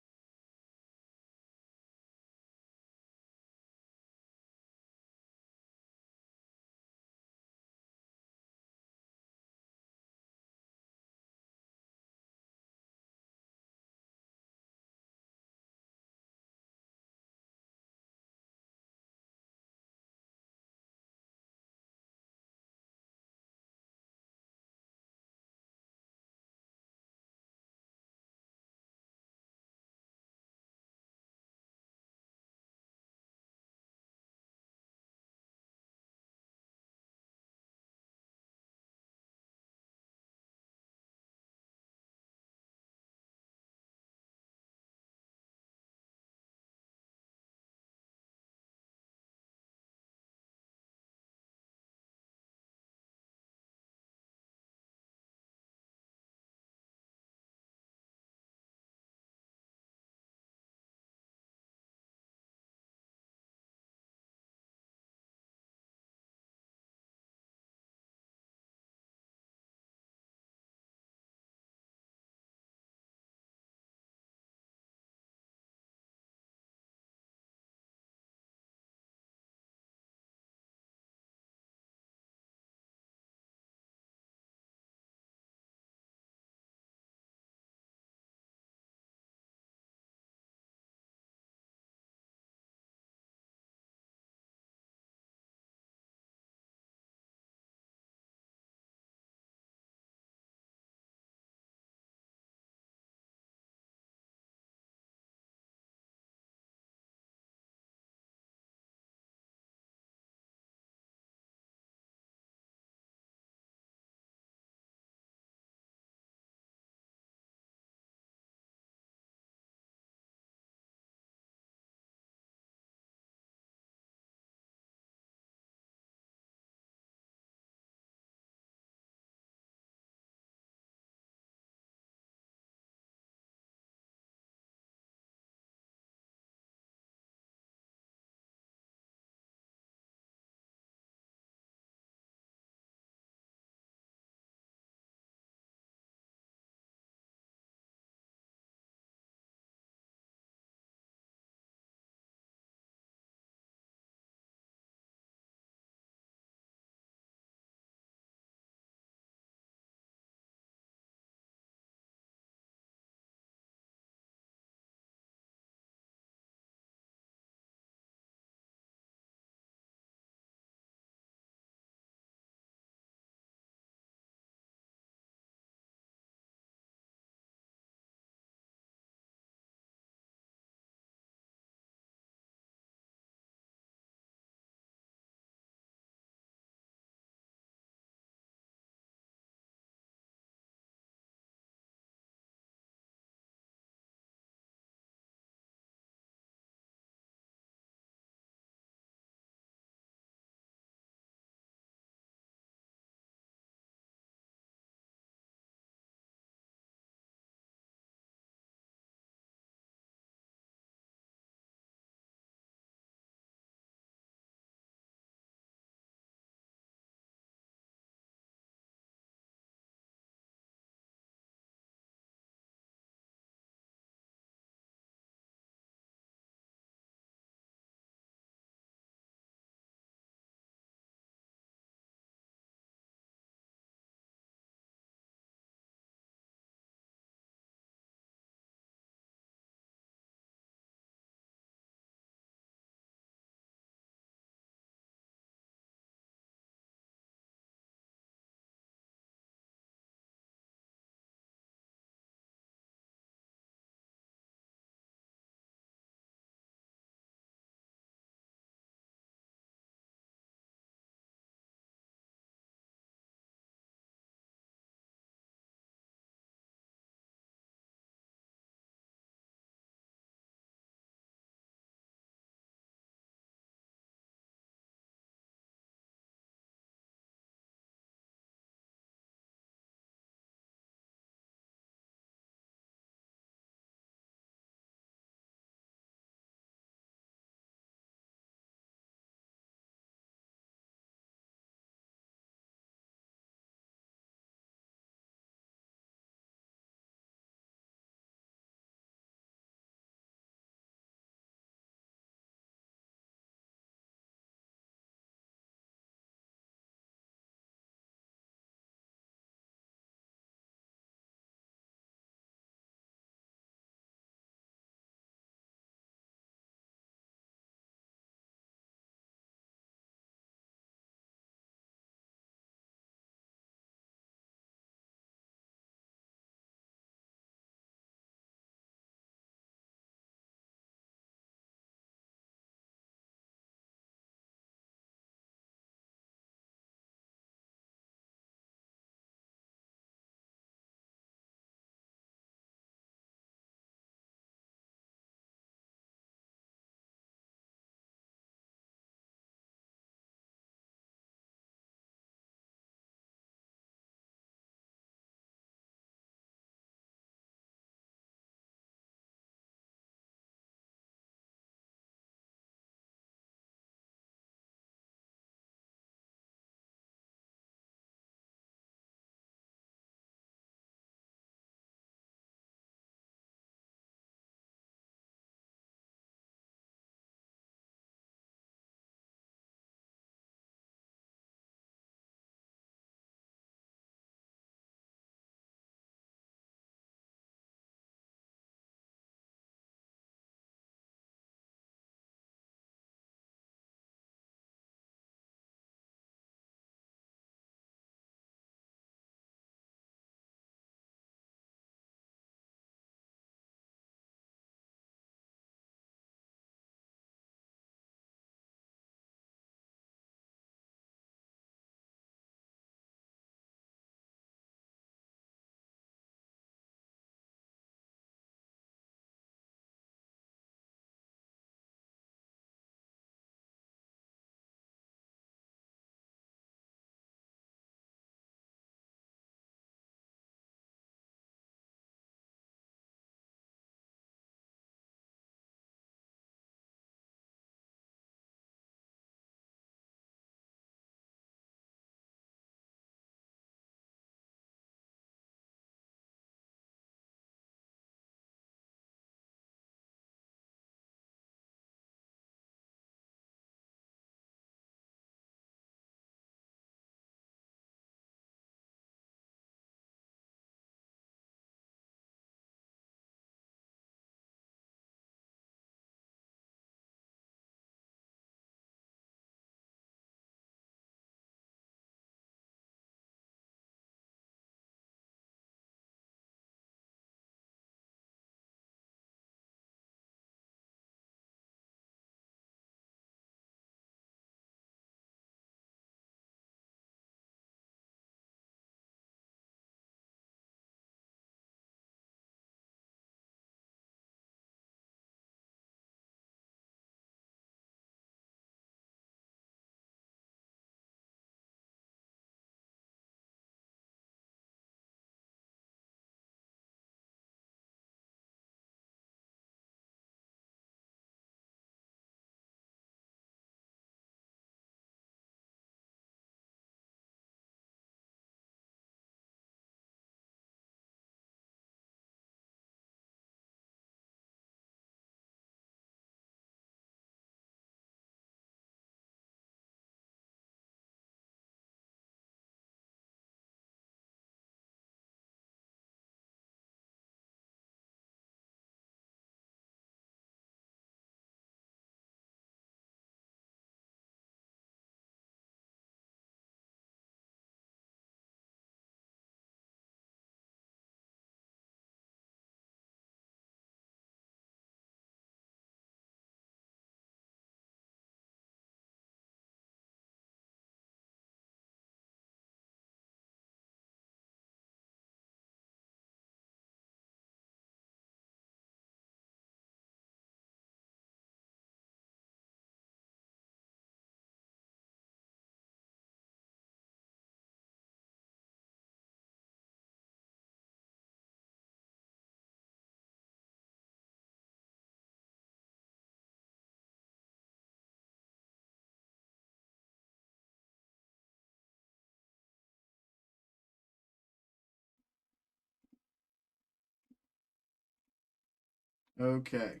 [SPEAKER 1] Okay.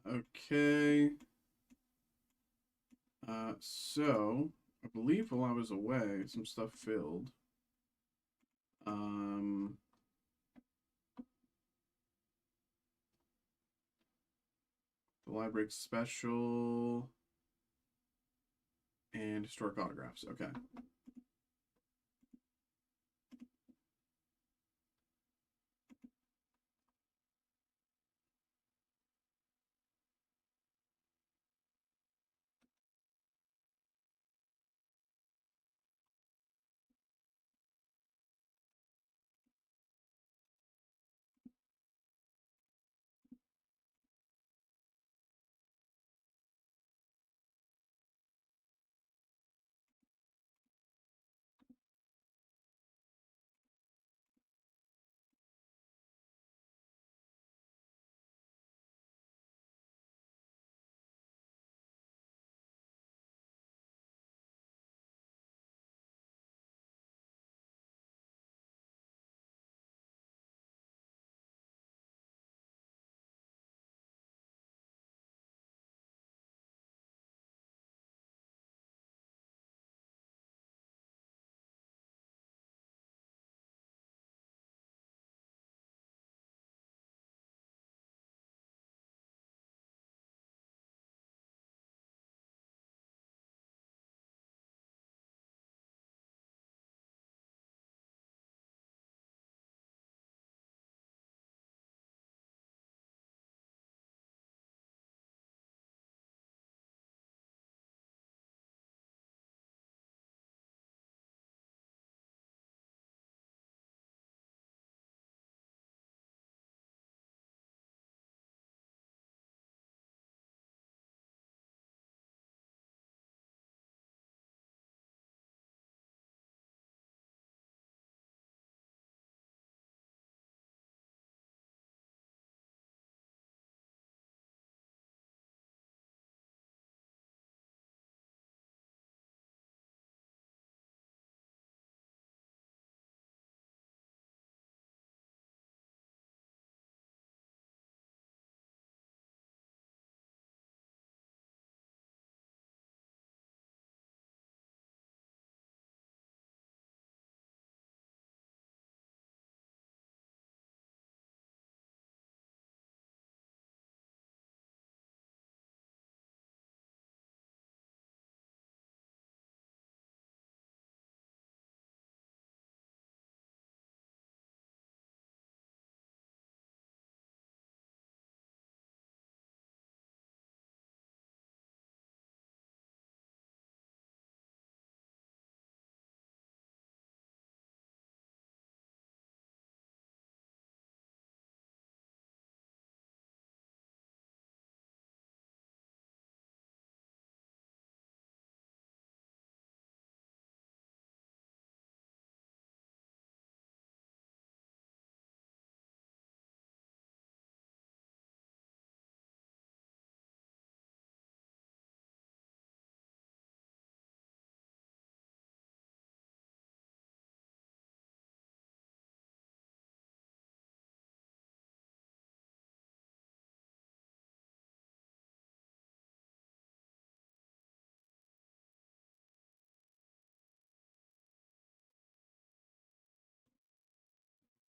[SPEAKER 1] Okay. So I believe while I was away, some stuff filled. Um, the library special and historic autographs. Okay.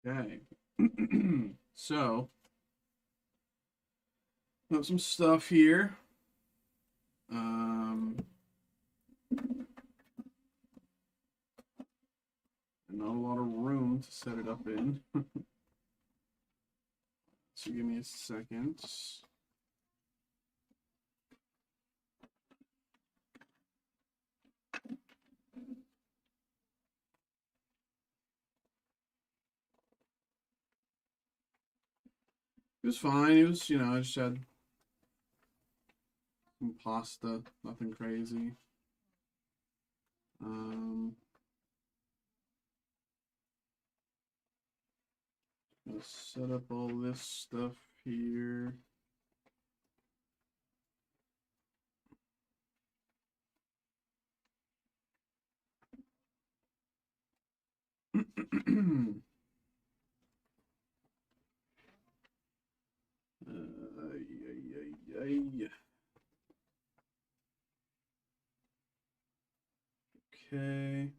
[SPEAKER 1] Okay. So, got some stuff here. Um, not a lot of room to set it up in. So give me a second. It was fine. It was, I just had some pasta, nothing crazy. Um, Gonna set up all this stuff here. Ay. Okay.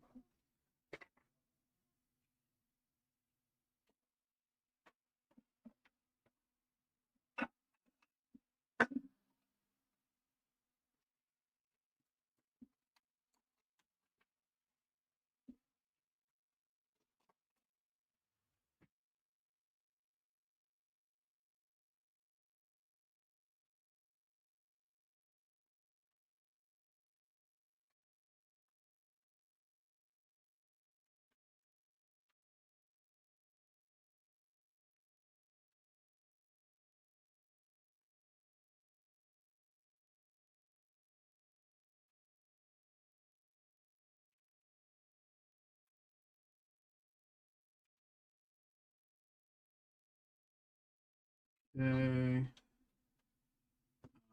[SPEAKER 1] Okay.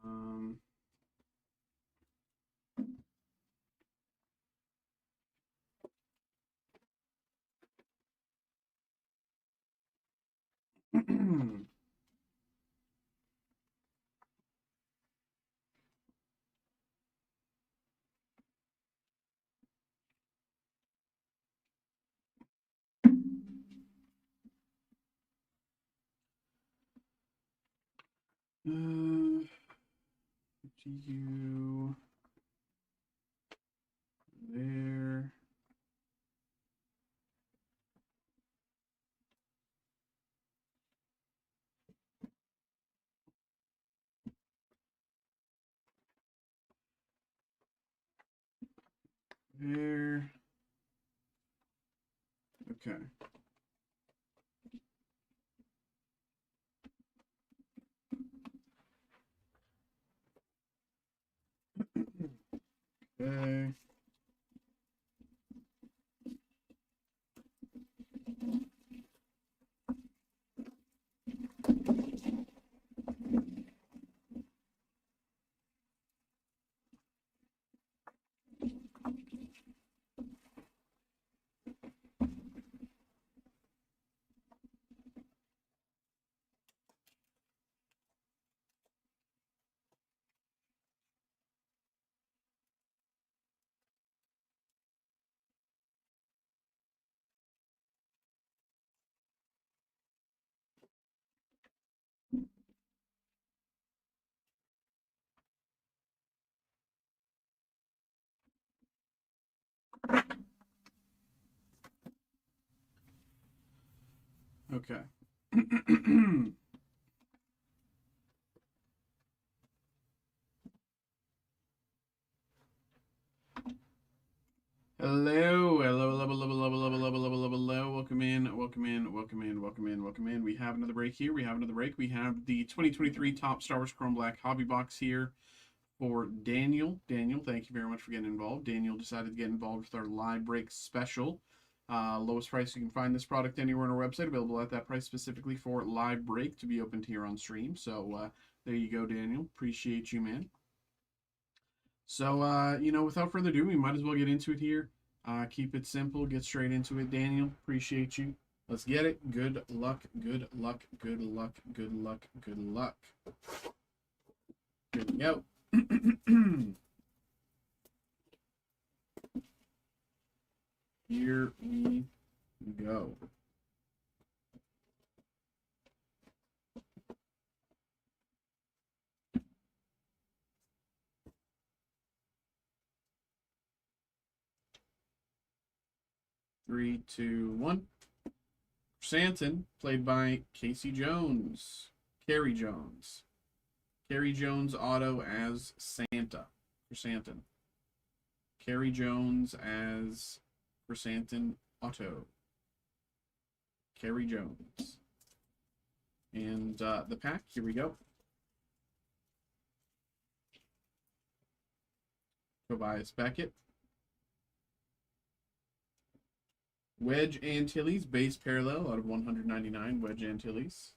[SPEAKER 1] Um, you there. There. Okay. Okay. Okay. Hello, hello, hello, hello, hello, hello, hello, hello, hello, hello. Welcome in, welcome in, welcome in, welcome in, welcome in. We have another break here. We have another break. We have the 2023 Top Star Wars Chrome Black Hobby Box here for Daniel. Daniel, thank you very much for getting involved. Daniel decided to get involved with our live break special. Lowest price you can find this product anywhere on our website, available at that price specifically for live break to be opened here on stream. So there you go, Daniel. Appreciate you, man. So, without further ado, we might as well get into it here. Keep it simple, get straight into it. Daniel, appreciate you. Let's get it. Good luck, good luck, good luck, good luck, good luck. Here we go. Here we go. Three, two, one. Santon, played by Casey Jones. Carrie Jones. Carrie Jones auto as Santa for Santon. Carrie Jones as for Santon auto. Carrie Jones. And the pack, here we go. Tobias Beckett. Wedge Antilles, base parallel out of 199. Wedge Antilles.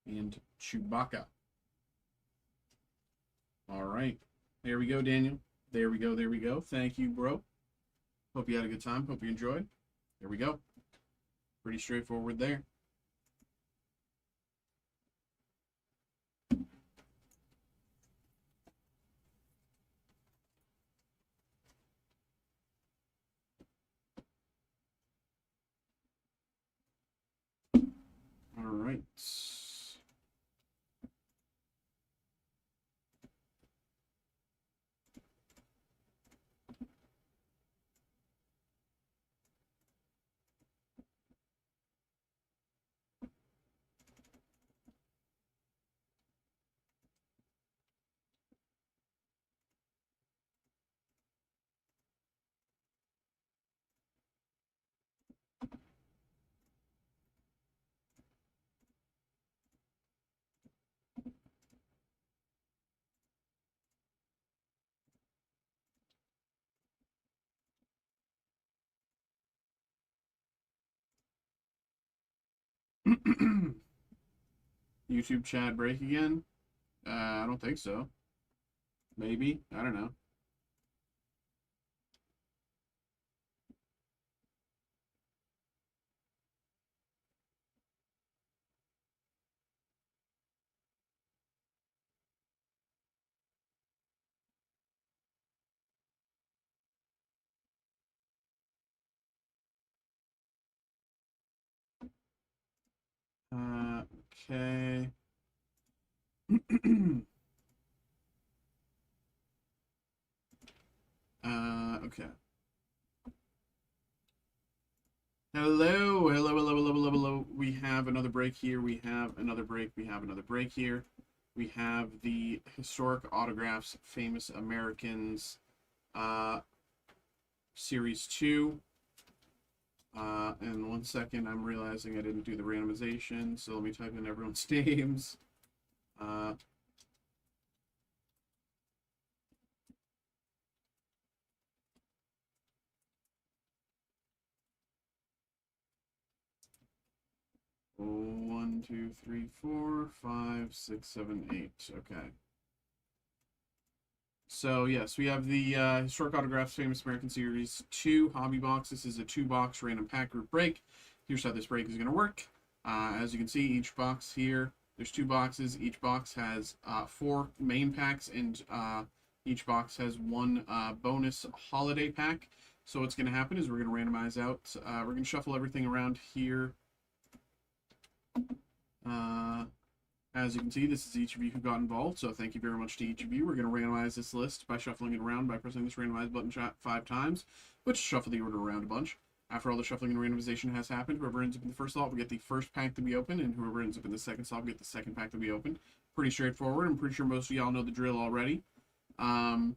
[SPEAKER 1] And Chewbacca. All right. There we go, Daniel. There we go. There we go. Thank you, bro. Hope you had a good time. Hope you enjoyed. There we go. Pretty straightforward there. All right. YouTube chat break again? I don't think so. Maybe. I don't know. Okay. Okay. Hello, hello, hello, hello, hello, hello. We have another break here. We have another break. We have another break here. We have the Historic Autographs, Famous Americans, Series 2. And 1 second, I'm realizing I didn't do the randomization, so let me type in everyone's names. 1, 2, 3, 4, 5, 6, 7, 8. Okay. So, yes, we have the Historic Autographs Famous American Series 2 hobby box. This is a 2-box random pack group break. Here's how this break is going to work. As you can see, each box here, there's 2 boxes. Each box has 4 main packs, and each box has 1 bonus holiday pack. So what's going to happen is we're going to randomize out. We're going to shuffle everything around here. As you can see, this is each of you who got involved, so thank you very much to each of you. We're going to randomize this list by shuffling it around by pressing this randomize button 5 times, which shuffle the order around a bunch. After all the shuffling and randomization has happened, whoever ends up in the first slot will get the first pack to be opened, and whoever ends up in the second slot will get the second pack to be opened. Pretty straightforward. I'm pretty sure most of y'all know the drill already. So on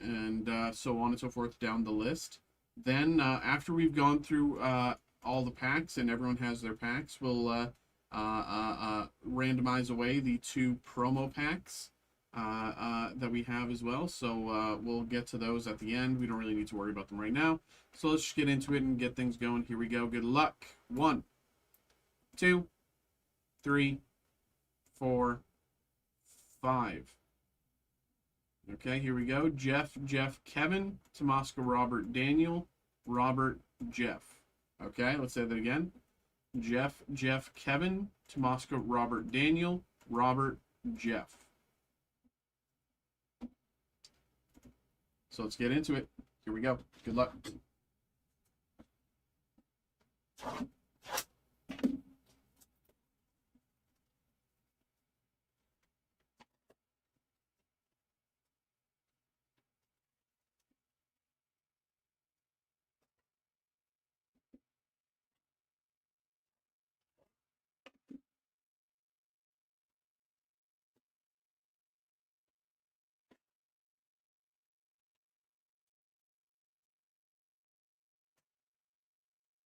[SPEAKER 1] and so forth down the list. Then, after we've gone through all the packs and everyone has their packs, we'll randomize away the 2 promo packs that we have as well. So we'll get to those at the end. We don't really need to worry about them right now. So let's just get into it and get things going. Here we go. Good luck. 1, 2, 3, 4, 5. Okay, here we go. Jeff, Kevin, Tomasco, Robert, Daniel, Robert, Jeff. Okay, let's say that again. Jeff, Kevin, Tomasco, Robert, Daniel, Robert, Jeff. So let's get into it. Here we go. Good luck.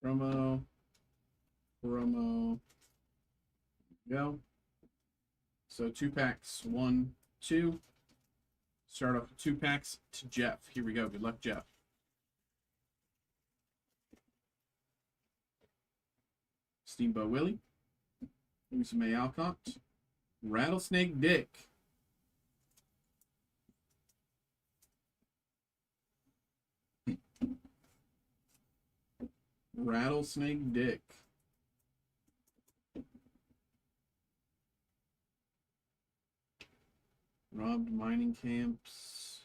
[SPEAKER 1] Promo. Go. So 2 packs. 1, 2. Start off with 2 packs to Jeff. Here we go. Good luck, Jeff. Steamboat Willie. Lisa May Alcott. Rattlesnake Dick. Rattlesnake Dick. Robbed mining camps.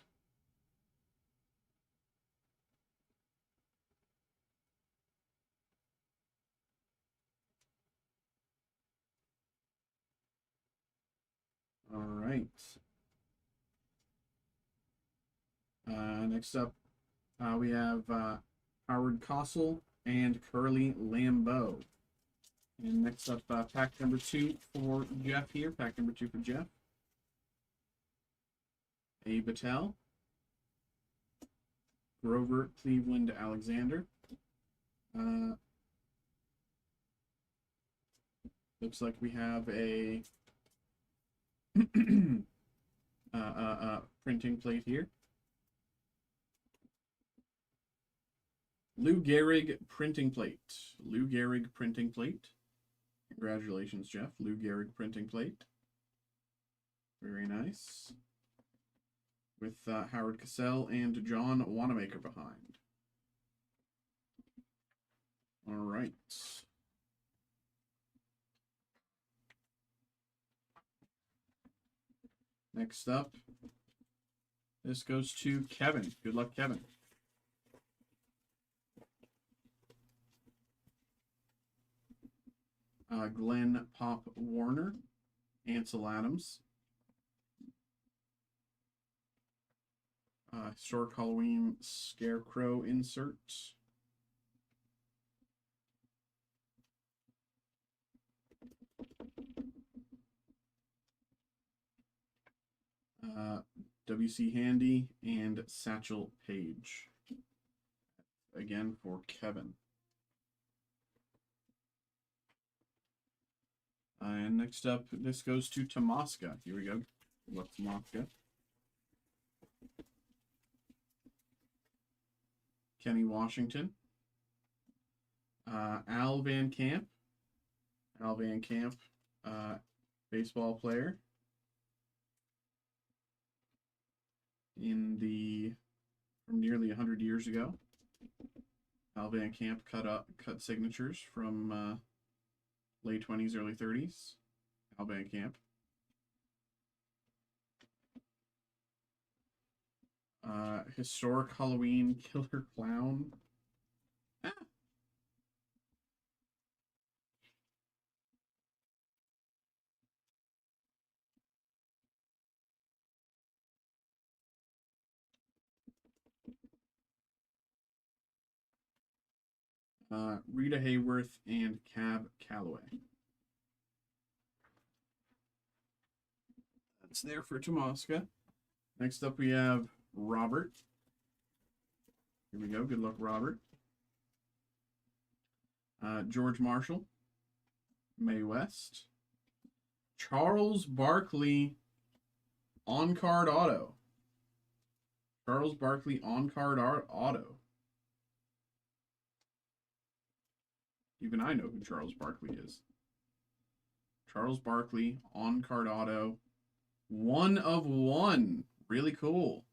[SPEAKER 1] All right. Next up, we have Howard Costle and Curly Lambeau. And next up, pack number 2 for Jeff here. Pack number 2 for Jeff. A. Battelle. Grover Cleveland Alexander. Looks like we have a printing plate here. Lou Gehrig printing plate. Lou Gehrig printing plate. Congratulations, Jeff. Lou Gehrig printing plate. Very nice. With Howard Cosell and John Wanamaker behind. All right. Next up, this goes to Kevin. Good luck, Kevin. Glenn Pop Warner, Ansel Adams. Historic Halloween Scarecrow insert. W.C. Handy and Satchel Paige. Again for Kevin. And next up, this goes to Tomaska. Here we go. Look, Tomaska. Kenny Washington. Al Van Camp. Al Van Camp, baseball player. From nearly 100 years ago. Al Van Camp cut signatures from late 20s, early 30s. Al Van Camp. Historic Halloween Killer Clown. Rita Hayworth and Cab Calloway. That's there for Tomaska. Next up we have Robert. Here we go. Good luck, Robert. George Marshall. Mae West. Charles Barkley on-card auto. Charles Barkley on-card auto. Even I know who Charles Barkley is. Charles Barkley on-card auto. 1 of 1. Really cool.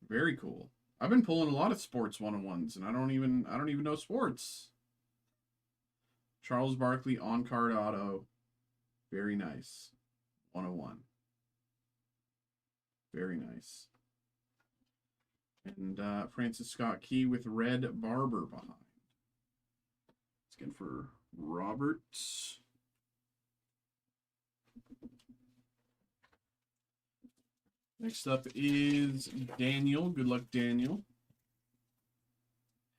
[SPEAKER 1] Very cool. I've been pulling a lot of sports 1-on-1s, and I don't even know sports. Charles Barkley on-card auto. Very nice. 101. Very nice. And Francis Scott Key with Red Barber behind. Let's get for Robert. Next up is Daniel. Good luck, Daniel.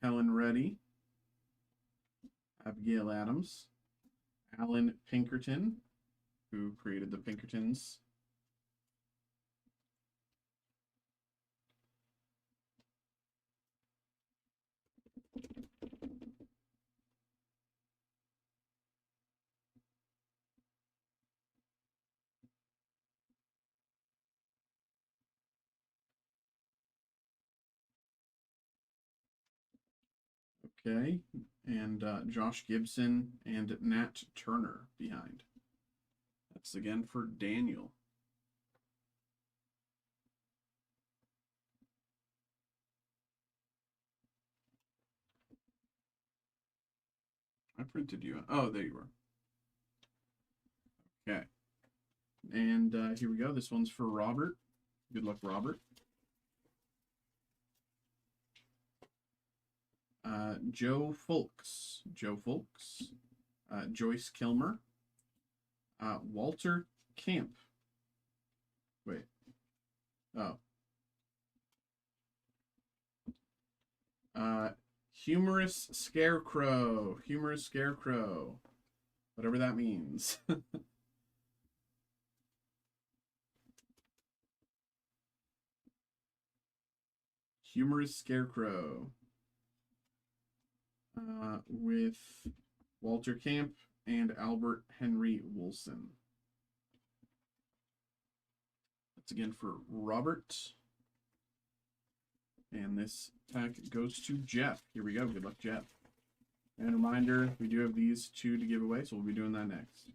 [SPEAKER 1] Helen Reddy. Abigail Adams. Alan Pinkerton, who created the Pinkertons. Okay, and Josh Gibson and Nat Turner behind. That's again for Daniel. I printed you. Oh, there you are. Okay. And here we go. This one's for Robert. Good luck, Robert. Joe Fulks. Joe Fulks. Joyce Kilmer. Walter Camp. Wait. Oh. Humorous Scarecrow. Humorous Scarecrow. Whatever that means. Humorous Scarecrow. With Walter Camp and Albert Henry Wilson. That's again for Robert. And this pack goes to Jeff. Here we go. Good luck, Jeff. And a reminder, we do have these two to give away, so we'll be doing that next.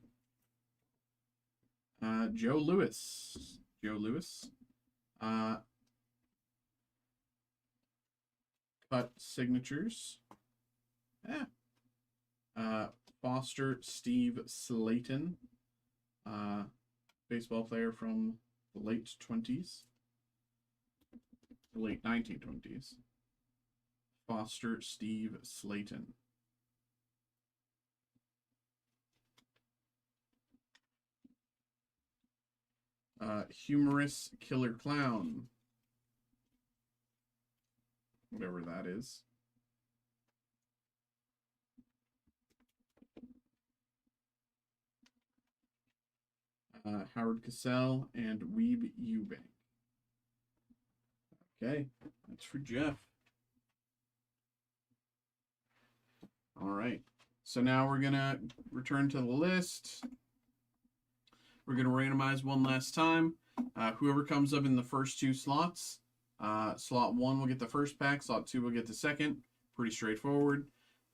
[SPEAKER 1] Joe Lewis. Joe Lewis. Cut signatures. Foster Steve Slayton. Baseball player from the late 20s. The late 1920s. Foster Steve Slayton. Humorous Killer Clown. Whatever that is. Howard Cosell and Weeb Eubank. Okay, that's for Jeff. All right, so now we're gonna return to the list. We're gonna randomize one last time. Whoever comes up in the first two slots, slot 1 will get the first pack, slot 2 will get the second. Pretty straightforward.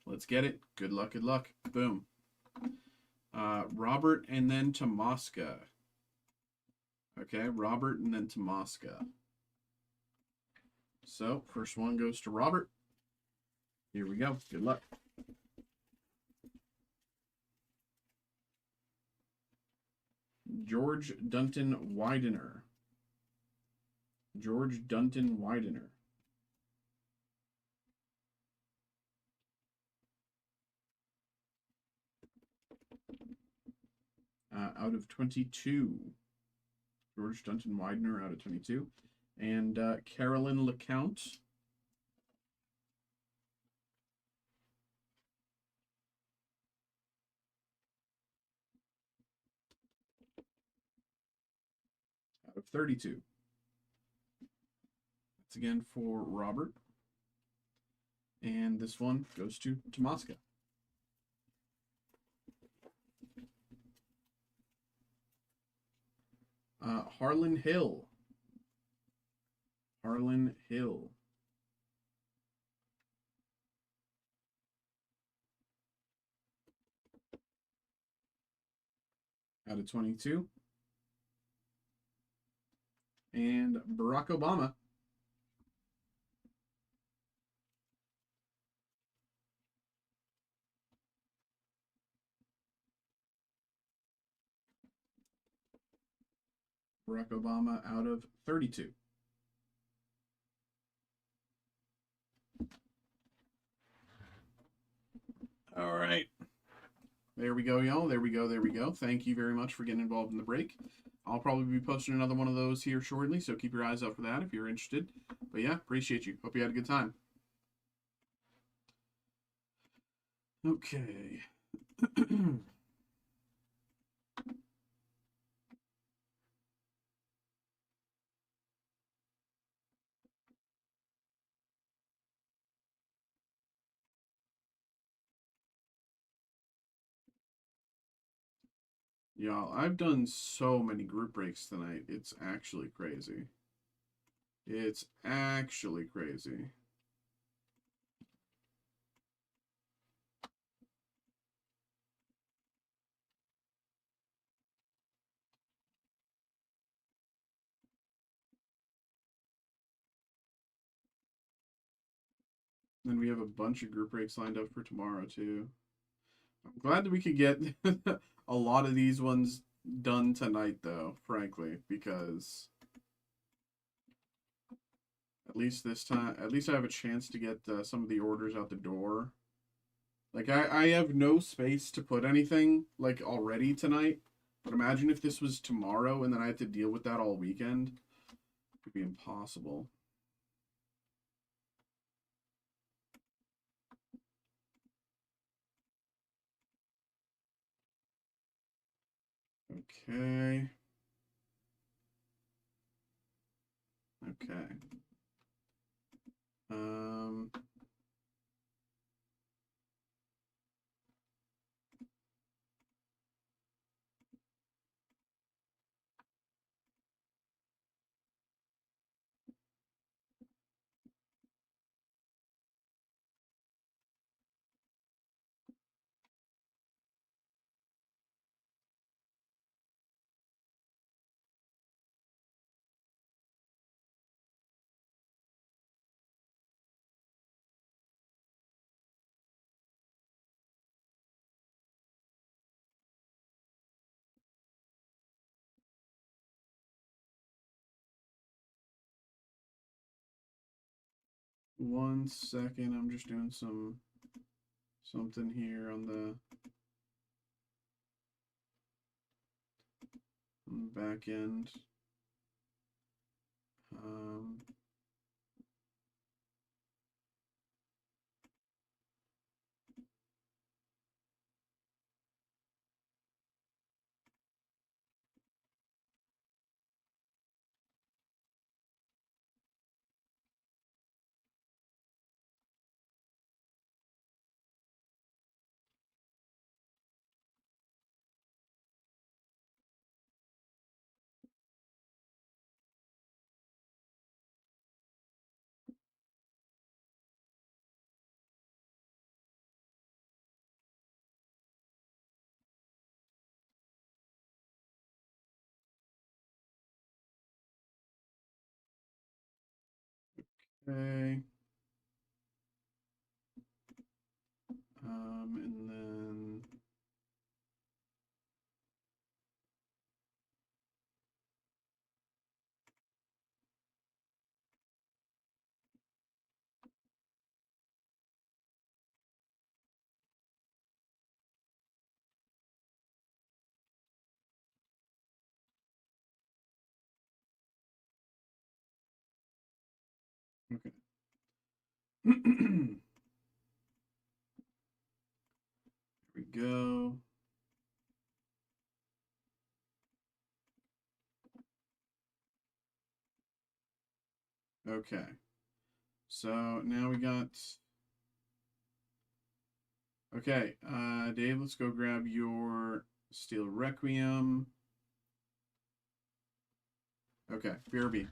[SPEAKER 1] Let's get it. Good luck, good luck. Boom. Robert and then Tomaska. Okay, Robert and then Tomaska. So, first one goes to Robert. Here we go. Good luck. George Dunton Widener. George Dunton Widener. Out of 22. George Dunton Widener out of 22. And Carolyn LeCount. Out of 32. That's again for Robert. And this one goes to Tomaska. Harlan Hill. Harlan Hill. Out of 22. And Barack Obama. Barack Obama out of 32. All right. There we go, y'all. There we go. There we go. Thank you very much for getting involved in the break. I'll probably be posting another one of those here shortly, so keep your eyes out for that if you're interested. But yeah, appreciate you. Hope you had a good time. Okay. Y'all, I've done so many group breaks tonight. It's actually crazy. It's actually crazy. And we have a bunch of group breaks lined up for tomorrow, too. I'm glad that we could get a lot of these ones done tonight, though, frankly, because at least this time, at least I have a chance to get some of the orders out the door. Like, I have no space to put anything, like, already tonight. But imagine if this was tomorrow and then I had to deal with that all weekend. It would be impossible. Okay. Okay. Um, one second. I'm just doing something here on the back end. Um, okay. And then okay. Here we go. Okay. So now we got. Okay, Dave, let's go grab your Steel Requiem. Okay, BRB.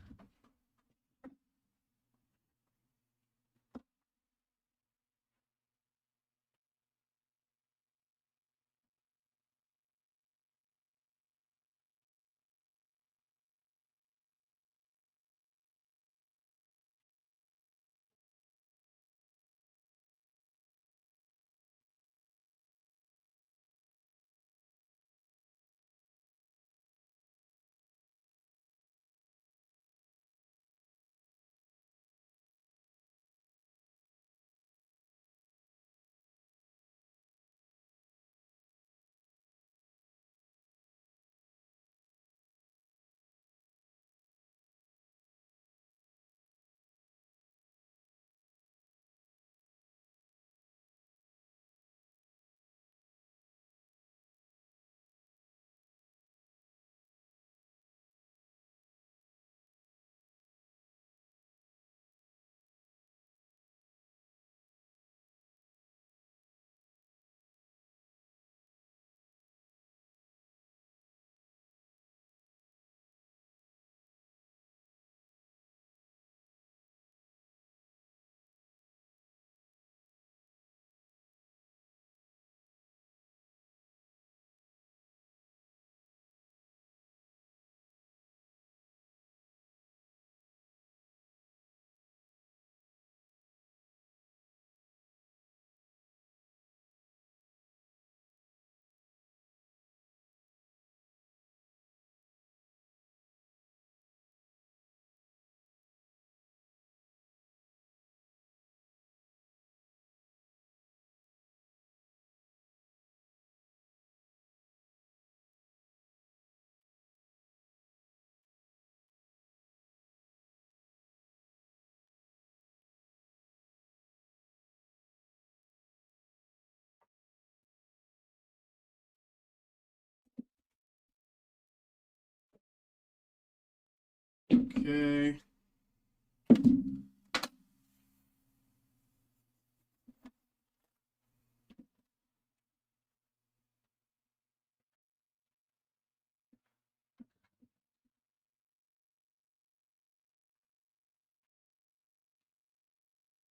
[SPEAKER 1] Okay.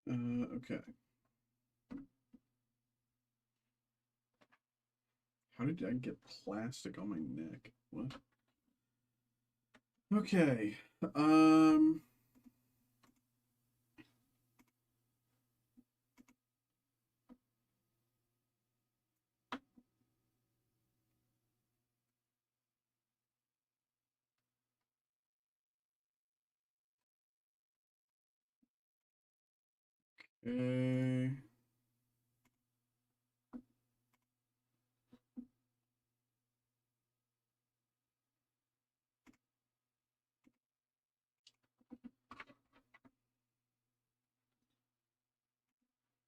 [SPEAKER 1] Okay. How did I get plastic on my neck? What? Okay. Okay.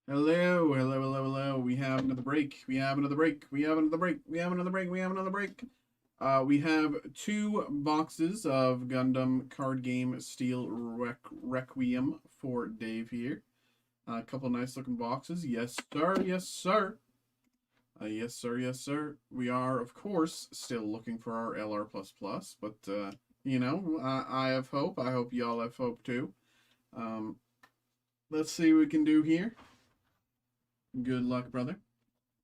[SPEAKER 1] Hello, hello, hello, hello. We have another break. We have another break. We have another break. We have another break. We have another break. We have 2 boxes of Gundam card game Steel Requiem for Dave here. A couple nice looking boxes. Yes, sir. Yes, sir. Yes, sir. Yes, sir. We are, of course, still looking for our LR++, but, you know, I have hope. I hope y'all have hope, too. Let's see what we can do here. Good luck, brother.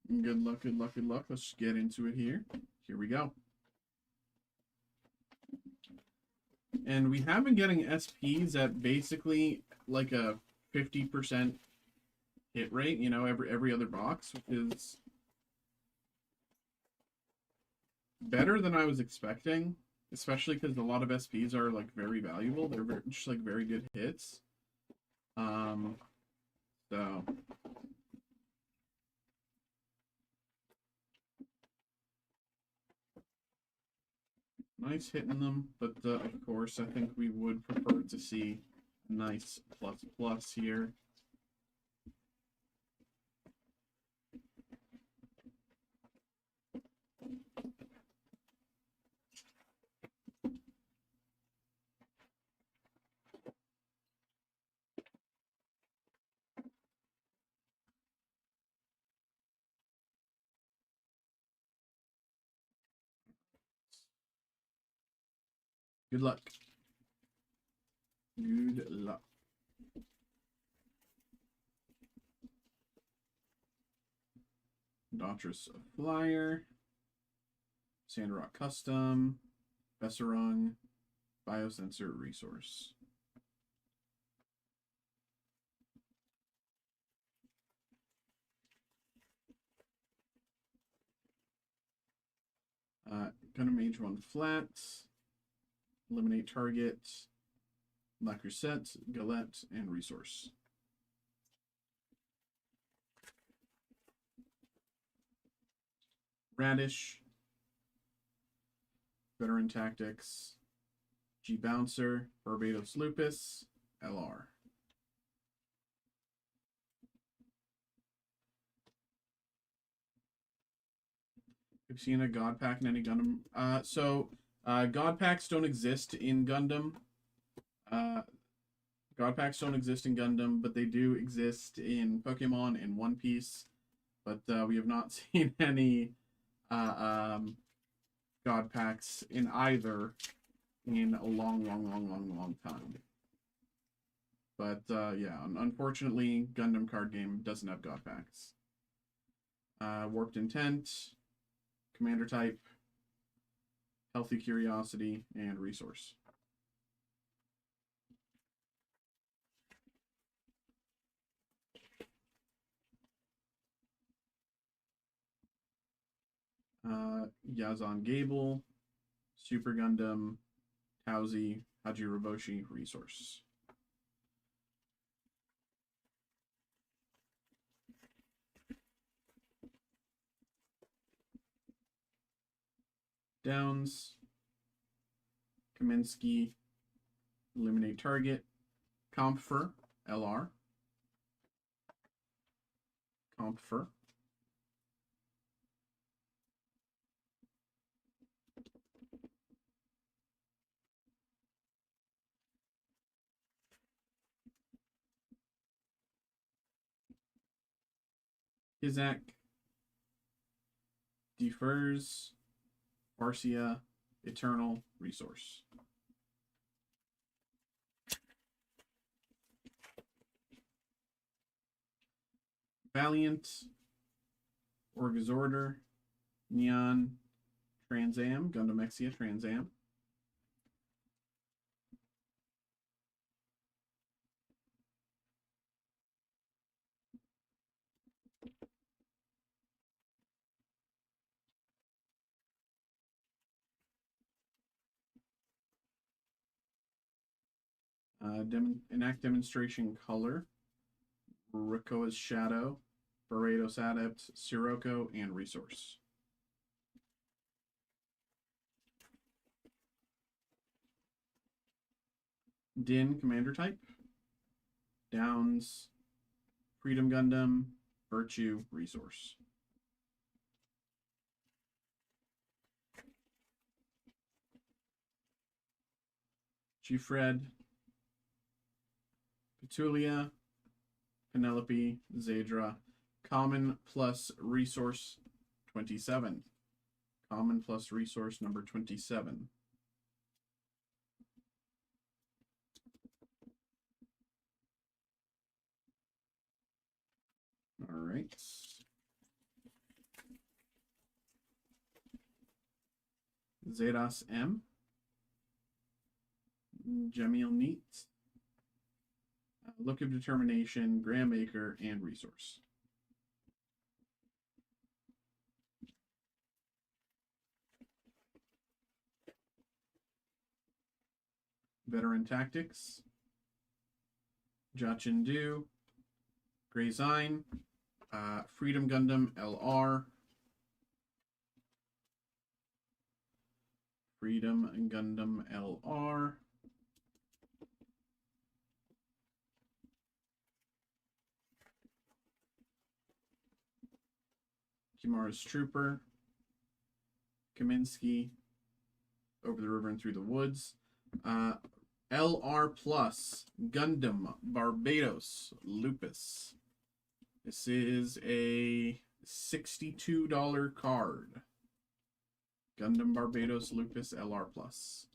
[SPEAKER 1] Good luck, good luck, good luck. Let's get into it here. Here we go. And we have been getting SPs at basically like a 50% hit rate, you know, every other box, which is better than I was expecting, especially because a lot of SPs are like very valuable. They're just like very good hits. So nice hitting them, but of course I think we would prefer to see a nice plus here. Good luck. Good luck. Dauntress Flyer, Sandrock Custom, Besserung, Biosensor Resource. Gonna Mage 1 flat, eliminate target, Lacrusette, Galette, and Resource. Radish, Veteran Tactics, G Bouncer, Barbados Lupus, LR. Have you seen a God Pack in any Gundam? God Packs don't exist in Gundam. God Packs don't exist in Gundam, but they do exist in Pokemon and One Piece. But we have not seen any God Packs in either in a long time. But yeah, unfortunately, Gundam card game doesn't have God Packs. Warped Intent, Commander Type, Healthy Curiosity, and Resource. Yazan Gable, Super Gundam, Tauzi, Hajiroboshi, Resource. Downs, Kaminsky, Eliminate Target, Compfer, LR, Compfer, Kizak, Defers, Barcia, Eternal, Resource. Valiant, Orgazorder, Neon, Transam, Gundam Exia, Transam. Enact Demonstration Color, Rikoa's Shadow, Barbados Adept, Sirocco, and Resource. Din, Commander Type. Downs, Freedom Gundam, Virtue, Resource. G-Fred, Petulia, Penelope, Zadra, Common plus Resource 27. Common plus Resource number 27. All right. Zedas M. Jamil Neat. Look of Determination, Graham Acre, and Resource. Veteran Tactics. Jachindu. Grayzine. Freedom Gundam LR. Freedom Gundam LR. Kimura's Trooper. Kaminsky. Over the River and Through the Woods. LR Plus Gundam Barbados Lupus. This is a $62 card. Gundam Barbados Lupus LR Plus.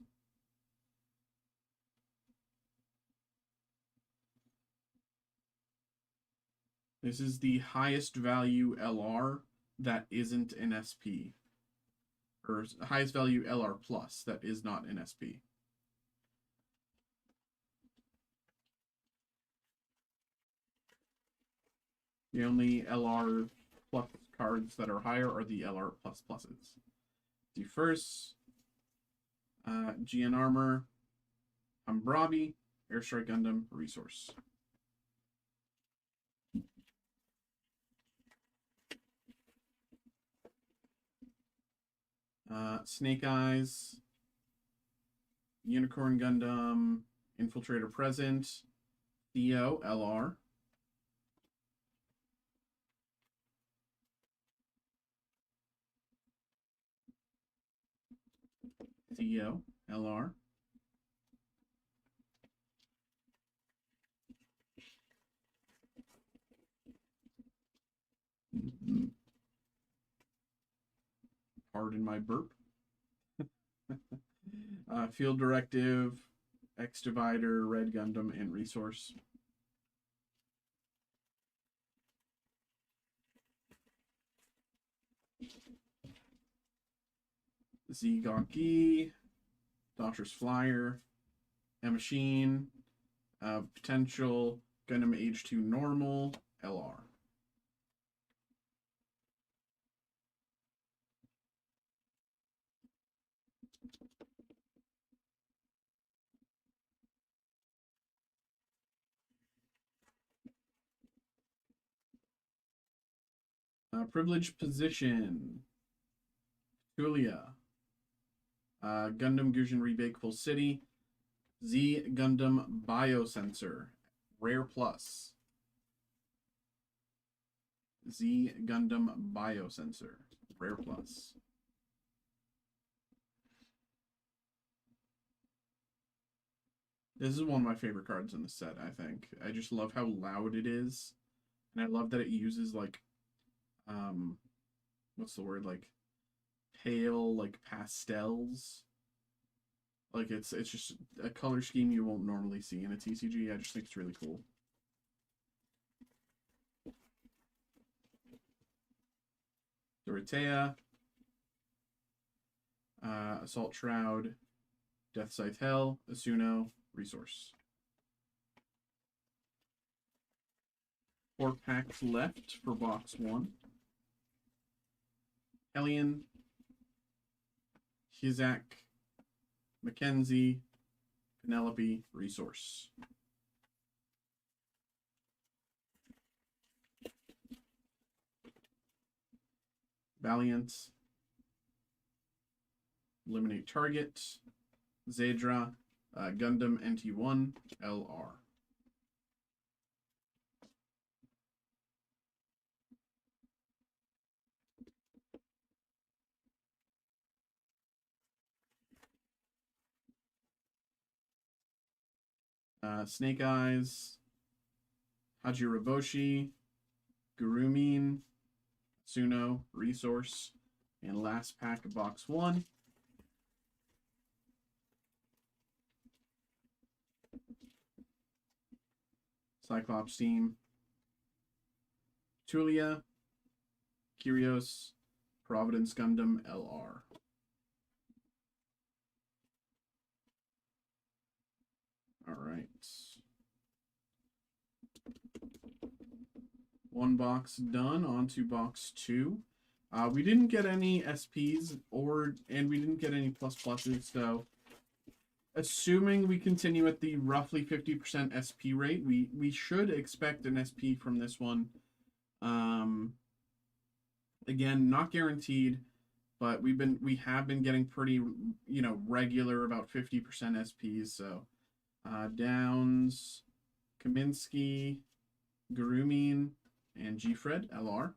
[SPEAKER 1] This is the highest value LR that isn't an SP. Or highest value LR Plus that is not an SP. The only LR Plus cards that are higher are the LR Plus Pluses. Defers, GN Armor, Umbrabi, Airstrike Gundam, Resource. Snake Eyes, Unicorn Gundam, Infiltrator Present, Theo LR. Theo LR. Pardon my burp. Field Directive, X Divider, Red Gundam, and Resource. Z Gonki, Doctor's Flyer, a Machine, Potential, Gundam Age 2 Normal, LR. Privileged Position, Julia, Gundam Gujin Rebake Full City, Z Gundam Biosensor, Rare Plus. Z Gundam Biosensor, Rare Plus. This is one of my favorite cards in the set, I think. I just love how loud it is. And I love that it uses, like, what's the word, like pale, like pastels. Like it's just a color scheme you won't normally see in a TCG. I just think it's really cool. Dorothea, Assault Shroud, Death Scythe Hell, Asuno, Resource. 4 packs left for box 1. Hellion, Hizak, Mackenzie, Penelope, Resource. Valiant, Eliminate Target, Zadra, Gundam NT1, LR. Snake Eyes, Hajiroboshi, Gurumin, Suno, Resource, and last pack of box 1. Cyclops Team, Tulia, Kyrios, Providence Gundam, LR. All right. 1 box done. On to box 2. We didn't get any SPs and we didn't get any pluses, so assuming we continue at the roughly 50% SP rate, we should expect an SP from this one. Again, not guaranteed, but we have been getting pretty, regular, about 50% SPs. So Downs, Kaminsky, Gurumin, and Gfred, LR.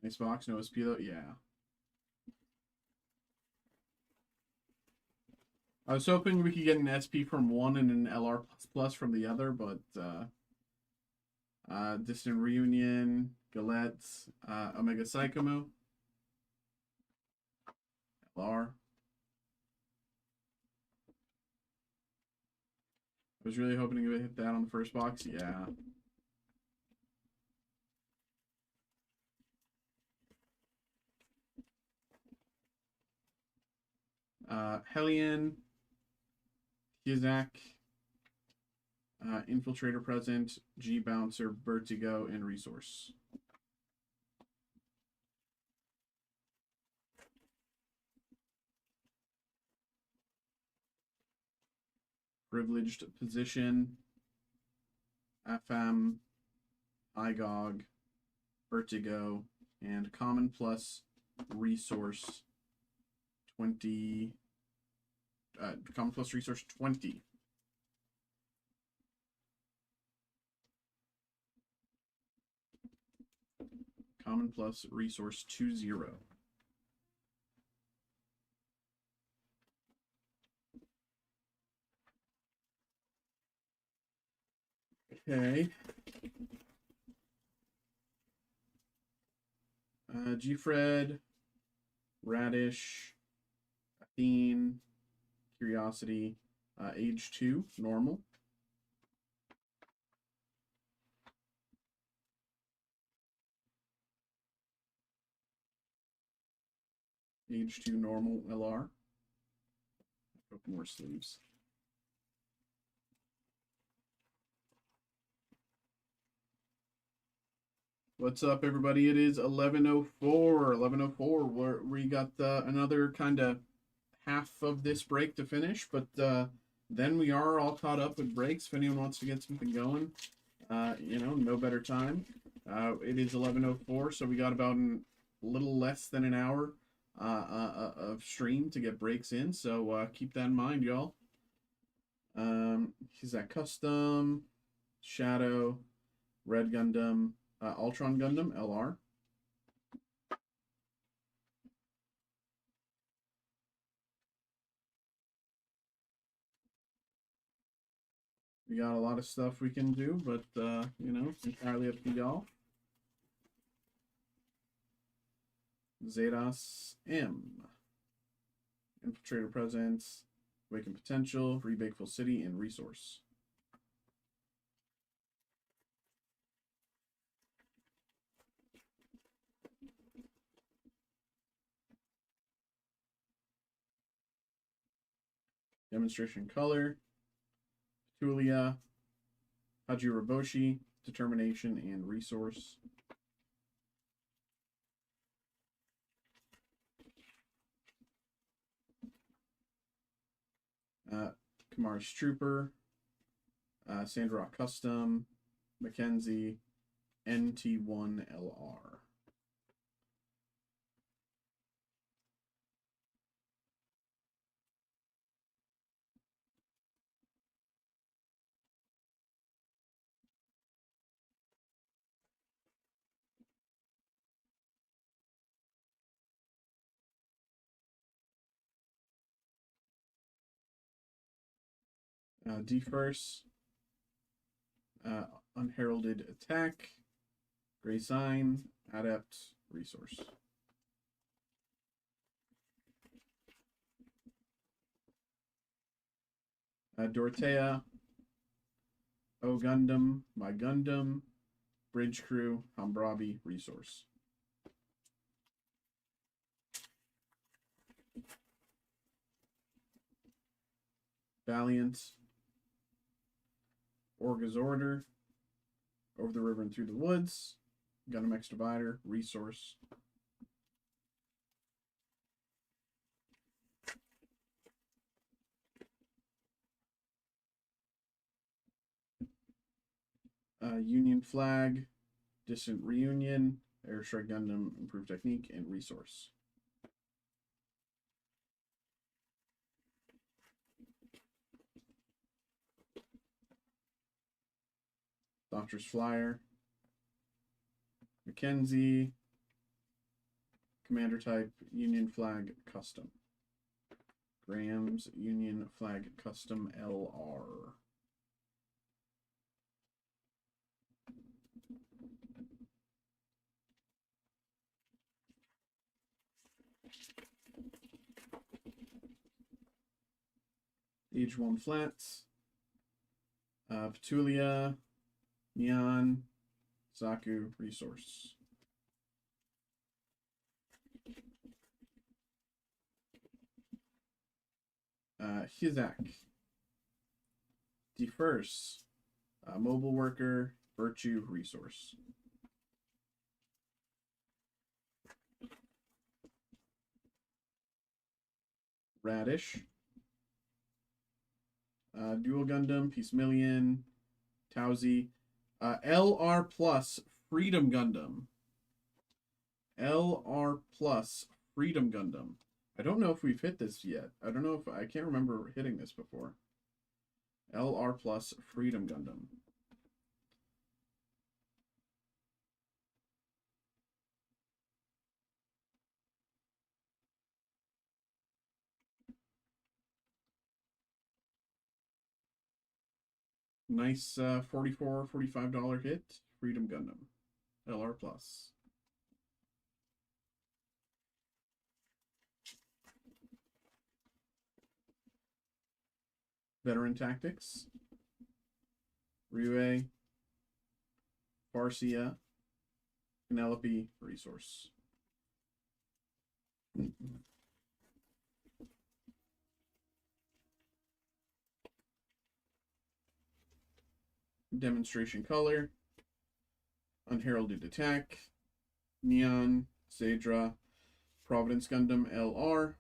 [SPEAKER 1] Nice box, no SP though, yeah. I was hoping we could get an SP from one and an LR plus from the other, but Distant Reunion, Galette, Omega Psychomu, LR. I was really hoping to hit that on the first box, yeah. Hellion, Hizak, Infiltrator Present, G Bouncer, Vertigo, and Resource. Privileged Position, FM, IGOG, Vertigo, and Common Plus Resource 20. Common Plus Resource 20. Common Plus Resource 20. Okay. Gfred, Radish, Athene, Curiosity, age 2, normal. Age 2, normal, LR. Open more sleeves. What's up, everybody? It is 11:04. 11:04. We got another kind of half of this break to finish, but then we are all caught up with breaks. If anyone wants to get something going, no better time. It is 11:04, so we got about a little less than an hour of stream to get breaks in. So keep that in mind, y'all. He's at Custom, Shadow, Red Gundam, Ultron Gundam, LR. We got a lot of stuff we can do, but, you know, it's entirely up to y'all. Zetas M. Infiltrator Presence, Awaken Potential, Rebake Full City, and Resource. Demonstration Color, Tulia, Hajiraboshi, Determination, and Resource. Kamara's Trooper, Sandrock Custom, Mackenzie, NT1LR. D-First, Unheralded Attack, Gray Sign, Adept, Resource. Dorothea, O Gundam, My Gundam, Bridge Crew, Hambrabi, Resource. Valiant, Orga's Order, Over the River and Through the Woods, Gundam X Divider, Resource. Union Flag, Distant Reunion, Airstrike Gundam, Improved Technique, and Resource. Doctor's Flyer, Mackenzie, Commander Type, Union Flag, Custom. Graham's Union Flag, Custom, LR. Age 1 Flats, Petulia, Neon, Zaku, Resource. Hizak, Defirst, Mobile Worker, Virtue, Resource. Radish, Dual Gundam, Peace Million, Tauzi, LR Plus, Freedom Gundam. LR Plus, Freedom Gundam. I don't know if we've hit this yet. I don't know if I can't remember hitting this before. LR Plus, Freedom Gundam. Nice $44, $45 hit. Freedom Gundam. LR Plus. Veteran Tactics. Rue. Farsia. Penelope, Resource. Demonstration Color, Unheralded Attack, Neon, Zadra, Providence Gundam LR,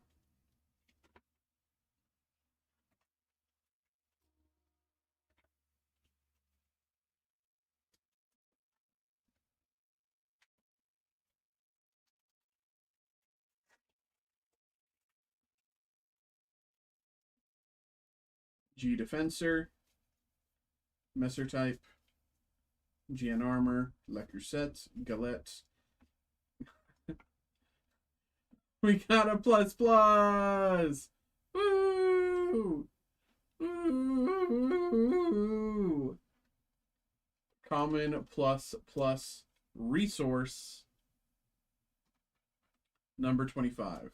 [SPEAKER 1] G Defensor, Messer Type, GN Armor, Le Creuset, Galette. We got a plus plus! Woo! Woo! Common plus plus resource number 25.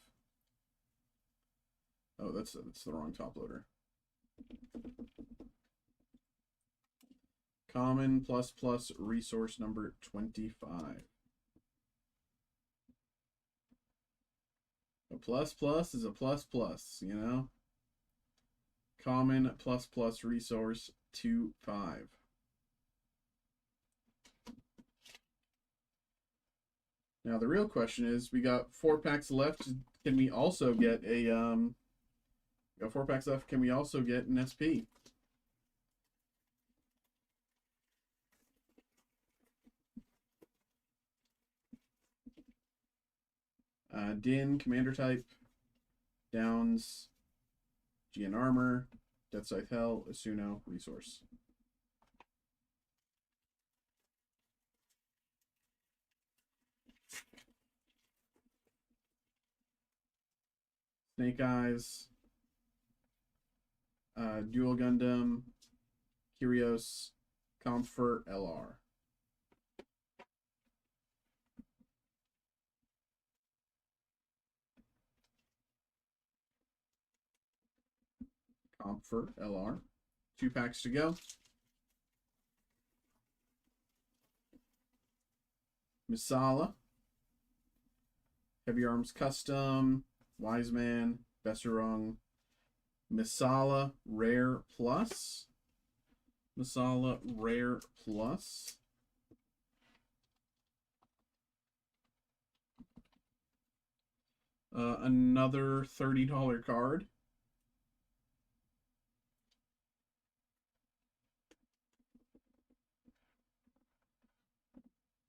[SPEAKER 1] Oh, that's the wrong top loader. Common plus plus resource number 25. A plus plus is a plus plus, you know? Common plus plus resource 25. Now the real question is, we got 4 packs left. Can we also get a got 4 packs left? Can we also get an SP? Din, Commander type, Downs, GN Armor, Death Scythe Hell, Asuno, Resource. Snake Eyes, Dual Gundam, Kyrios, Comfort, LR. Comfort, LR. 2 packs to go. Misala, Heavy Arms Custom, Wiseman, Besserung, Misala Rare Plus. Misala Rare Plus. Another $30 card.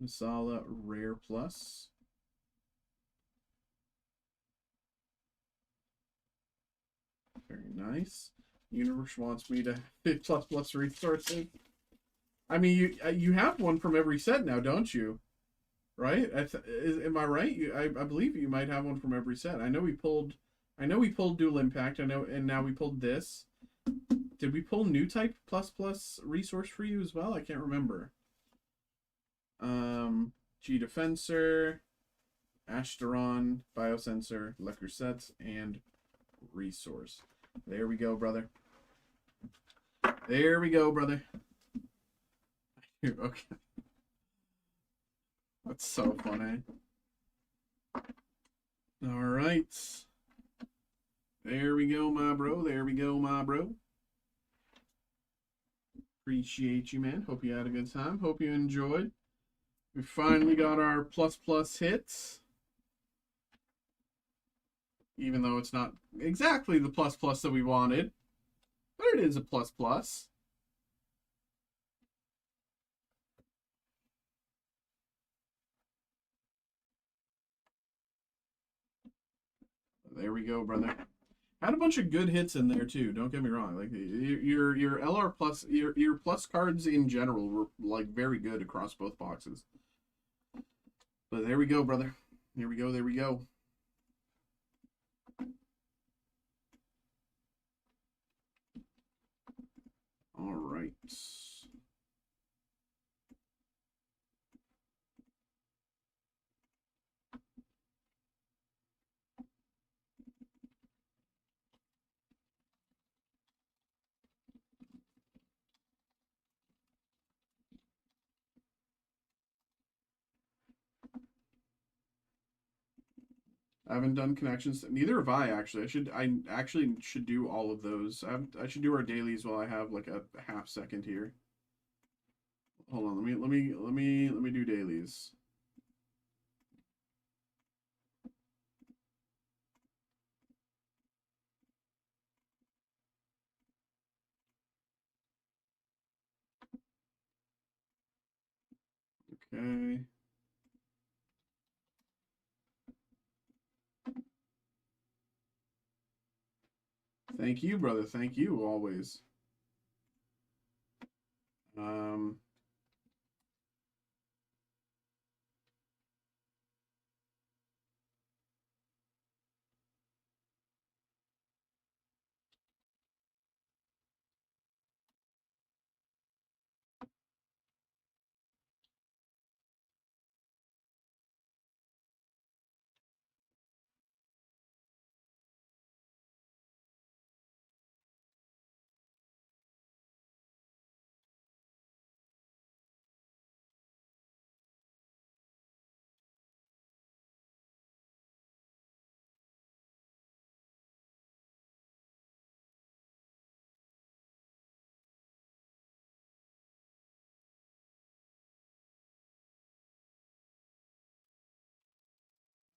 [SPEAKER 1] Misala Rare Plus. Very nice. Universe wants me to hit plus plus resources. I mean, you have one from every set now, don't you? Right? Am I right? I believe you might have one from every set. I know we pulled Dual Impact. I know, and now we pulled this. Did we pull new type plus plus resource for you as well? I can't remember. G Defensor, Ashtaron, Biosensor, Lecruset, and Resource. There we go, brother. There we go, brother. Okay. That's so funny. All right. There we go, my bro. There we go, my bro. Appreciate you, man. Hope you had a good time. Hope you enjoyed. We finally got our plus plus hits. Even though it's not exactly the plus plus that we wanted. But it is a plus plus. There we go, brother. Had a bunch of good hits in there too. Don't get me wrong. Like your LR plus your plus cards in general were like very good across both boxes. But there we go, brother. Here we go. There we go. All right. I haven't done connections. Neither have I actually. I actually should do all of those. I should do our dailies while I have like a half second here. Hold on. Let me do dailies. Okay. Thank you, brother. Thank you always. Um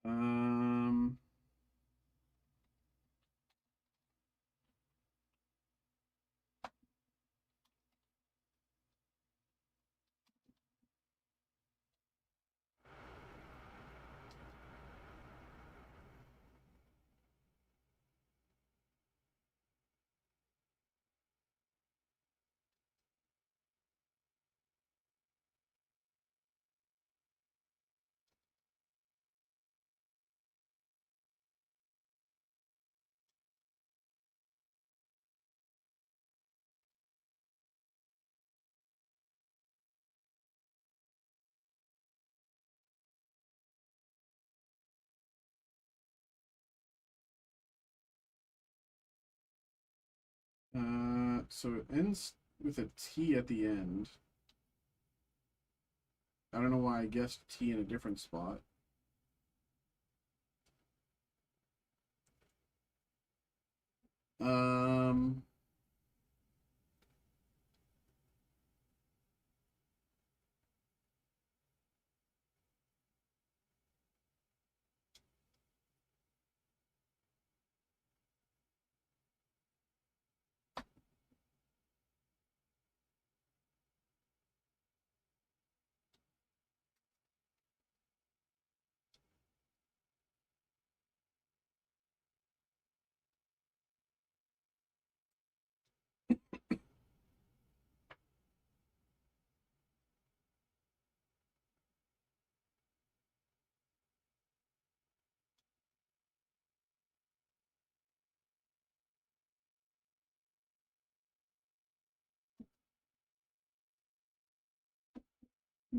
[SPEAKER 1] Um, so it ends with a T at the end. I don't know why I guessed T in a different spot. Um,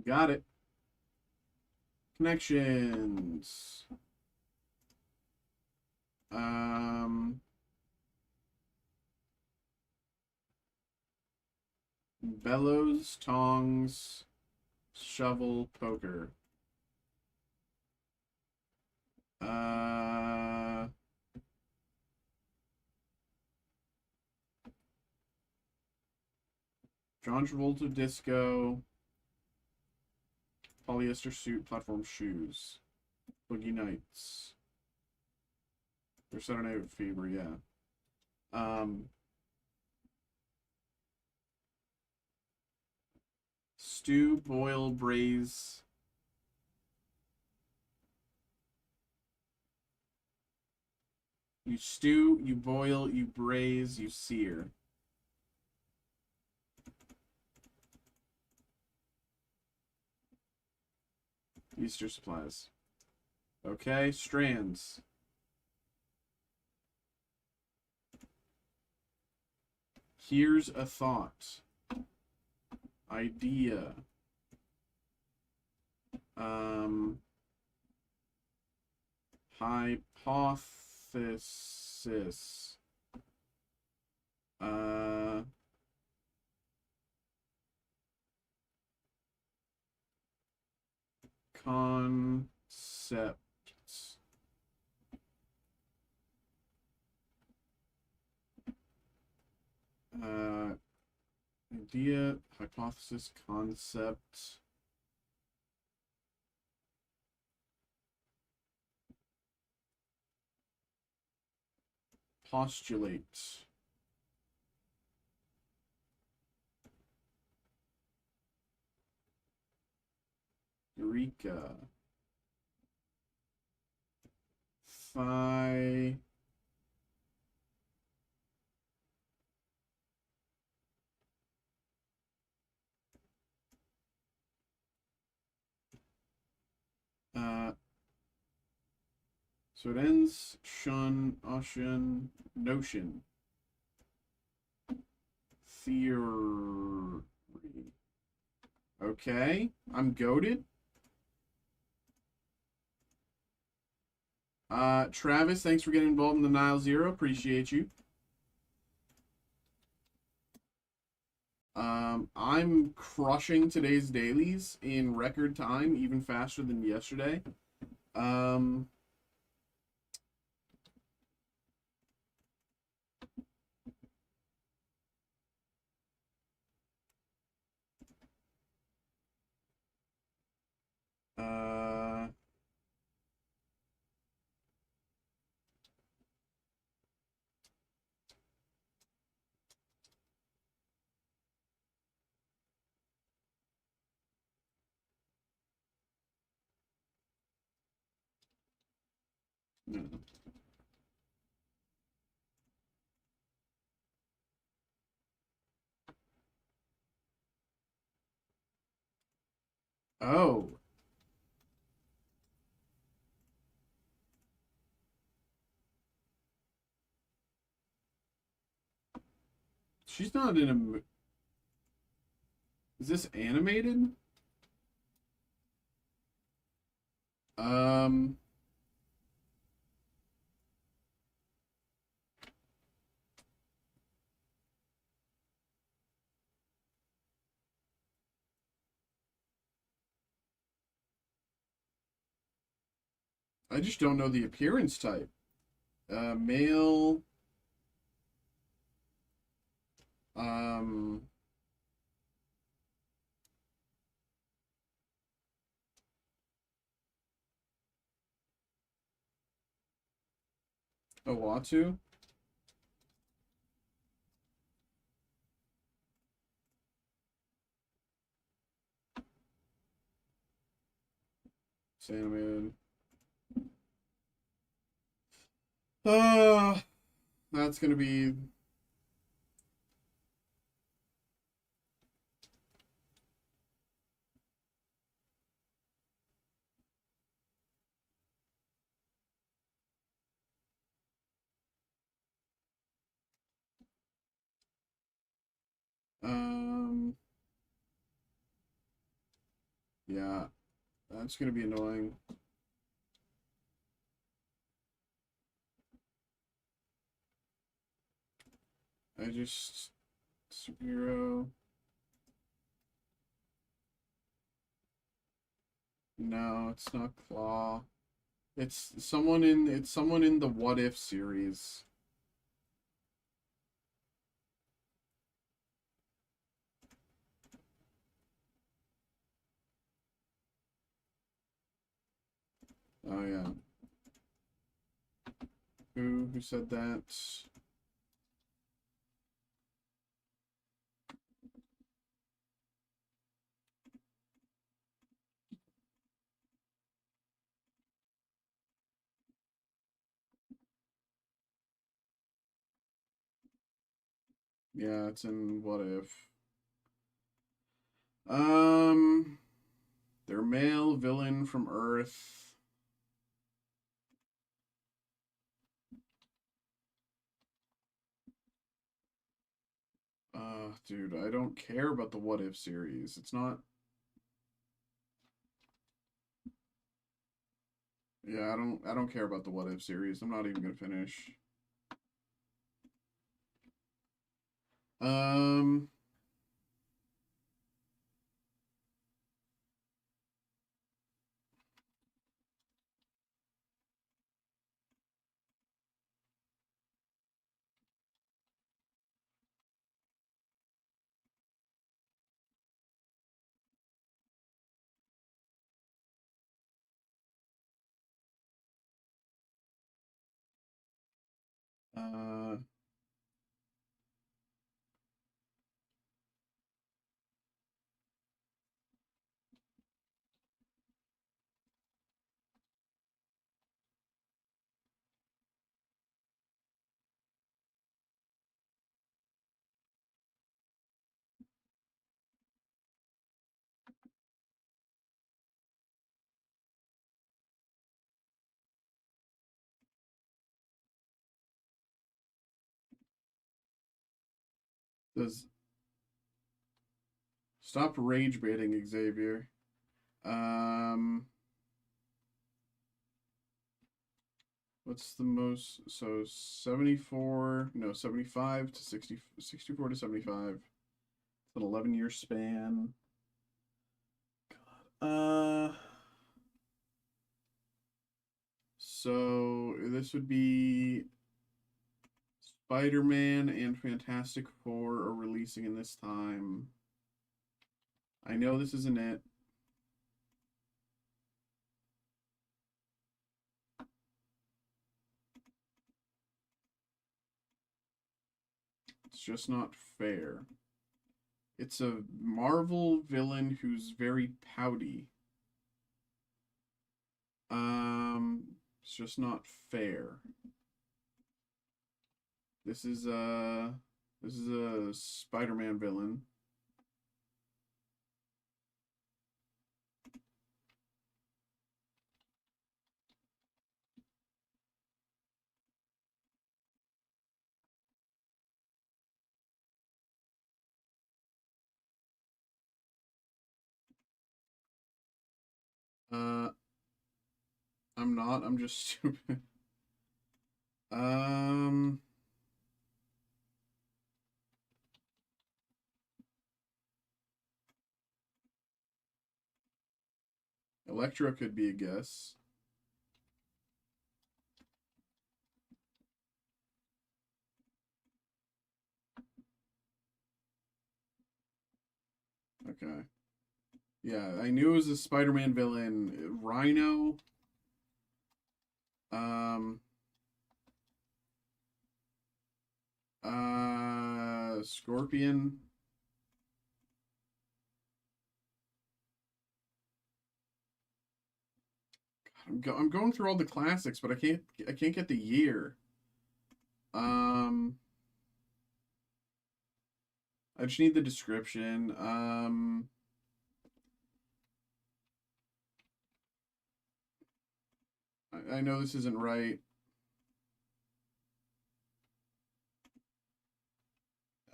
[SPEAKER 1] got it. Connections. Um, bellows, tongs, shovel, poker. Uh, John Travolta disco, polyester suit, platform shoes, boogie nights. Or Saturday Night Fever, yeah. Stew, boil, braise. You stew, you boil, you braise, you sear. Easter supplies. Okay, strands. Here's a thought. Idea. Hypothesis. Uh, Concept. Idea, hypothesis, concept. Postulate. Eureka. Phi. So it ends shun, ocean, notion. Theory. Okay, I'm goaded. Travis, thanks for getting involved in the Nile Zero. Appreciate you. I'm crushing today's dailies in record time, even faster than yesterday. Um, uh, No. Oh. She's not in a... Is this animated? Um... I just don't know the appearance type. Male... Um... Owatu? It's animated. Uh, that's gonna be... Um... Yeah, that's gonna be annoying. I just... Superhero... No, it's not Claw. It's someone in the What If series. Oh yeah. Who said that? Yeah, it's in What If. Um, their male villain from Earth. Dude, I don't care about the What If series. It's not. Yeah, I don't care about the What If series. I'm not even gonna finish. Um, uh, does stop rage baiting Xavier. Um, what's the most? So 74, no, 75 to 60, 64 to 75. It's an 11-year span. So this would be Spider-Man and Fantastic Four are releasing in this time. I know this isn't it. It's just not fair. It's a Marvel villain who's very pouty. Um, It's just not fair. This is a Spider-Man villain. I'm not. I'm just stupid. Um, Electro could be a guess. Okay. Yeah, I knew it was a Spider-Man villain. Rhino. Um, Scorpion. I'm going through all the classics, but I can't get the year. Um, I just need the description. I know this isn't right.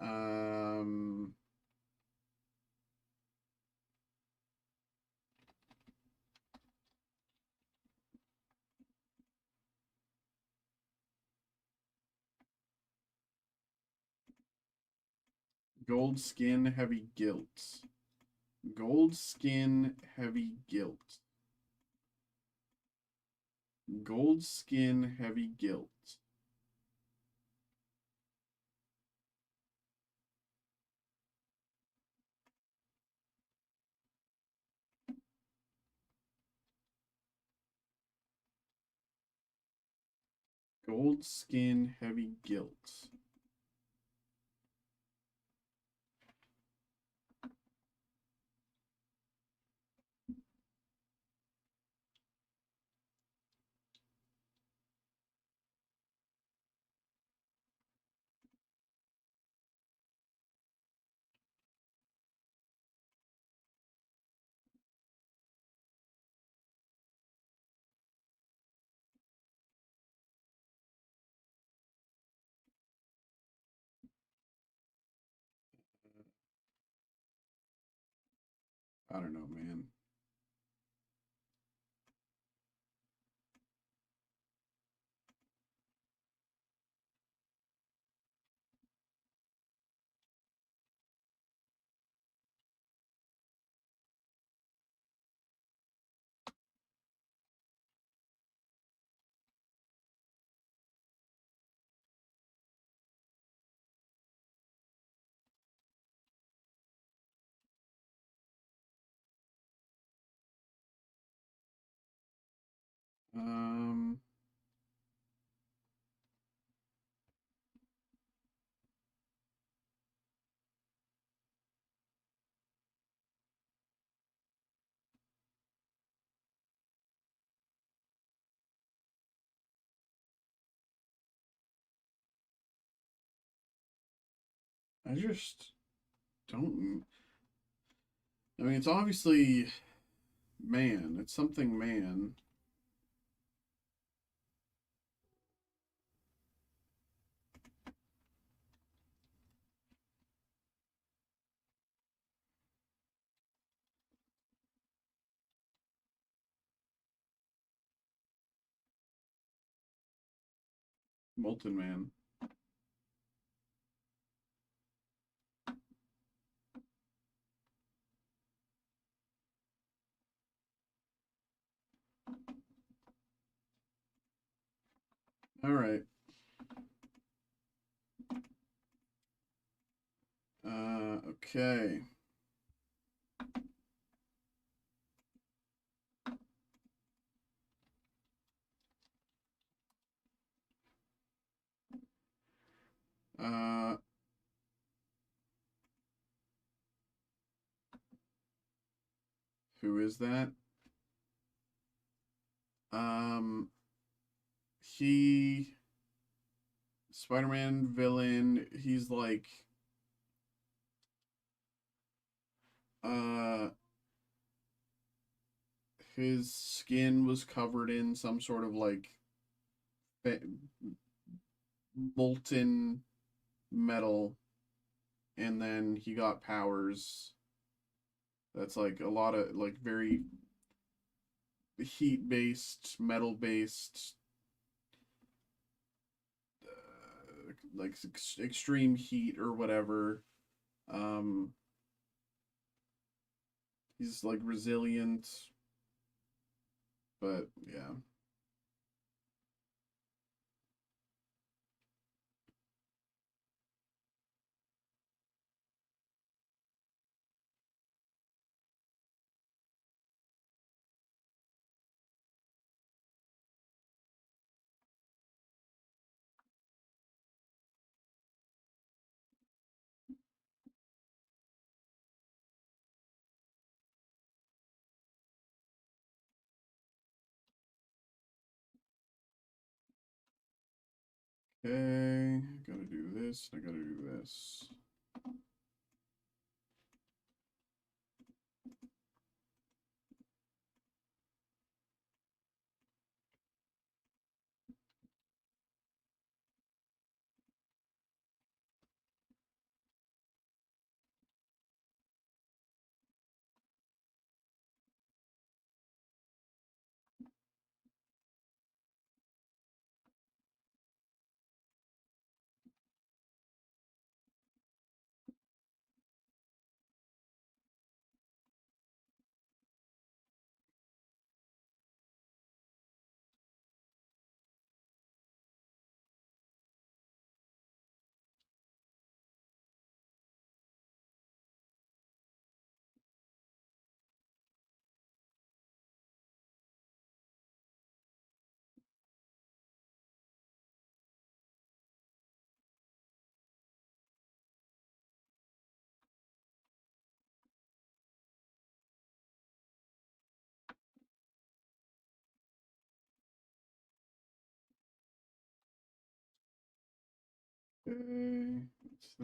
[SPEAKER 1] Um, Gold Skin Heavy Guilt. Gold Skin Heavy Guilt. Gold Skin Heavy Guilt. Gold Skin Heavy Guilt. I don't know, man. Um, I just don't. I mean, it's obviously man. It's something man. Molten Man. All right. Okay. Uh, who is that? Um, he Spider-Man villain. He's like uh his skin was covered in some sort of like molten metal, and then he got powers. That's like a lot of like very heat based, metal based, like extreme heat or whatever. Um, he's like resilient, but yeah. Okay, gotta do this. I gotta do this. Okay, that's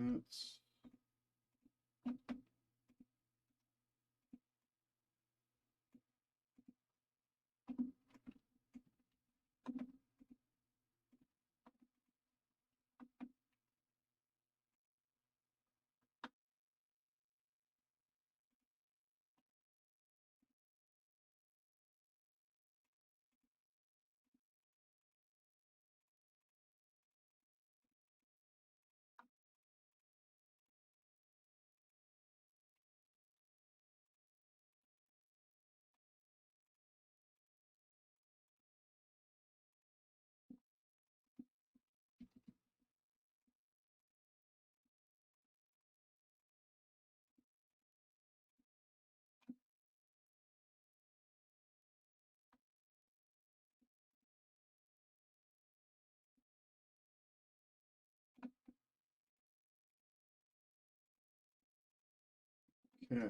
[SPEAKER 1] okay.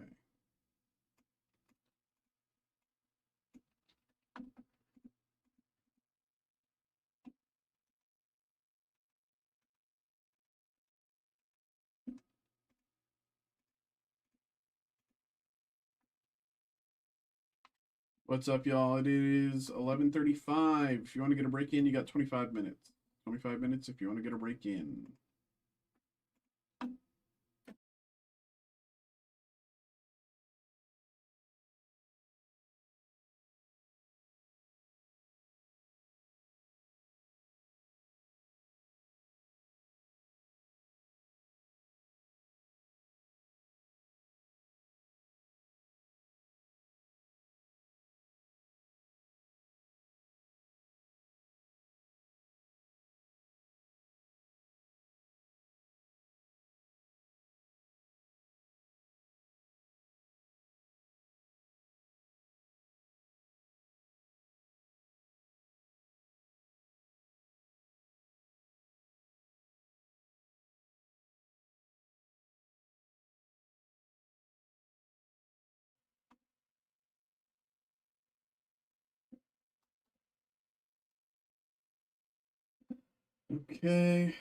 [SPEAKER 1] What's up, y'all? It is 11:35. If you want to get a break in, you got 25 minutes. 25 minutes if you want to get a break in. Okay.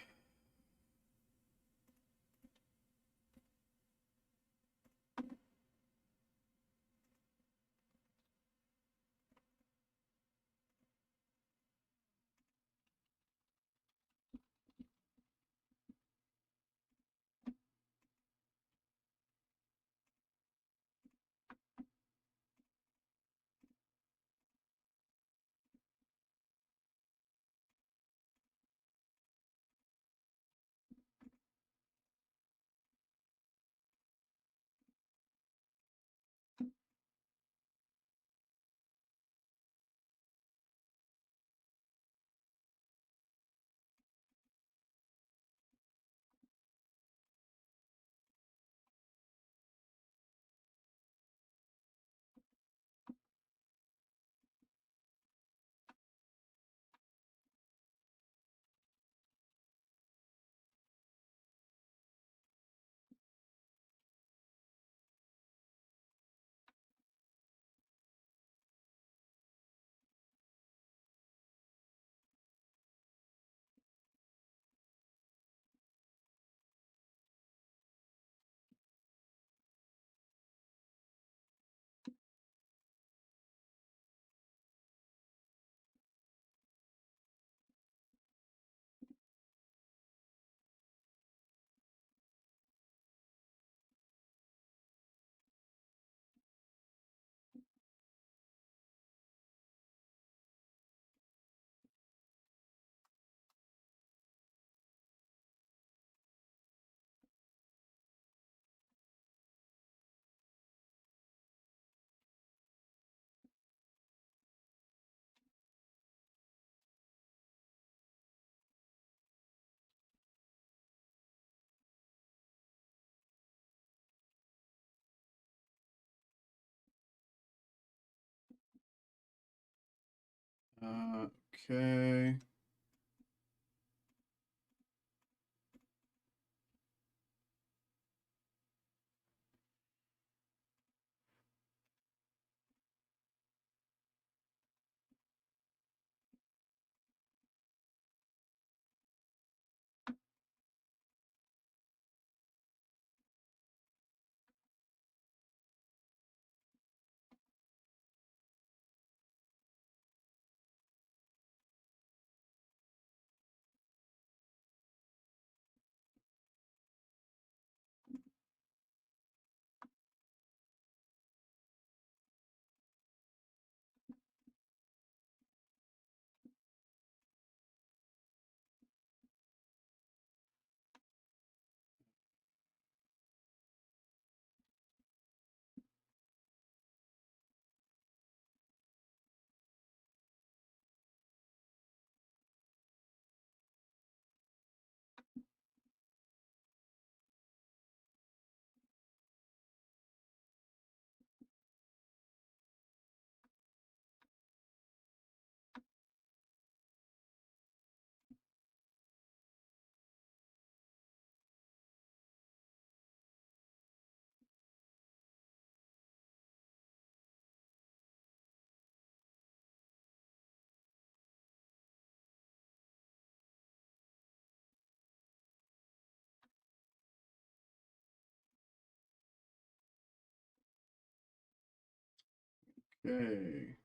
[SPEAKER 1] Okay. Okay.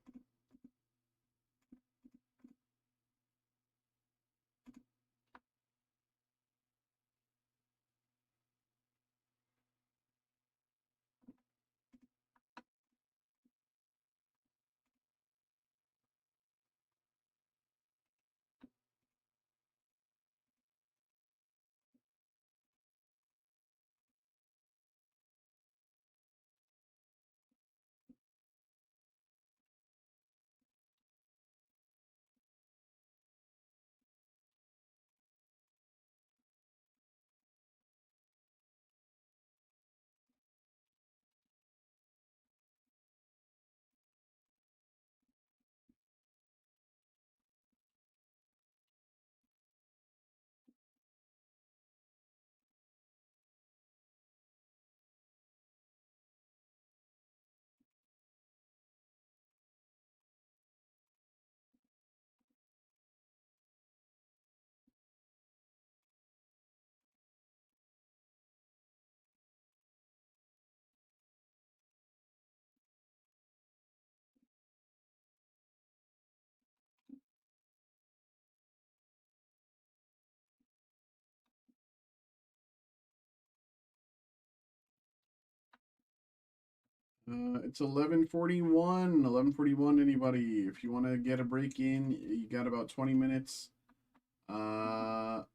[SPEAKER 1] It's 11:41. 11:41. Anybody? If you want to get a break in, you got about 20 minutes.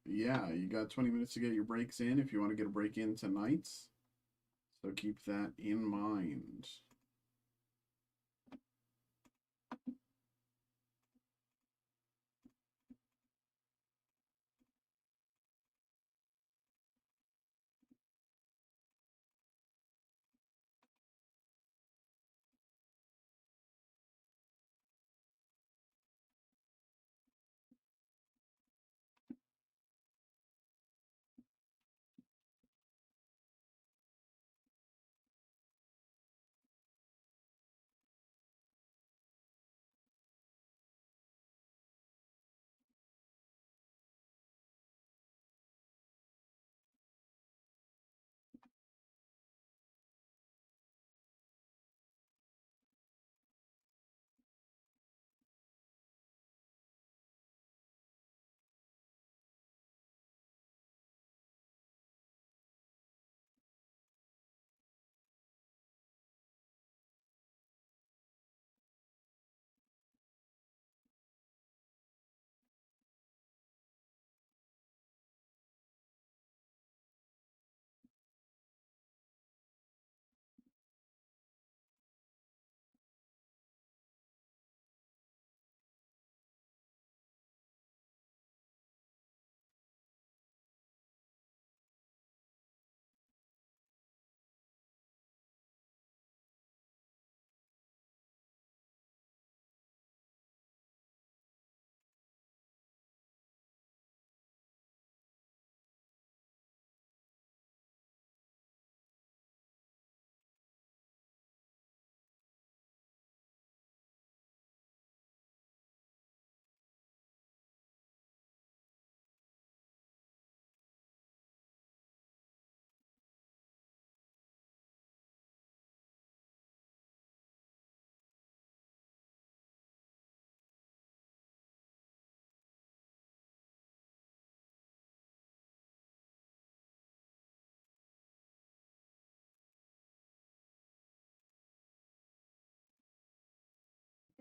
[SPEAKER 1] Yeah, you got 20 minutes to get your breaks in if you want to get a break in tonight. So keep that in mind.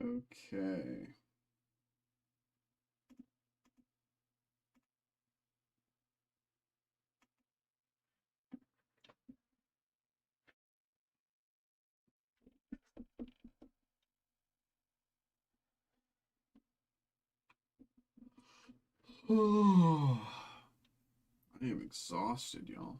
[SPEAKER 1] Okay. I am exhausted, y'all.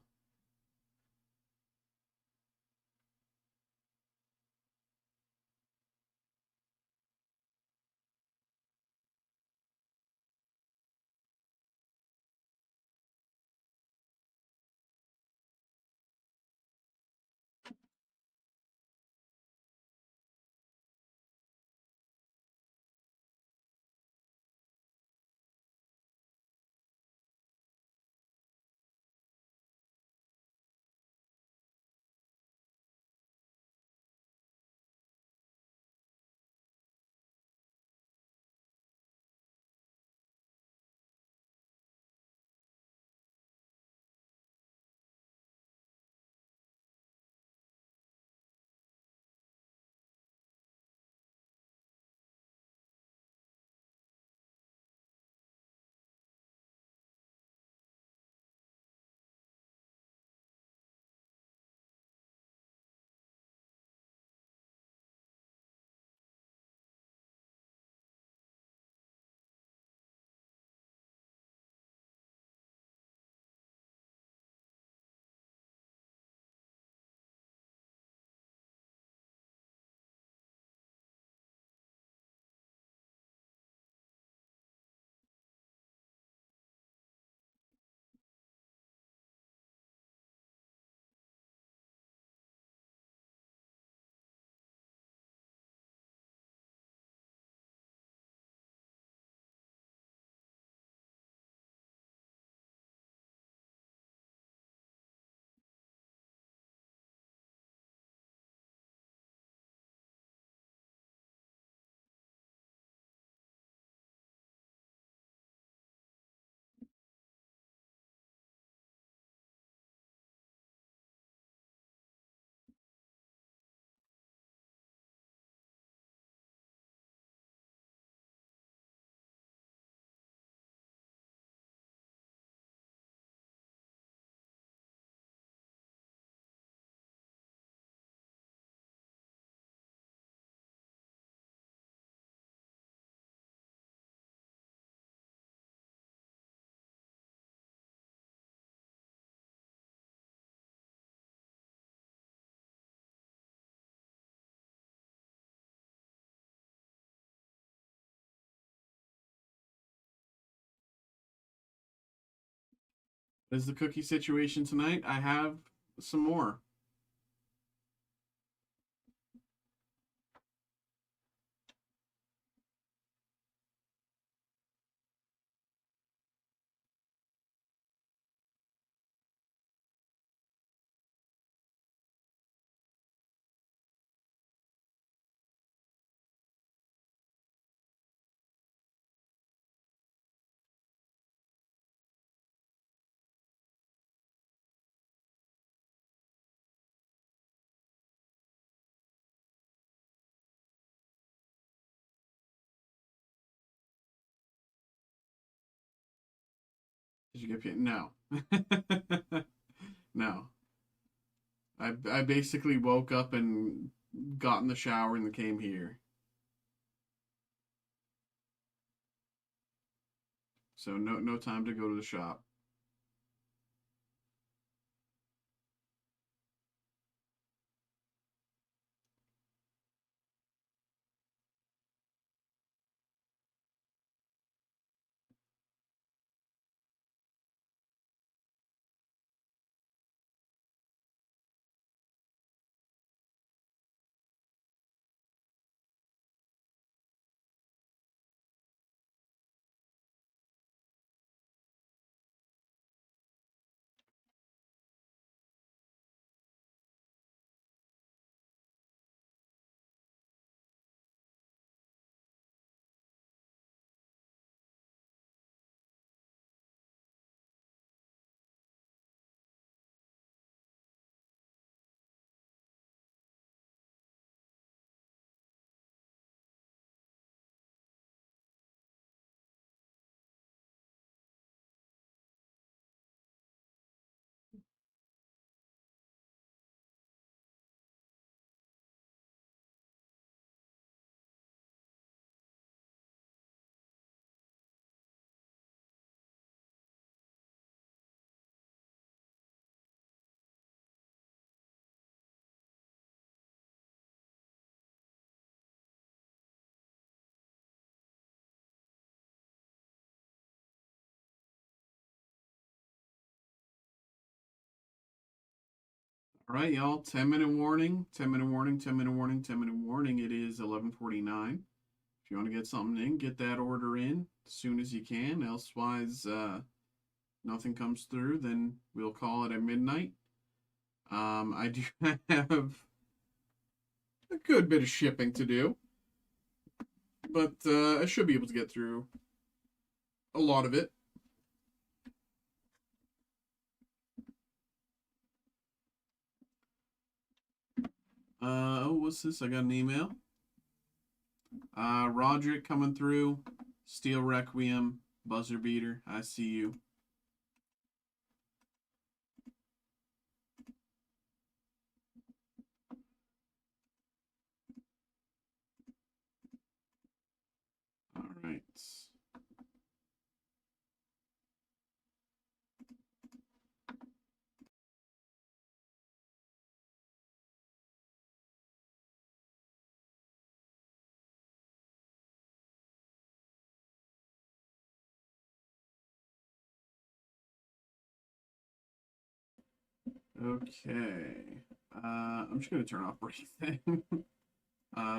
[SPEAKER 1] Is the cookie situation tonight? I have some more. Did you get paid? No. No. I basically woke up and got in the shower and came here. So no time to go to the shop. All right, y'all. 10-minute warning. 10-minute warning. 10-minute warning. 10-minute warning. It is 11:49. If you want to get something in, get that order in as soon as you can. Elsewise, nothing comes through, then we'll call it at midnight. I do have a good bit of shipping to do, but I should be able to get through a lot of it. Oh, what's this? I got an email. Roderick coming through. Steel Requiem. Buzzer beater. I see you. All right. Okay. I'm just gonna turn off break then.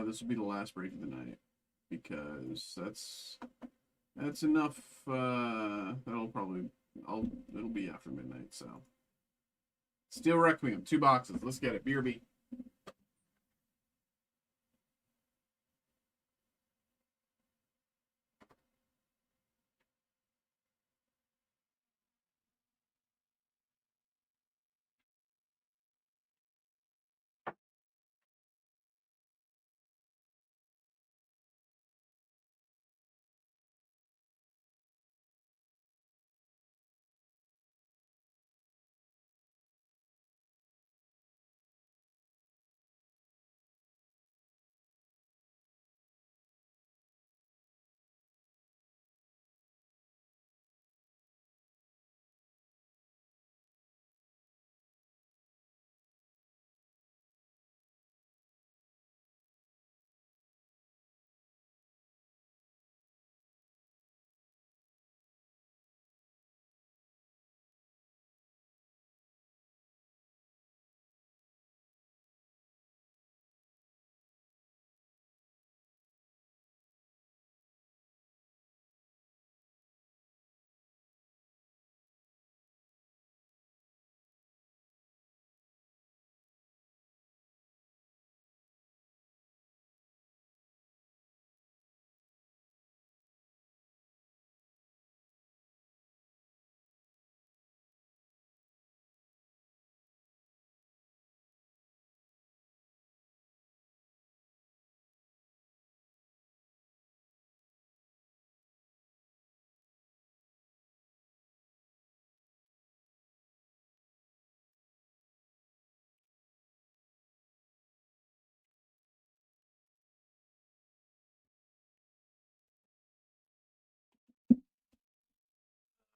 [SPEAKER 1] This will be the last break of the night because that's enough. It'll be after midnight. So Steel Requiem, 2 boxes. Let's get it. BRB.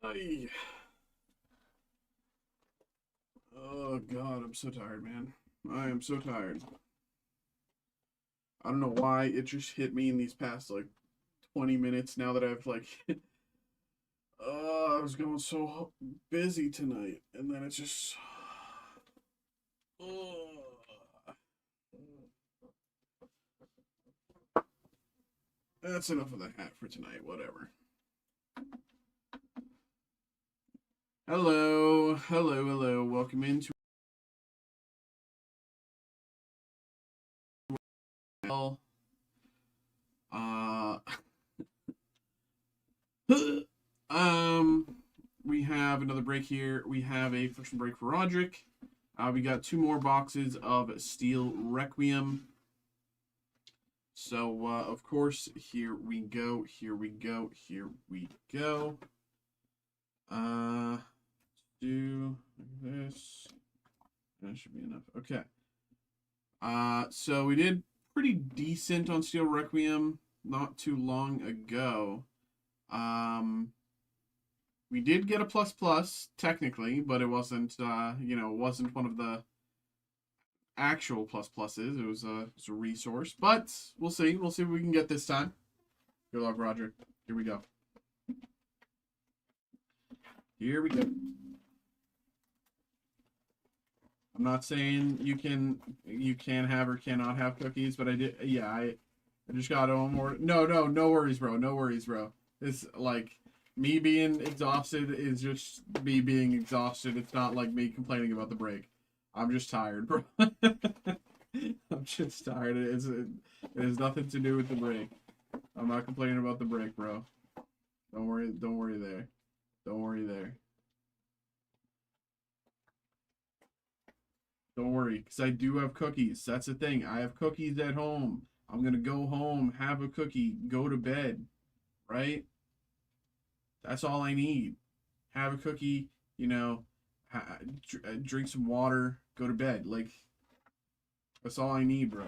[SPEAKER 1] Ay. Oh God, I'm so tired, man. I am so tired. I don't know why it just hit me in these past like 20 minutes now that I've like I was going so busy tonight and then it's just that's enough of the hat for tonight, whatever. Hello, hello, hello. Welcome into uh we have another break here. We have a first break for Roderick. We got 2 more boxes of Steel Requiem. So, of course, here we go, here we go, here we go. Do this. That should be enough. Okay. So we did pretty decent on Steel Requiem not too long ago. We did get a plus technically, but it wasn't wasn't one of the actual pluses. It was a resource, but we'll see. We'll see what we can get this time. Good luck, Roger. Here we go. Here we go. I'm not saying you can have or cannot have cookies, but I did. Yeah, I just got one more. No worries, bro. No worries, bro. It's like me being exhausted is just me being exhausted. It's not like me complaining about the break. I'm just tired, bro. I'm just tired. It has nothing to do with the break. I'm not complaining about the break, bro. Don't worry there. Don't worry there. Don't worry, because I do have cookies. That's the thing. I have cookies at home. I'm going to go home, have a cookie, go to bed, right? That's all I need. Have a cookie, drink some water, go to bed. Like, that's all I need, bro.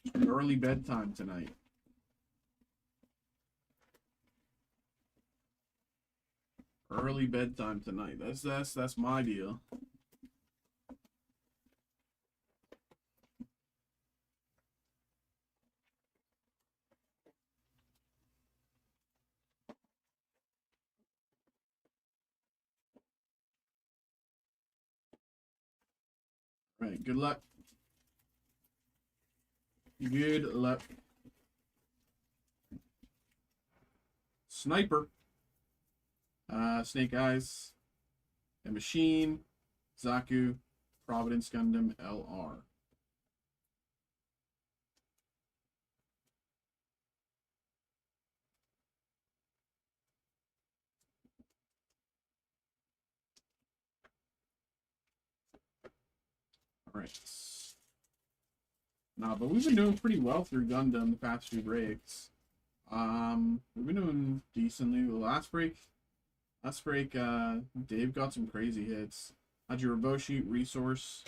[SPEAKER 1] Just early bedtime tonight. Early bedtime tonight. That's my deal. All right, good luck. Good luck. Sniper. Snake Eyes. A Machine. Zaku. Providence Gundam LR. All right. Nah, but we've been doing pretty well through Gundam the past few breaks. We've been doing decently. The last break, Dave got some crazy hits. Hajiroboshi, Resource.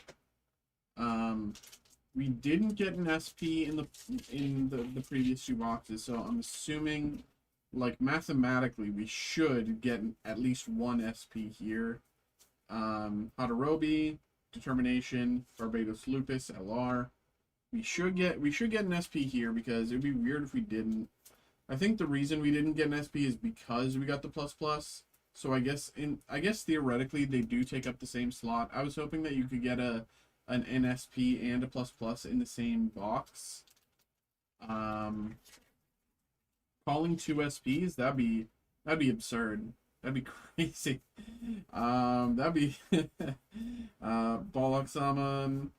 [SPEAKER 1] We didn't get an SP in the previous 2 boxes, so I'm assuming, like, mathematically, we should get at least 1 SP here. Todorobi, Determination, Barbados Lupus, LR. We should get an SP here because it would be weird if we didn't. I think the reason we didn't get an SP is because we got the plus. So I guess theoretically they do take up the same slot. I was hoping that you could get an NSP and a plus in the same box. Calling 2 SPs, that'd be absurd. That'd be crazy. That'd be Bollock Summon,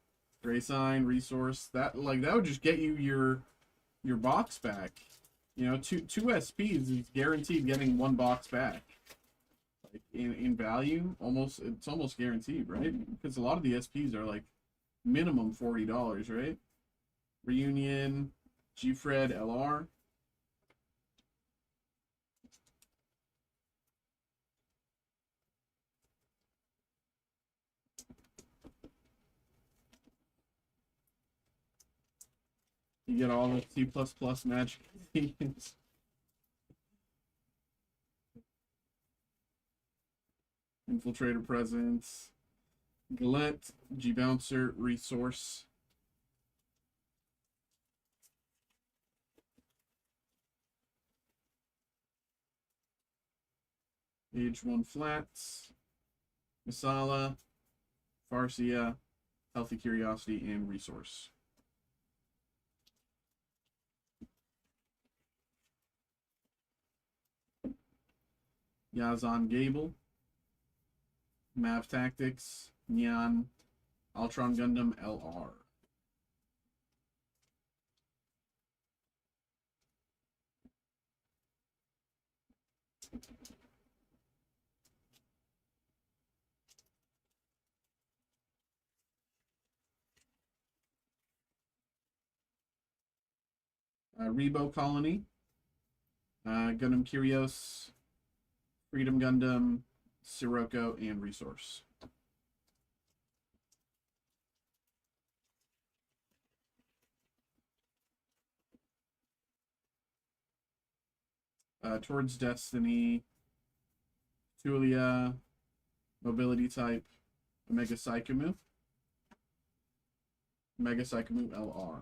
[SPEAKER 1] Gray Sign, Resource. That would just get you your box back. You know, two SPs is guaranteed getting 1 box back. Like in value, it's almost guaranteed, right? Because a lot of the SPs are like minimum $40, right? Reunion, G-Fred, LR. You get all the C++ magic. Infiltrator Presence. Gillette, G-Bouncer, Resource. Age 1 Flats. Masala, Farsia, Healthy Curiosity, and Resource. Yazan Gable, Mav Tactics, Neon, Ultron Gundam LR. Rebo Colony, Gundam Curios, Freedom Gundam, Sirocco, and Resource. Towards Destiny, Tulia, Mobility Type, Omega Psychomu, Mega Psychomu LR.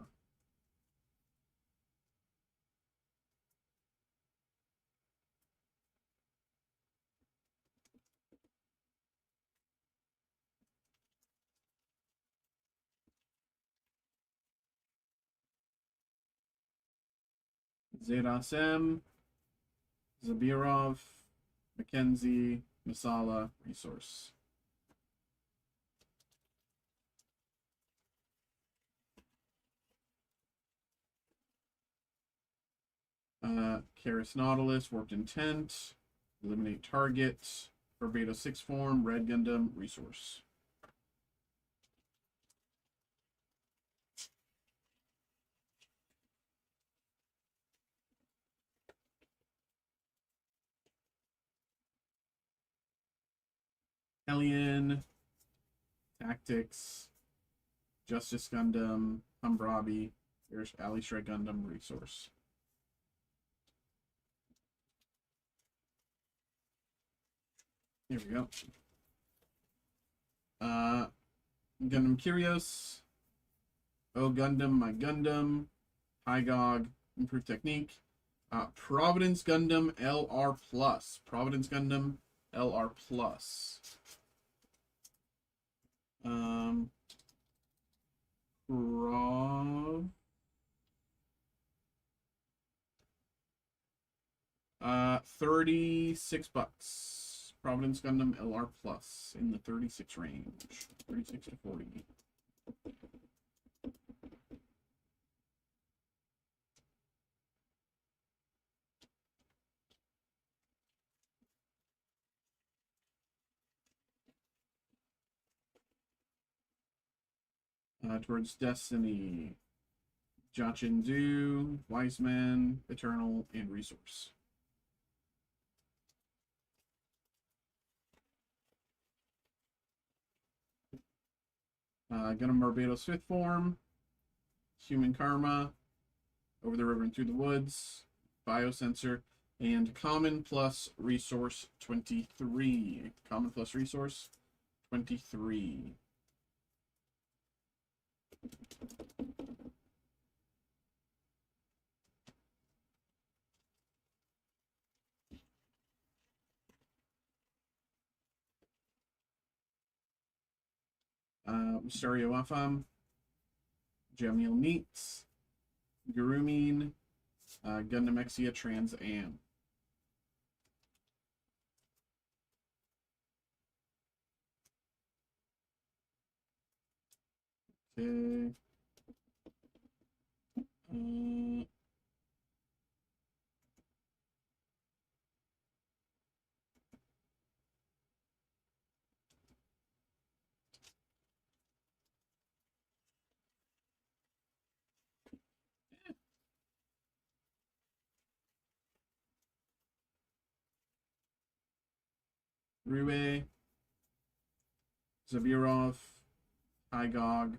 [SPEAKER 1] Zedas M, Zabirov, Mackenzie, Masala, Resource. Karis Nautilus, Warped Intent, Eliminate Target, Barbados 6 Form, Red Gundam, Resource. Hellion, Tactics, Justice Gundam, Humbrabi, there's Ali Shrek Gundam, Resource. Here we go. Gundam Curios, Oh Gundam, My Gundam, Hygog, Improved Technique, Providence Gundam LR Plus. Providence Gundam LR Plus. Prov. 36 bucks. Providence Gundam LR Plus in the 36 range. 36 to 40. Towards Destiny, Jachindu, Wiseman, Eternal, and Resource. Gundam Barbados 5th Form, Human Karma, Over the River and Through the Woods, Biosensor, and Common Plus Resource 23. Common Plus Resource 23. Mysterio Wafam, Jamil Meats, Gurumin, Gundam Exia Trans Am. Okay. Rue, Zabirov, Hygog,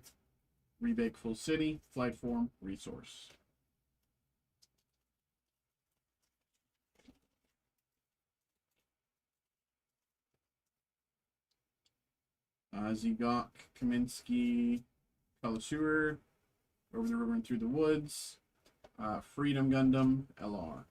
[SPEAKER 1] Rebake Full City, Flight Form, Resource. Zegok, Kaminsky, Color Over the River and Through the Woods, Freedom Gundam, LR.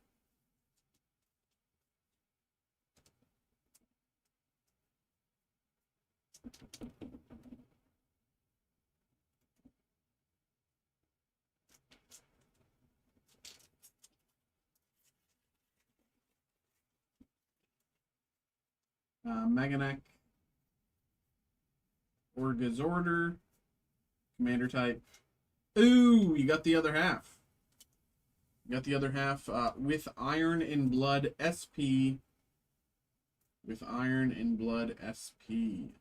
[SPEAKER 1] Meganeck, Orga's Order, Commander type. Ooh, you got the other half. You got the other half with Iron and Blood SP. With Iron and Blood SP.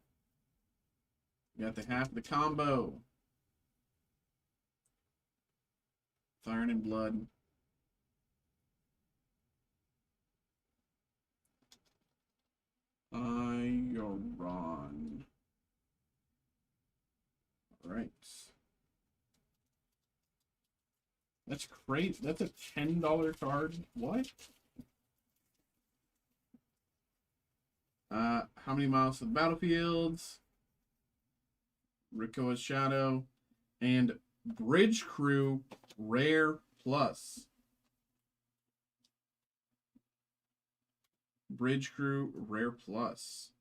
[SPEAKER 1] You got the half of the combo. With Iron and Blood. Iron. Alright. That's great. That's a $10 card. What? How many miles to the battlefields? Rikoa's Shadow. And Bridge Crew Rare Plus. Bridge Crew Rare Plus.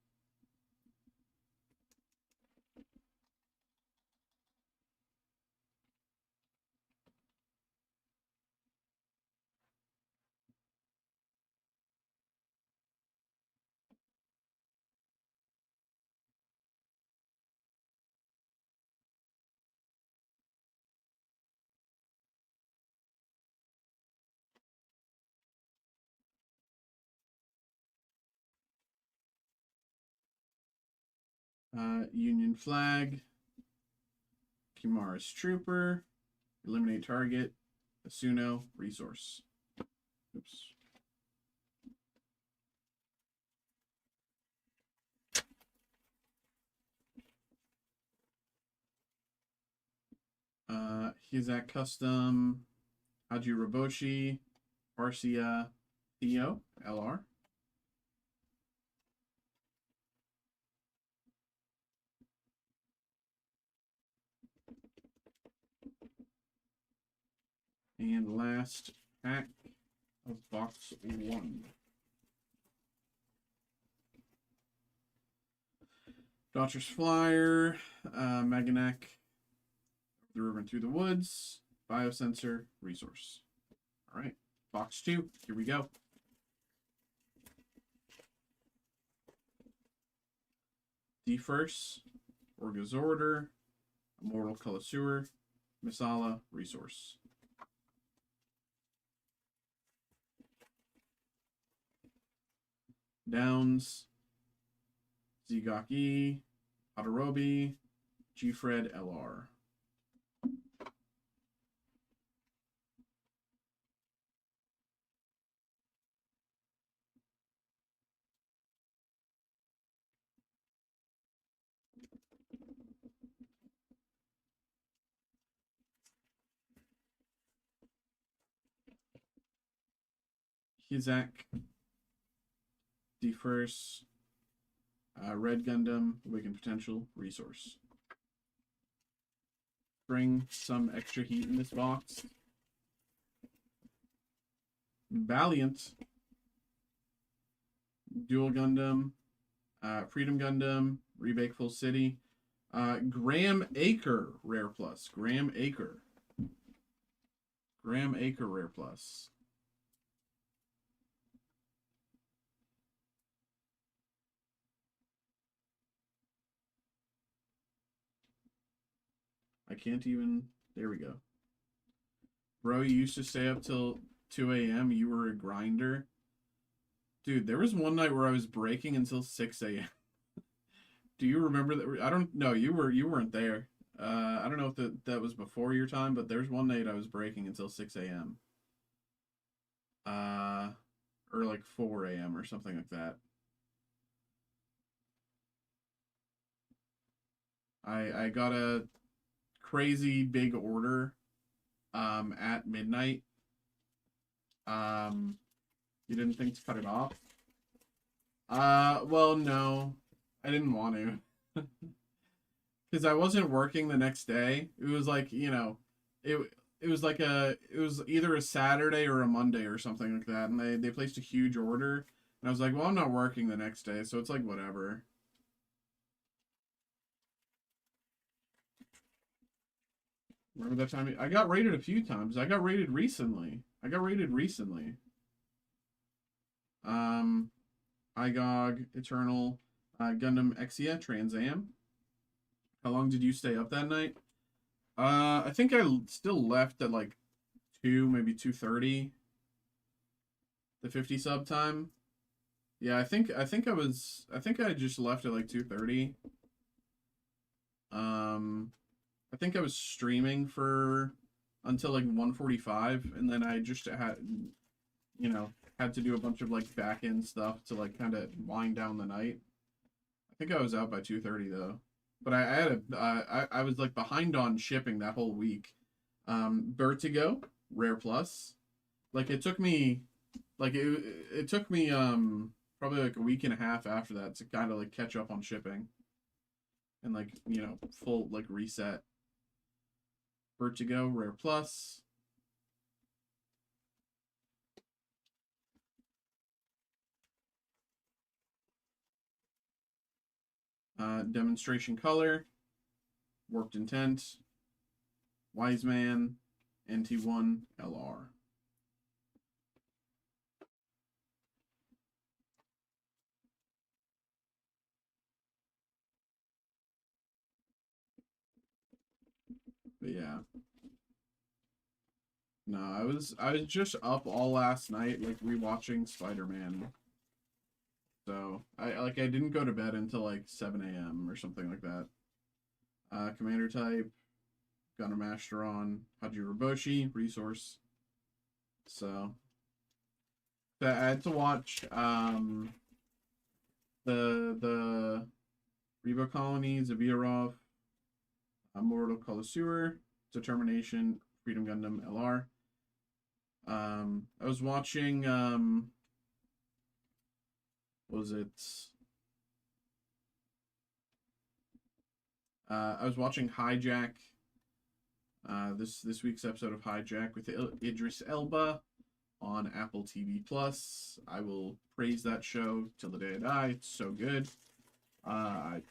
[SPEAKER 1] Union Flag, Kimara's Trooper, Eliminate Target, Asuno, Resource. Oops. Hizak Custom, Haji Roboshi, Arcia, Theo, LR. And last pack of box 1. Dodgers Flyer, Meganeck, The River and Through the Woods, Biosensor, Resource. All right, box 2, here we go. D-First, Orga's Order, Immortal Color Misala, Resource. Downs, Zegok, Todorobi, G-Fred, LR. Hizak, D-First, Red Gundam, Awakened Potential, Resource. Bring some extra heat in this box. Valiant, Dual Gundam, Freedom Gundam, Rebake Full City, Graham Acre Rare Plus. Graham Acre Rare Plus. I can't even. There we go. Bro, you used to stay up till 2 a.m. You were a grinder. Dude, there was one night where I was breaking until 6 a.m. Do you remember that? I don't know. You weren't there. I don't know if that was before your time, but there's one night I was breaking until 6 a.m. Or like 4 a.m. or something like that. I got a crazy big order at midnight. You didn't think to cut it off? Well, no. I didn't want to. because I wasn't working the next day. It was like, it it was like it was either a Saturday or a Monday or something like that, and they placed a huge order, and I was like, well, I'm not working the next day, so it's like whatever. Remember that time I got rated a few times. I got rated recently. Um, IGOG, Eternal, Gundam Exia, Trans Am. How long did you stay up that night? I think I still left at like 2, maybe 2:30. The 50 sub time. Yeah, I think I just left at like 2:30. I think I was streaming for until like 1:45, and then I just had, had to do a bunch of like back end stuff to like kind of wind down the night. I think I was out by 2:30 though. But I had I was like behind on shipping that whole week. Vertigo, Rare Plus. Like it took me it took me probably like a week and a half after that to kind of like catch up on shipping and like, full like reset. Vertigo, Rare Plus. Demonstration Color, Warped Intent, Wise Man, NT1 LR. But yeah. No, I was just up all last night, like rewatching Spider-Man. So I didn't go to bed until like 7 a.m. or something like that. Commander type, Gunner Masteron, Hajiroboshi, resource. So I had to watch the Rebo Colony, Zavirov, Mortal Colossewer, Determination, Freedom Gundam LR. I was watching was it I was watching Hijack, this week's episode of Hijack with Idris Elba on Apple TV Plus. I will praise that show till the day I die. It's so good. For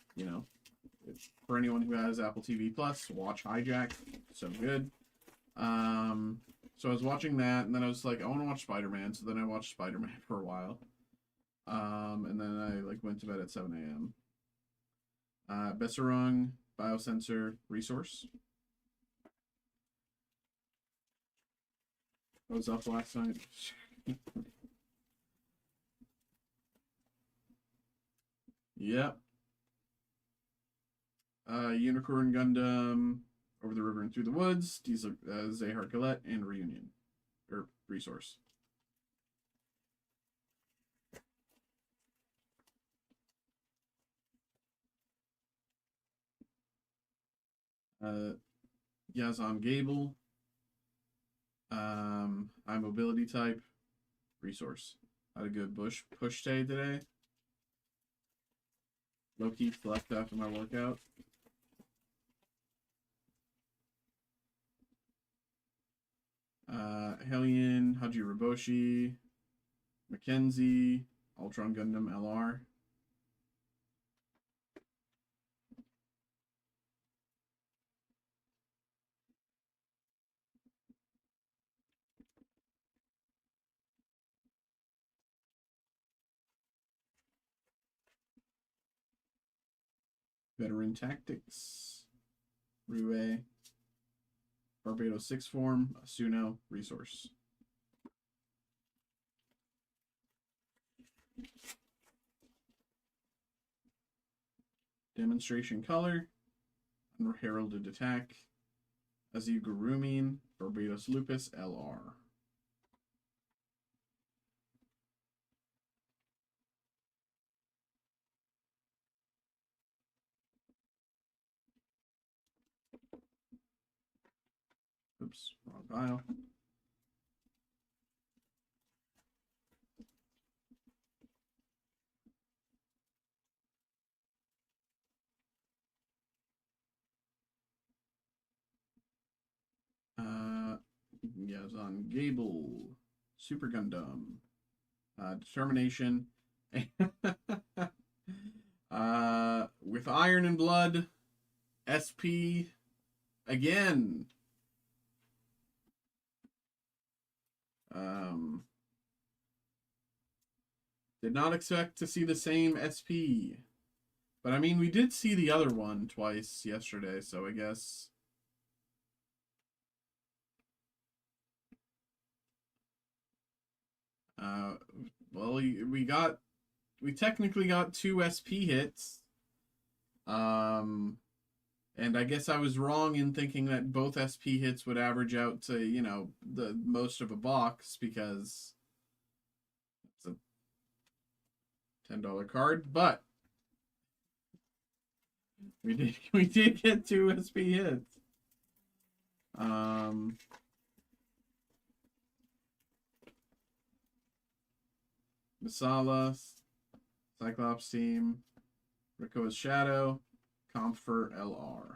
[SPEAKER 1] anyone who has Apple TV Plus, watch Hijack. So good. So I was watching that, and then I was like, I want to watch Spider-Man. So then I watched Spider-Man for a while. And then I like went to bed at 7 a.m. Besserung, Biosensor, Resource. I was up last night. Yep. Unicorn Gundam, Over the River and Through the Woods, Diesel, Zahar Gillette, and Reunion. Or Resource. Yazan Gable. I Mobility Type. Resource. Had a good push day today. Low-key slept after my workout. Hellion, Hajiroboshi, Mackenzie, Ultron Gundam LR. Veteran Tactics, Rue, Barbados 6 form, Asuno, Resource. Demonstration Color, Unheralded Attack, Azigurumin, Barbados Lupus, LR. Oops, wrong pile. Yazan Gable, Super Gundam, Determination, with Iron and Blood, SP again. Did not expect to see the same SP. But I mean, we did see the other one twice yesterday, so I guess. Well, we technically got 2 SP hits. And I guess I was wrong in thinking that both SP hits would average out to, you know, the most of a box, because it's a $10 card, but we did get 2 SP hits. Masala, Cyclops Team, Riko's Shadow, Comfort LR.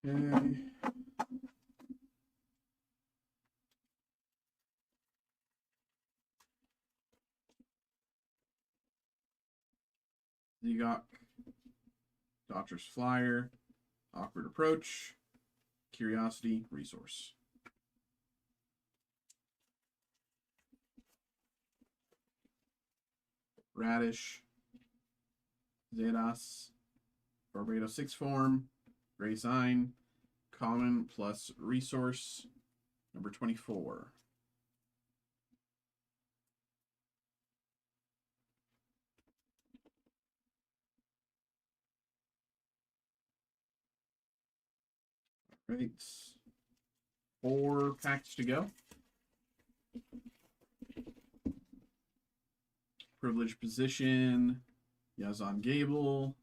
[SPEAKER 1] Okay. You got Doctor's Flyer, Awkward Approach, Curiosity, Resource. Radish, Zedas, Barbados 6 form, Gray Sign, Common plus Resource, number 24. Right. 4 packs to go. Privileged Position, Yazan Gable,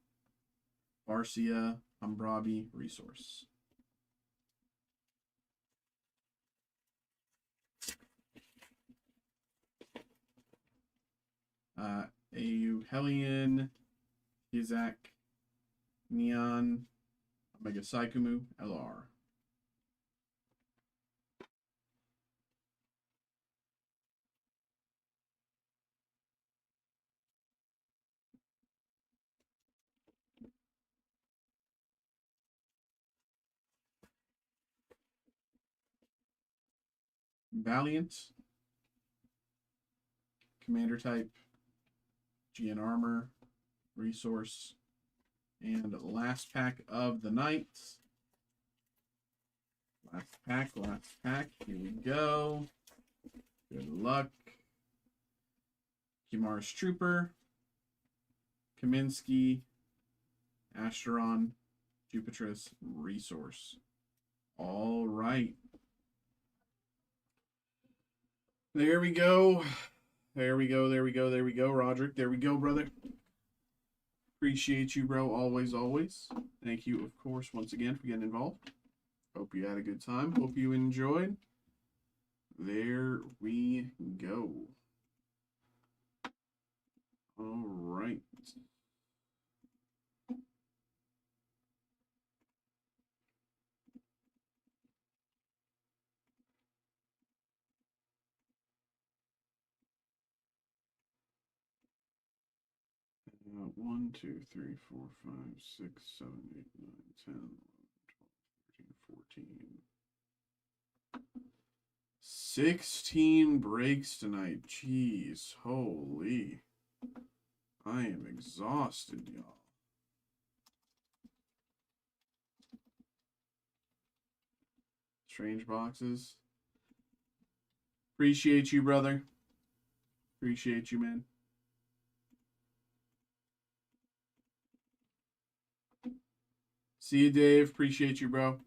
[SPEAKER 1] Barcia, Umbrabi, Resource. AU Hellion, Izak, Neon, Omega Saikumu, LR. Valiant, Commander Type, GN Armor, Resource, and last pack of the night. Last pack. Here we go. Good luck. Kimara's Trooper, Kaminsky, Asteron, Jupitris, Resource. All right. There we go. There we go, Roderick. There we go, brother. Appreciate you, bro. Always, always. Thank you, of course, once again for getting involved. Hope you had a good time. Hope you enjoyed. There we go. All right. One, two, three, four, five, 6, 7, 8, 9, 10, 11, 12, 13, 14. 16 breaks tonight. Jeez, holy. I am exhausted, y'all. Strange boxes. Appreciate you, brother. Appreciate you, man. See you, Dave. Appreciate you, bro.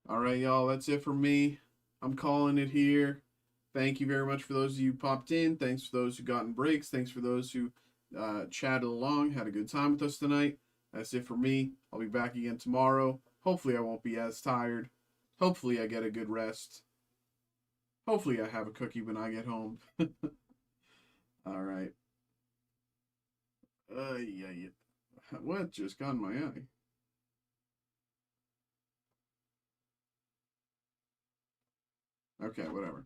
[SPEAKER 1] All right, y'all. That's it for me. I'm calling it here. Thank you very much for those of you who popped in. Thanks for those who got in breaks. Thanks for those who chatted along, had a good time with us tonight. That's it for me. I'll be back again tomorrow. Hopefully I won't be as tired. Hopefully I get a good rest. Hopefully I have a cookie when I get home. All right. Yeah. What just got in my eye? Okay, whatever.